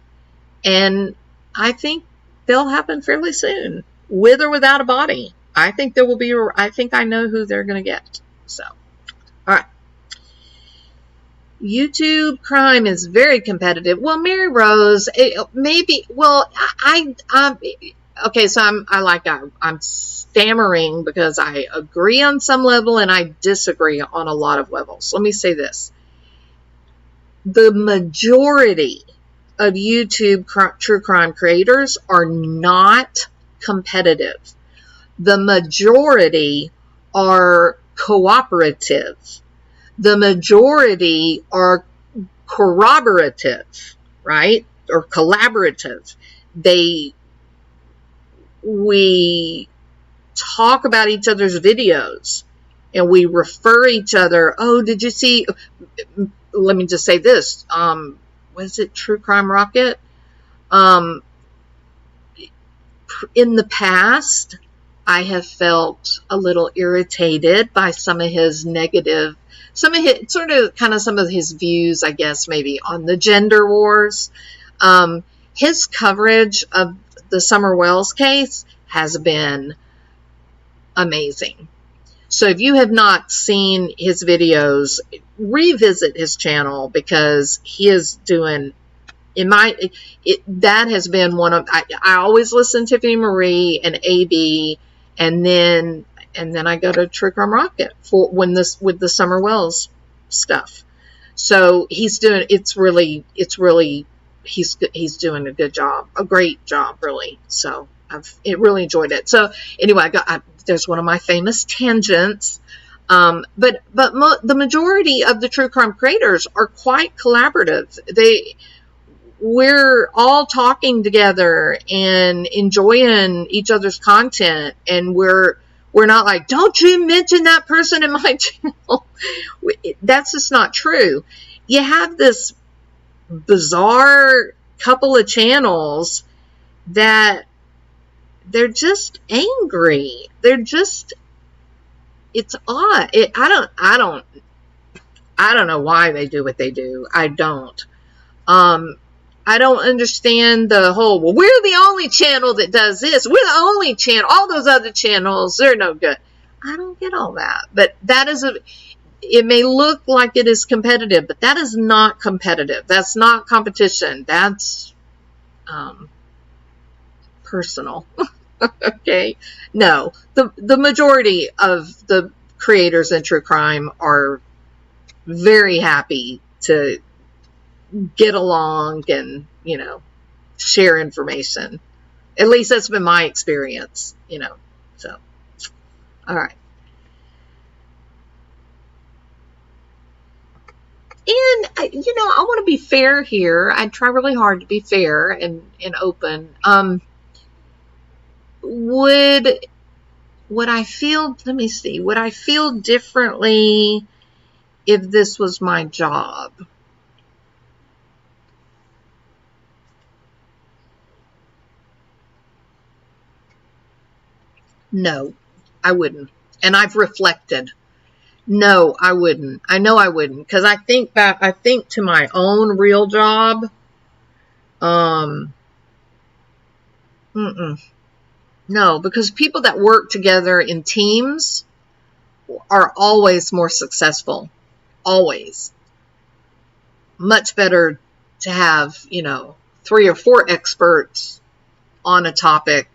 and I think they'll happen fairly soon, with or without a body. I think there will be, I think I know who they're going to get. So, all right. YouTube crime is very competitive. Well, Mary Rose, maybe, well, okay, so I'm stammering because I agree on some level and I disagree on a lot of levels. Let me say this. The majority of YouTube true crime creators are not competitive. The majority are cooperative. The majority are corroborative, right? Or collaborative. We talk about each other's videos, and we refer each other. Oh, did you see? Let me just say this. Was it True Crime Rocket? In the past, I have felt a little irritated by some of his negative, some of his views, I guess, maybe on the gender wars. His coverage of the Summer Wells case has been amazing. So if you have not seen his videos, revisit his channel, because he is doing, that has been one of, I always listen to Tiffany Marie and AB, and then I go to True Crime Rocket with the Summer Wells stuff. So he's doing, he's doing a good job, a great job, really. So I've really enjoyed it. So anyway, there's one of my famous tangents. But the majority of the true crime creators are quite collaborative. We're all talking together and enjoying each other's content, and we're not like, don't you mention that person in my channel. That's just not true. You have this bizarre couple of channels that they're just angry. It's odd. I don't know why they do what they do. I don't. I don't understand the whole, well, we're the only channel that does this. We're the only channel. All those other channels, they're no good. I don't get all that. But it may look like it is competitive, but that is not competitive. That's not competition. That's personal. Okay. No, the majority of the creators in true crime are very happy to get along and, you know, share information. At least that's been my experience, you know. So, all right. And, you know, I want to be fair here. I try really hard to be fair and open. Would I feel, let me see, would I feel differently if this was my job? No, I wouldn't. And I've reflected. No, I wouldn't. I know I wouldn't, because I think to my own real job. No, because people that work together in teams are always more successful. Always. Much better to have, you know, 3 or 4 experts on a topic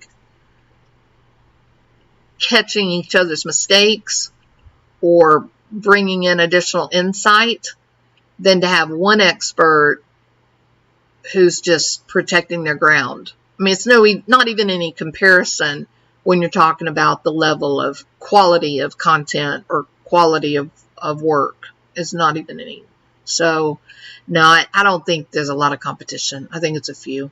catching each other's mistakes or bringing in additional insight than to have one expert who's just protecting their ground. I mean, it's not even any comparison when you're talking about the level of quality of content or quality of work. It's not even any. So, no, I don't think there's a lot of competition. I think it's a few.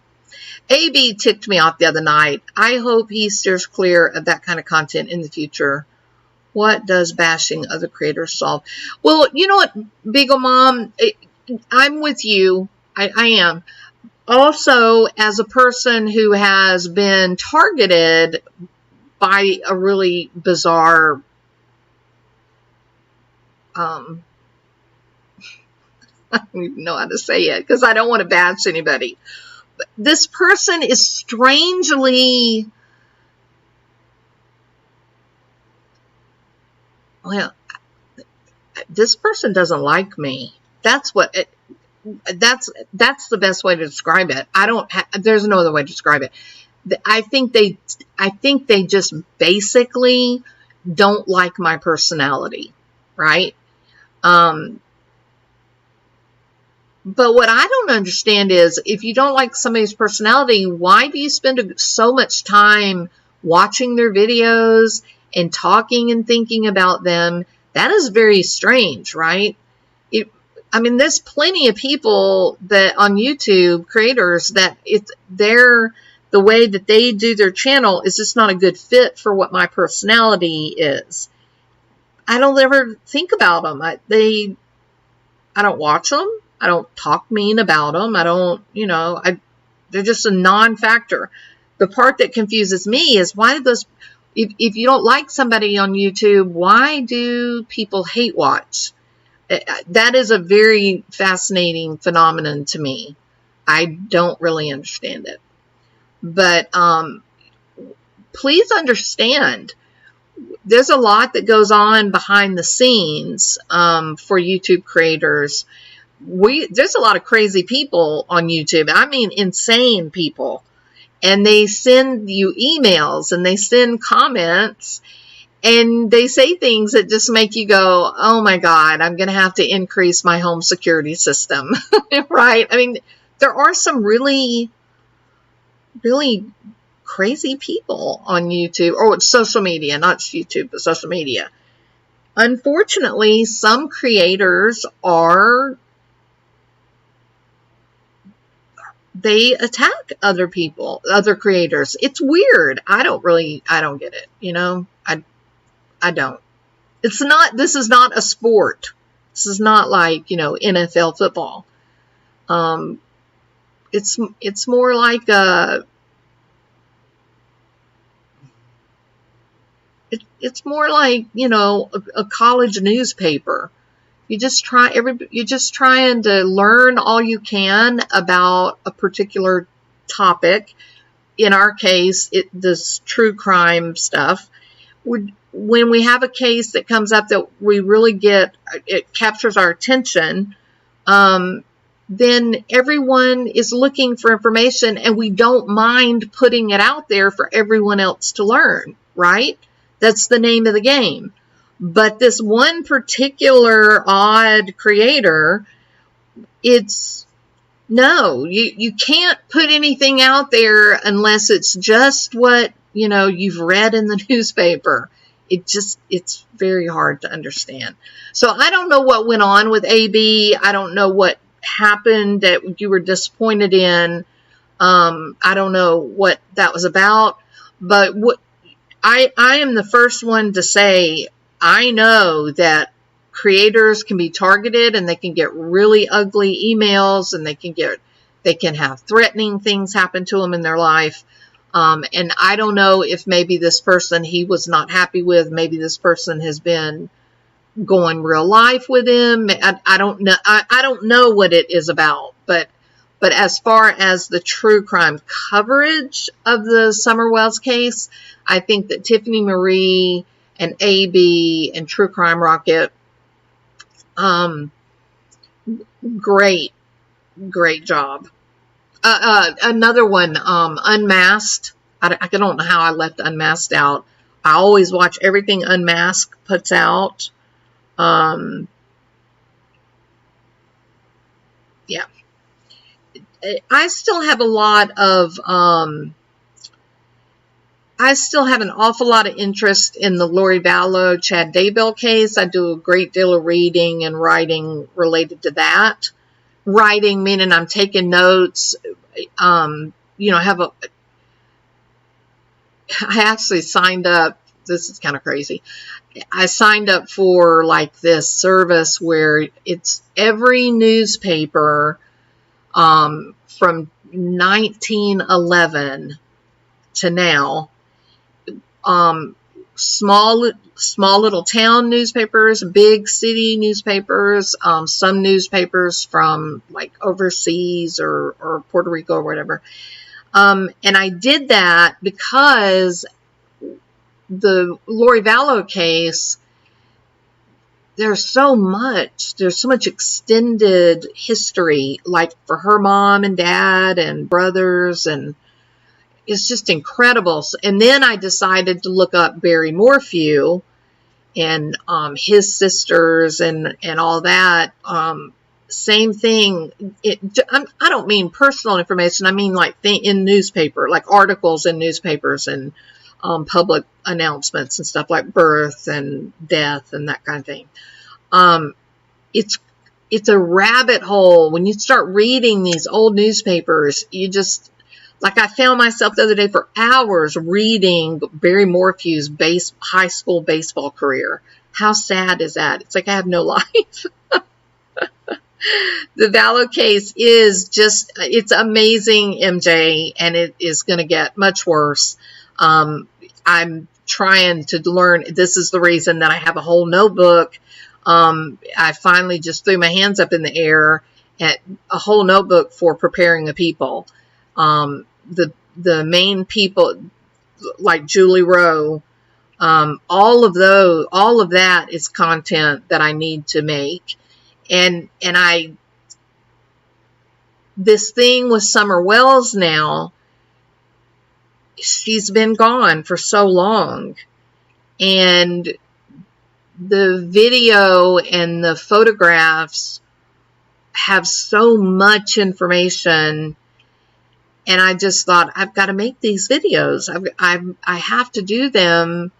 AB ticked me off the other night. I hope he steers clear of that kind of content in the future. What does bashing other creators solve? Well, you know what, Beagle Mom, I'm with you. I am. Also, as a person who has been targeted by a really bizarre I don't even know how to say it because I don't want to bash anybody. But this person is strangely, well, this person doesn't like me. That's the best way to describe it. There's no other way to describe it. I think they just basically don't like my personality, right? But what I don't understand is if you don't like somebody's personality, why do you spend so much time watching their videos and talking and thinking about them? That is very strange, right? I mean, there's plenty of people that on YouTube, creators, that the way that they do their channel is just not a good fit for what my personality is. I don't ever think about them. I don't watch them. I don't talk mean about them. I don't, you know, they're just a non-factor. The part that confuses me is why do those, if you don't like somebody on YouTube, why do people hate watch? That is a very fascinating phenomenon to me. I don't really understand it. But please understand, there's a lot that goes on behind the scenes for YouTube creators. There's a lot of crazy people on YouTube. I mean, insane people. And they send you emails and they send comments and they say things that just make you go, oh my God, I'm going to have to increase my home security system. Right? I mean, there are some really, really crazy people on YouTube or social media, not YouTube, but social media. Unfortunately, some creators they attack other people, other creators. It's weird. I don't get it. You know, I don't. This is not a sport. This is not like, you know, NFL football. It's more like it's more like, you know, a college newspaper. You're just trying to learn all you can about a particular topic. In our case, this true crime stuff. When we have a case that comes up that we really it captures our attention, then everyone is looking for information and we don't mind putting it out there for everyone else to learn, right? That's the name of the game. But this one particular odd creator, no, you can't put anything out there unless it's just what, you've read in the newspaper. It's very hard to understand. So I don't know what went on with AB. I don't know what happened that you were disappointed in. I don't know what that was about, but I am the first one to say, I know that creators can be targeted and they can get really ugly emails, and they can have threatening things happen to them in their life. And I don't know if maybe this person he was not happy with, maybe this person has been going real life with him. I don't know. I don't know what it is about, but as far as the true crime coverage of the Summer Wells case, I think that Tiffany Marie and AB and True Crime Rocket, great job. Another one, Unmasked. I don't know how I left Unmasked out. I always watch everything Unmasked puts out. Yeah. I still have a lot of, I still have an awful lot of interest in the Lori Vallow, Chad Daybell case. I do a great deal of reading and writing related to that. Writing meaning I'm taking notes. I actually signed up. This is kind of crazy. I signed up for like this service where it's every newspaper from 1911 to now. Small little town newspapers, big city newspapers, some newspapers from like overseas or Puerto Rico or whatever. And I did that because the Lori Vallow case, there's so much extended history, like for her mom and dad and brothers, and it's just incredible. And then I decided to look up Barry Morphew and his sisters and all that. Same thing. I don't mean personal information. I mean like in newspaper, like articles in newspapers and public announcements and stuff like birth and death and that kind of thing. It's a rabbit hole. When you start reading these old newspapers, like I found myself the other day for hours reading Barry Morphew's high school baseball career. How sad is that? It's like I have no life. The Vallow case is it's amazing, MJ, and it is going to get much worse. I'm trying to learn. This is the reason that I have a whole notebook. I finally just threw my hands up in the air at a whole notebook for preparing the people. The main people like Julie Rowe, all of that is content that I need to make. And this thing with Summer Wells now, she's been gone for so long, and the video and the photographs have so much information. And I just thought, I've got to make these videos. I have to do them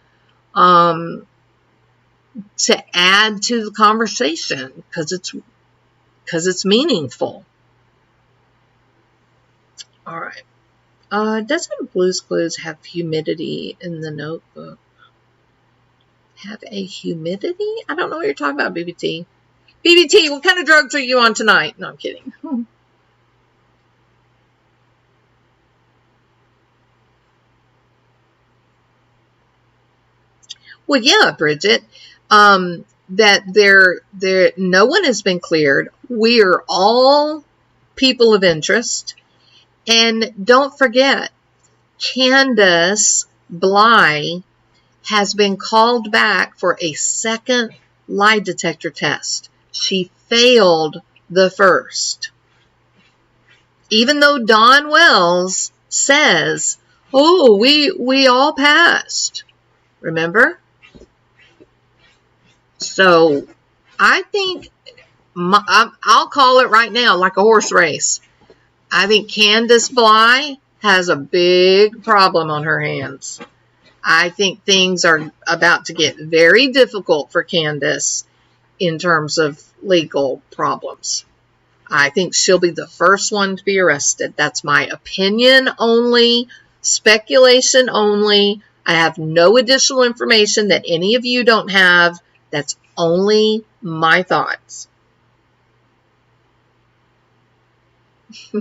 to add to the conversation because it's meaningful. All right. Doesn't Blue's Clues have humidity in the notebook? Have a humidity? I don't know what you're talking about, BBT. BBT, what kind of drugs are you on tonight? No, I'm kidding. Well, yeah, Bridget, that no one has been cleared. We are all people of interest. And don't forget, Candace Bly has been called back for a second lie detector test. She failed the first. Even though Don Wells says, oh, we all passed. Remember? So I think, I'll call it right now, like a horse race. I think Candace Bly has a big problem on her hands. I think things are about to get very difficult for Candace in terms of legal problems. I think she'll be the first one to be arrested. That's my opinion only, speculation only. I have no additional information that any of you don't have. That's only my thoughts.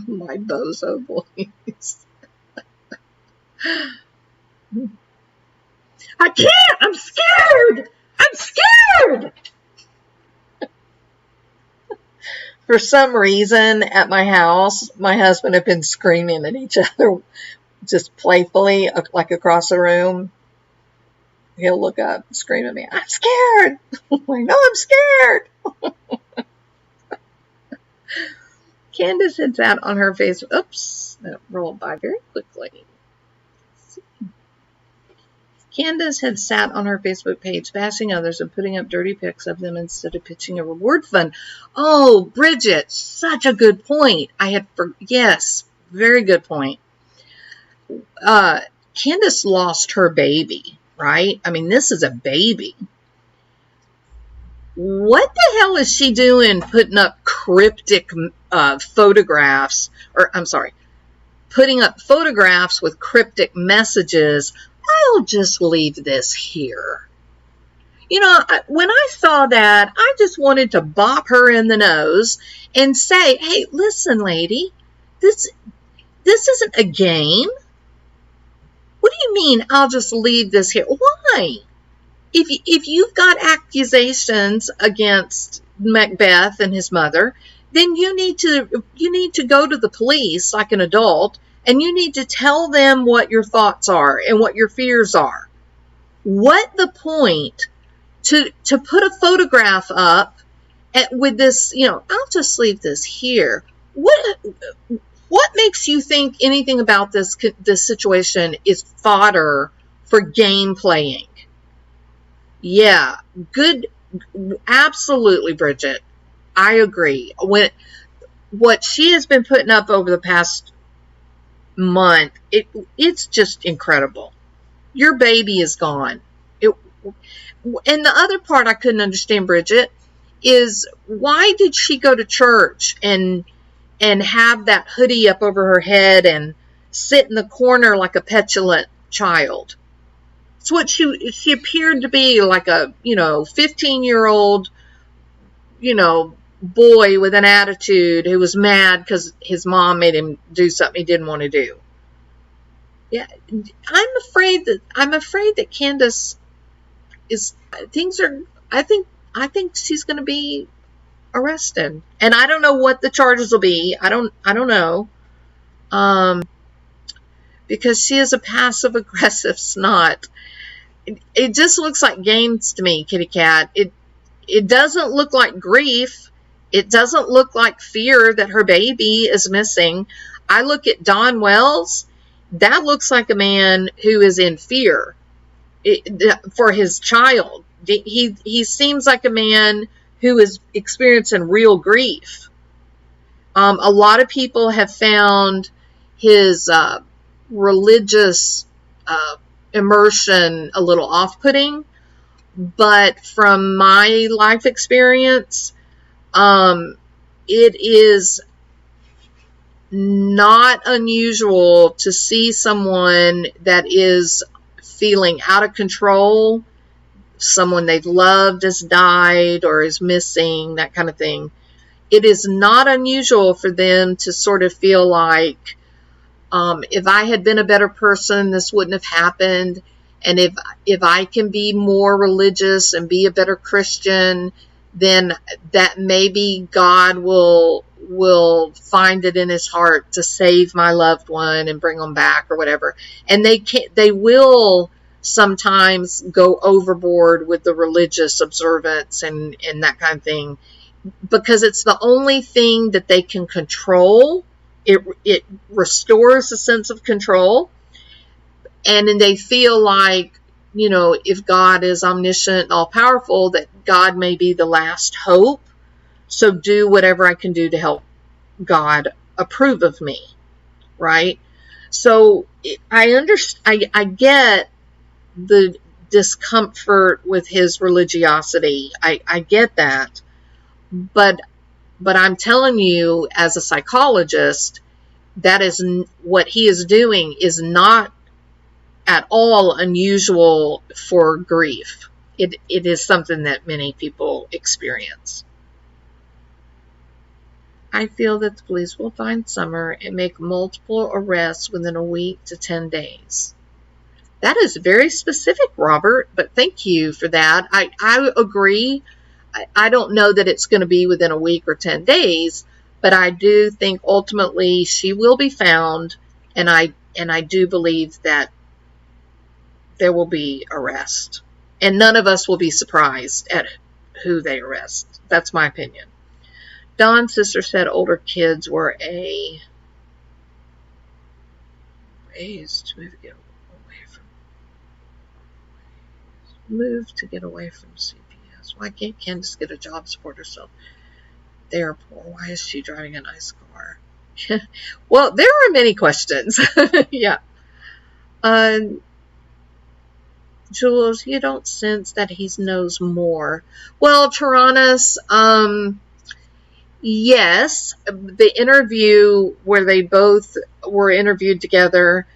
My bozo voice. I can't! I'm scared! I'm scared! For some reason, at my house, my husband had been screaming at each other, just playfully, like across the room. He'll look up and scream at me, I'm scared! I'm like, no, I'm scared! Candace had sat on her face. Oops, that rolled by very quickly. Candace had sat on her Facebook page, bashing others and putting up dirty pics of them instead of pitching a reward fund. Oh, Bridget, such a good point. Yes, very good point. Candace lost her baby, right? I mean, this is a baby. What the hell is she doing putting up cryptic photographs, putting up photographs with cryptic messages? I'll just leave this here. You know, when I saw that, I just wanted to bop her in the nose and say, hey, listen, lady, this isn't a game. What do you mean I'll just leave this here? Why? If you've got accusations against Macbeth and his mother, then you need to go to the police like an adult, and you need to tell them what your thoughts are and what your fears are. What the point to put a photograph up with this, I'll just leave this here. What makes you think anything about this situation is fodder for game playing? Yeah, good. Absolutely, Bridget. I agree. What she has been putting up over the past month, it's just incredible. Your baby is gone. And the other part I couldn't understand, Bridget, is why did she go to church and have that hoodie up over her head and sit in the corner like a petulant child? It's what she appeared to be, like a 15-year-old boy with an attitude who was mad because his mom made him do something he didn't want to do. Yeah, I'm afraid that Candace I think she's going to be arrested, and I don't know what the charges will be. I don't know, because she is a passive aggressive snot. It just looks like games to me, kitty cat. It doesn't look like grief. It doesn't look like fear that her baby is missing. I look at Don Wells. That looks like a man who is in fear for his child. He seems like a man who is experiencing real grief. A lot of people have found his religious immersion a little off-putting, but from my life experience, it is not unusual to see someone that is feeling out of control, someone they've loved has died or is missing, that kind of thing. It is not unusual for them to sort of feel like, if I had been a better person, this wouldn't have happened. And if I can be more religious and be a better Christian, then that maybe God will find it in his heart to save my loved one and bring them back or whatever. And they will sometimes go overboard with the religious observance and that kind of thing, because it's the only thing that they can control. It restores a sense of control, and then they feel like if God is omniscient and all powerful, that God may be the last hope. So do whatever I can do to help God approve of me, right? So I get the discomfort with his religiosity. I get that. But I'm telling you, as a psychologist, that is what he is doing is not at all unusual for grief. It is something that many people experience. I feel that the police will find Summer and make multiple arrests within a week to 10 days. That is very specific, Robert, but thank you for that. I agree. I don't know that it's going to be within a week or 10 days, but I do think ultimately she will be found, and I do believe that there will be arrest. And none of us will be surprised at who they arrest. That's my opinion. Don's sister said older kids were raised to get away from CPS. Why can't Candace get a job, support herself? They are poor. Why is she driving a nice car? Well, there are many questions. Yeah. Jules, you don't sense that he knows more. Well, Tyrannus, yes, the interview where they both were interviewed together,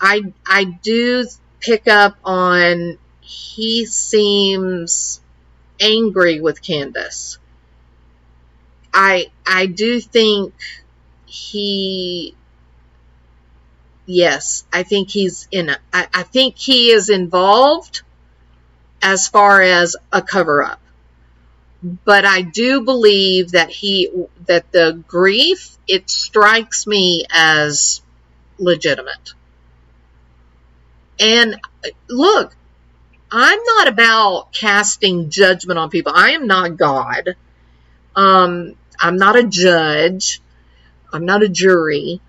I do pick up on he seems angry with Candace. I do think I think I think he is involved as far as a cover-up. But I do believe that the grief, it strikes me as legitimate. And look, I'm not about casting judgment on people. I am not God. I'm not a judge. I'm not a jury.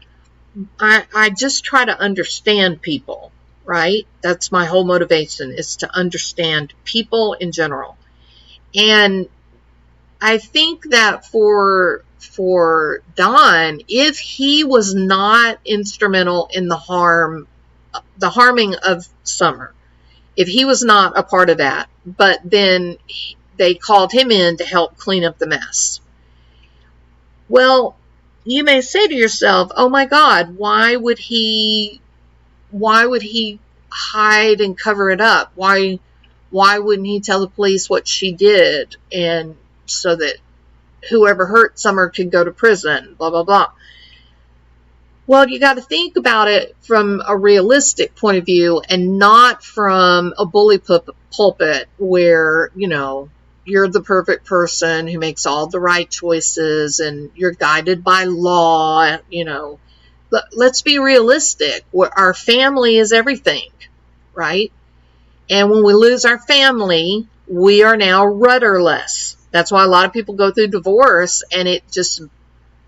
I just try to understand people, right? That's my whole motivation, is to understand people in general. And I think that for Don, if he was not instrumental in the harming of Summer, if he was not a part of that, but then they called him in to help clean up the mess. Well, you may say to yourself, oh my God, why would he hide and cover it up? Why wouldn't he tell the police what she did, and so that whoever hurt Summer could go to prison, blah, blah, blah. Well, you got to think about it from a realistic point of view and not from a bully pulpit where, you're the perfect person who makes all the right choices and you're guided by law, Let's be realistic. Our family is everything, right? And when we lose our family, we are now rudderless. That's why a lot of people go through divorce and it just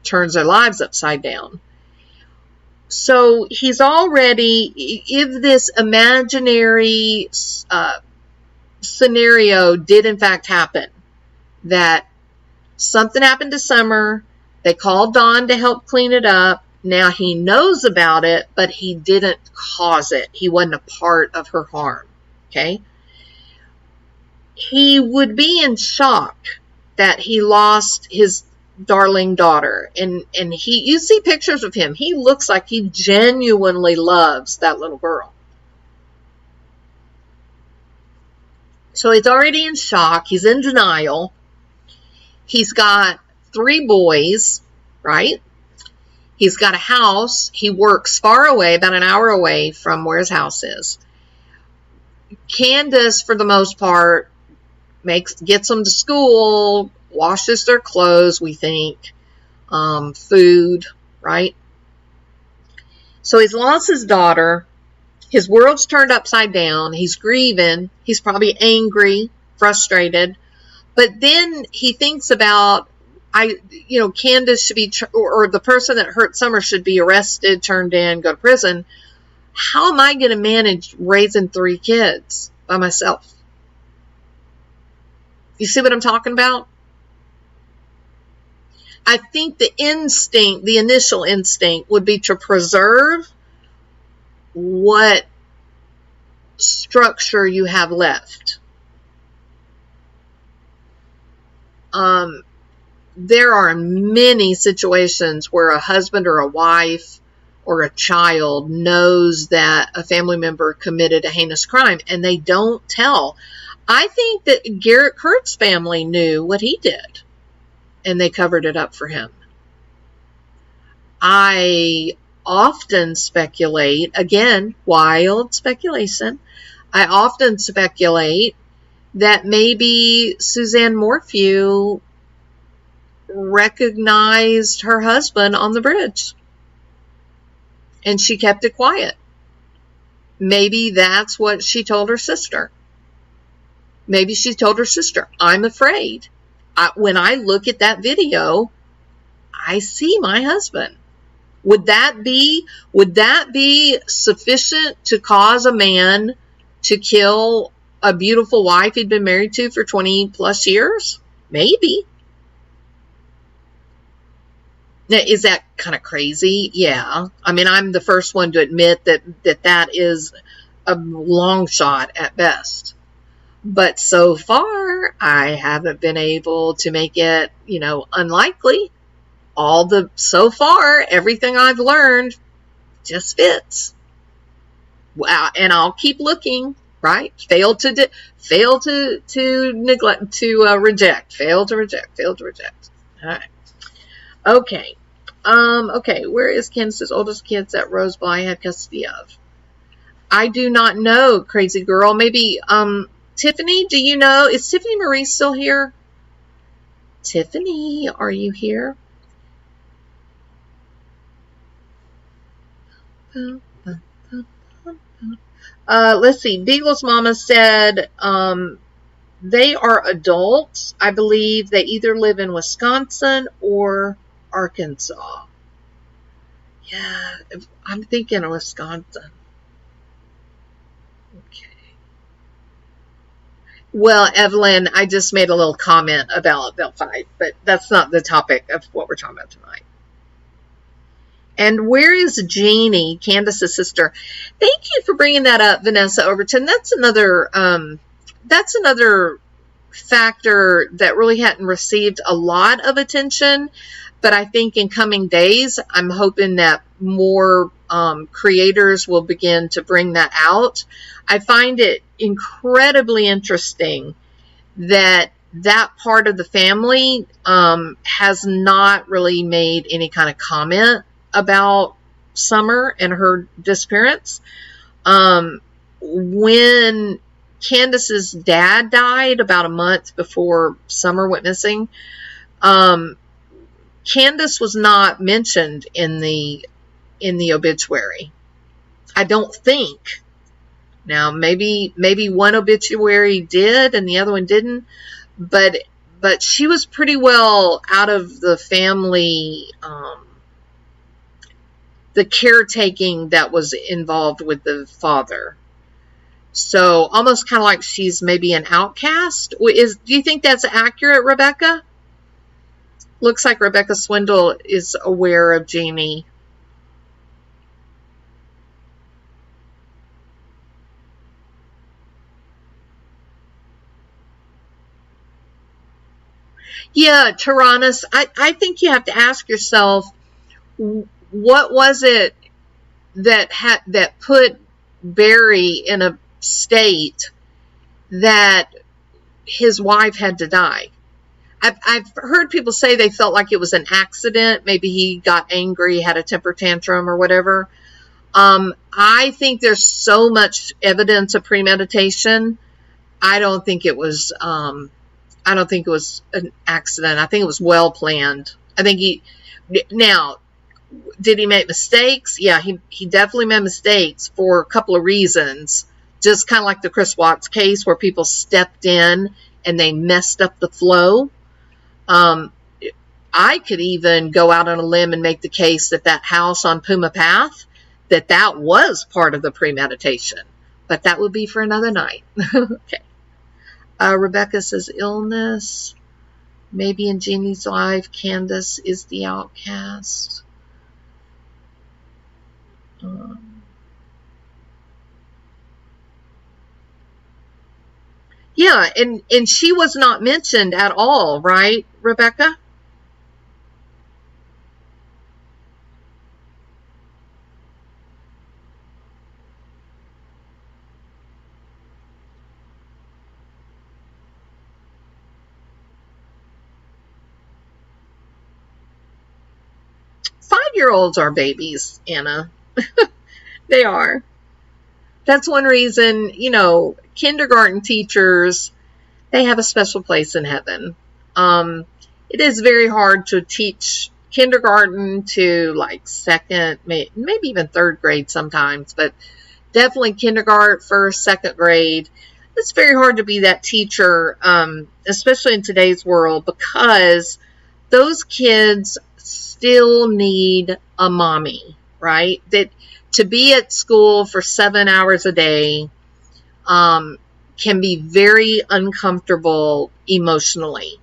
turns their lives upside down. So he's already, if this imaginary scenario did in fact happen, that something happened to Summer, they called Dawn to help clean it up. Now he knows about it, but he didn't cause it. He wasn't a part of her harm. Okay? He would be in shock that he lost his darling daughter. And you see pictures of him. He looks like he genuinely loves that little girl. So he's already in shock. He's in denial. He's got 3 boys, right? He's got a house. He works far away, about an hour away from where his house is. Candace, for the most part, gets them to school, washes their clothes, we think, food, right? So he's lost his daughter. His world's turned upside down. He's grieving. He's probably angry, frustrated. But then he thinks about, Candace should be, or the person that hurt Summer should be arrested, turned in, go to prison. How am I going to manage raising 3 kids by myself. You see what I'm talking about? I think the instinct, the initial instinct, would be to preserve what structure you have left. There are many situations where a husband or a wife or a child knows that a family member committed a heinous crime and they don't tell. I think that Garrett Kurtz's family knew what he did and they covered it up for him. I often speculate, again, wild speculation, I often speculate that maybe Suzanne Morphew recognized her husband on the bridge and she kept it quiet. Maybe that's what she told her sister. Maybe she told her sister, I'm afraid. When I look at that video, I see my husband. Would that be sufficient to cause a man to kill a beautiful wife he'd been married to for 20 plus years? Maybe. Now, is that kind of crazy? Yeah. I mean, I'm the first one to admit that is a long shot at best. But so far, I haven't been able to make it, unlikely. So far, everything I've learned just fits. Wow. And I'll keep looking, right? Fail to neglect, to reject. Fail to reject. All right. Okay. Okay. Where is Candace's oldest kids that Rose Bly had custody of? I do not know, crazy girl. Maybe, Tiffany, do you know? Is Tiffany Marie still here? Tiffany, are you here? Let's see. Beagle's mama said they are adults. I believe they either live in Wisconsin or Arkansas. Yeah, I'm thinking of Wisconsin. Okay. Well, Evelyn, I just made a little comment about Bill 5, but that's not the topic of what we're talking about tonight. And where is Jeannie, Candace's sister? Thank you for bringing that up, Vanessa Overton. That's another factor that really hadn't received a lot of attention. But I think in coming days, I'm hoping that more creators will begin to bring that out. I find it incredibly interesting that part of the family has not really made any kind of comment about Summer and her disappearance. When Candace's dad died about a month before Summer went missing, Candace was not mentioned in the obituary. I don't think. Now maybe one obituary did and the other one didn't, but she was pretty well out of the family, the caretaking that was involved with the father. So almost kind of like she's maybe an outcast. Do you think that's accurate, Rebecca? Looks like Rebecca Swindle is aware of Jeannie. Yeah, Tyrannus, I think you have to ask yourself, what was it that put Barry in a state that his wife had to die? I've heard people say they felt like it was an accident. Maybe he got angry, had a temper tantrum or whatever. I think there's so much evidence of premeditation. I don't think it was an accident. I think it was well planned. I think now, did he make mistakes? Yeah, he definitely made mistakes for a couple of reasons. Just kind of like the Chris Watts case where people stepped in and they messed up the flow. I could even go out on a limb and make the case that house on Puma Path, that was part of the premeditation. but that would be for another night. Okay. Rebecca says illness. Maybe in Jeannie's life, Candace is the outcast. Yeah, and she was not mentioned at all, right, Rebecca? Five-year-olds are babies, Anna. They are. That's one reason, you know, kindergarten teachers, they have a special place in heaven. It is very hard to teach kindergarten to like second, maybe even third grade sometimes, but definitely kindergarten, first, second grade. It's very hard to be that teacher, especially in today's world, because those kids still need a mommy, right? That to be at school for 7 hours a day can be very uncomfortable emotionally.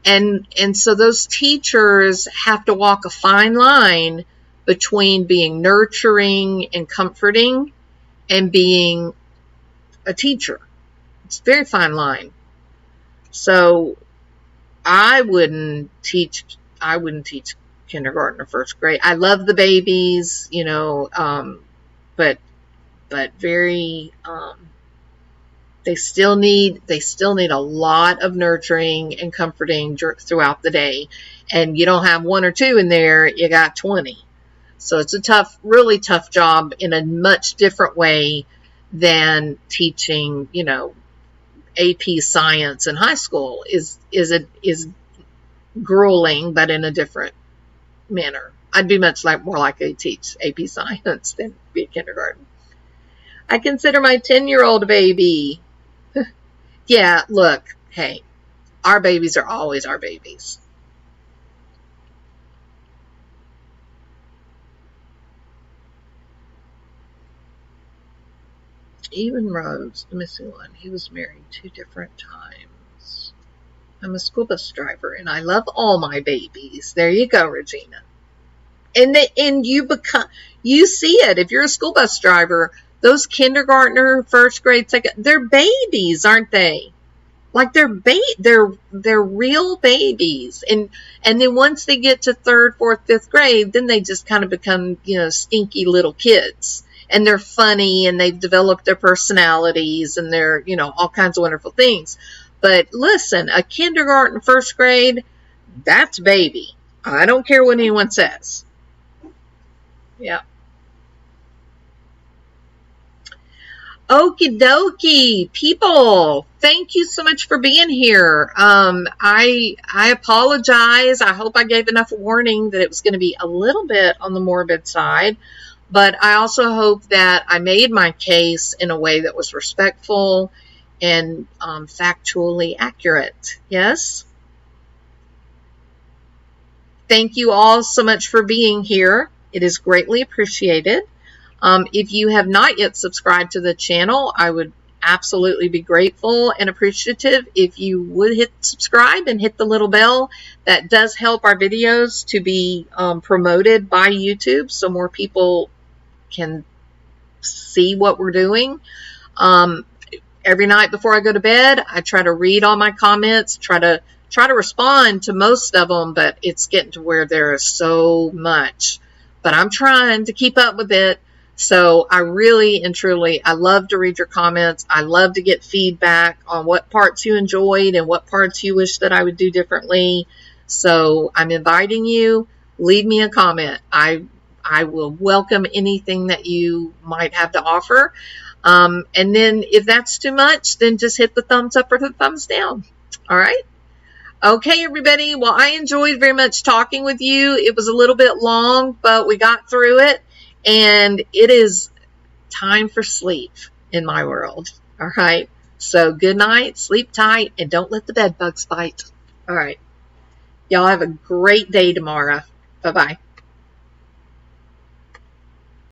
And so those teachers have to walk a fine line between being nurturing and comforting and being a teacher. It's a very fine line. So I wouldn't teach kindergarten or first grade. I love the babies, you know, but very, they still need a lot of nurturing and comforting throughout the day. And you don't have one or two in there, you got 20. So it's a really tough job in a much different way than teaching, you know, AP science in high school is grueling, but in a different manner. I'd be much more likely to teach AP science than be a kindergarten. I consider my 10-year-old a baby. Yeah, look, hey, our babies are always our babies. Even Rose, the missing one, he was married 2 different times. I'm a school bus driver, and I love all my babies. There you go, Regina. And you see it. If you're a school bus driver, those kindergartner, first grade, second, they're babies, aren't they? Like they're real babies. And then once they get to 3rd, 4th, 5th grade, then they just kind of become, you know, stinky little kids. And they're funny, and they've developed their personalities, and they're, you know, all kinds of wonderful things. But listen, a kindergarten, first grade, that's baby. I don't care what anyone says. Yeah. Okie dokie, people, thank you so much for being here. I apologize. I hope I gave enough warning that it was going to be a little bit on the morbid side. But I also hope that I made my case in a way that was respectful and factually accurate. Yes? Thank you all so much for being here. It is greatly appreciated. If you have not yet subscribed to the channel, I would absolutely be grateful and appreciative if you would hit subscribe and hit the little bell. That does help our videos to be promoted by YouTube so more people can see what we're doing. Every night before I go to bed, I try to read all my comments, try to respond to most of them, but it's getting to where there is so much. But I'm trying to keep up with it. So I really and truly, I love to read your comments. I love to get feedback on what parts you enjoyed and what parts you wish that I would do differently. So I'm inviting you, leave me a comment. I will welcome anything that you might have to offer. And then if that's too much, then just hit the thumbs up or the thumbs down. All right. Okay, everybody. Well, I enjoyed very much talking with you. It was a little bit long, but we got through it. And it is time for sleep in my world. All right. So good night, sleep tight, and don't let the bed bugs bite. All right. Y'all have a great day tomorrow. Bye-bye.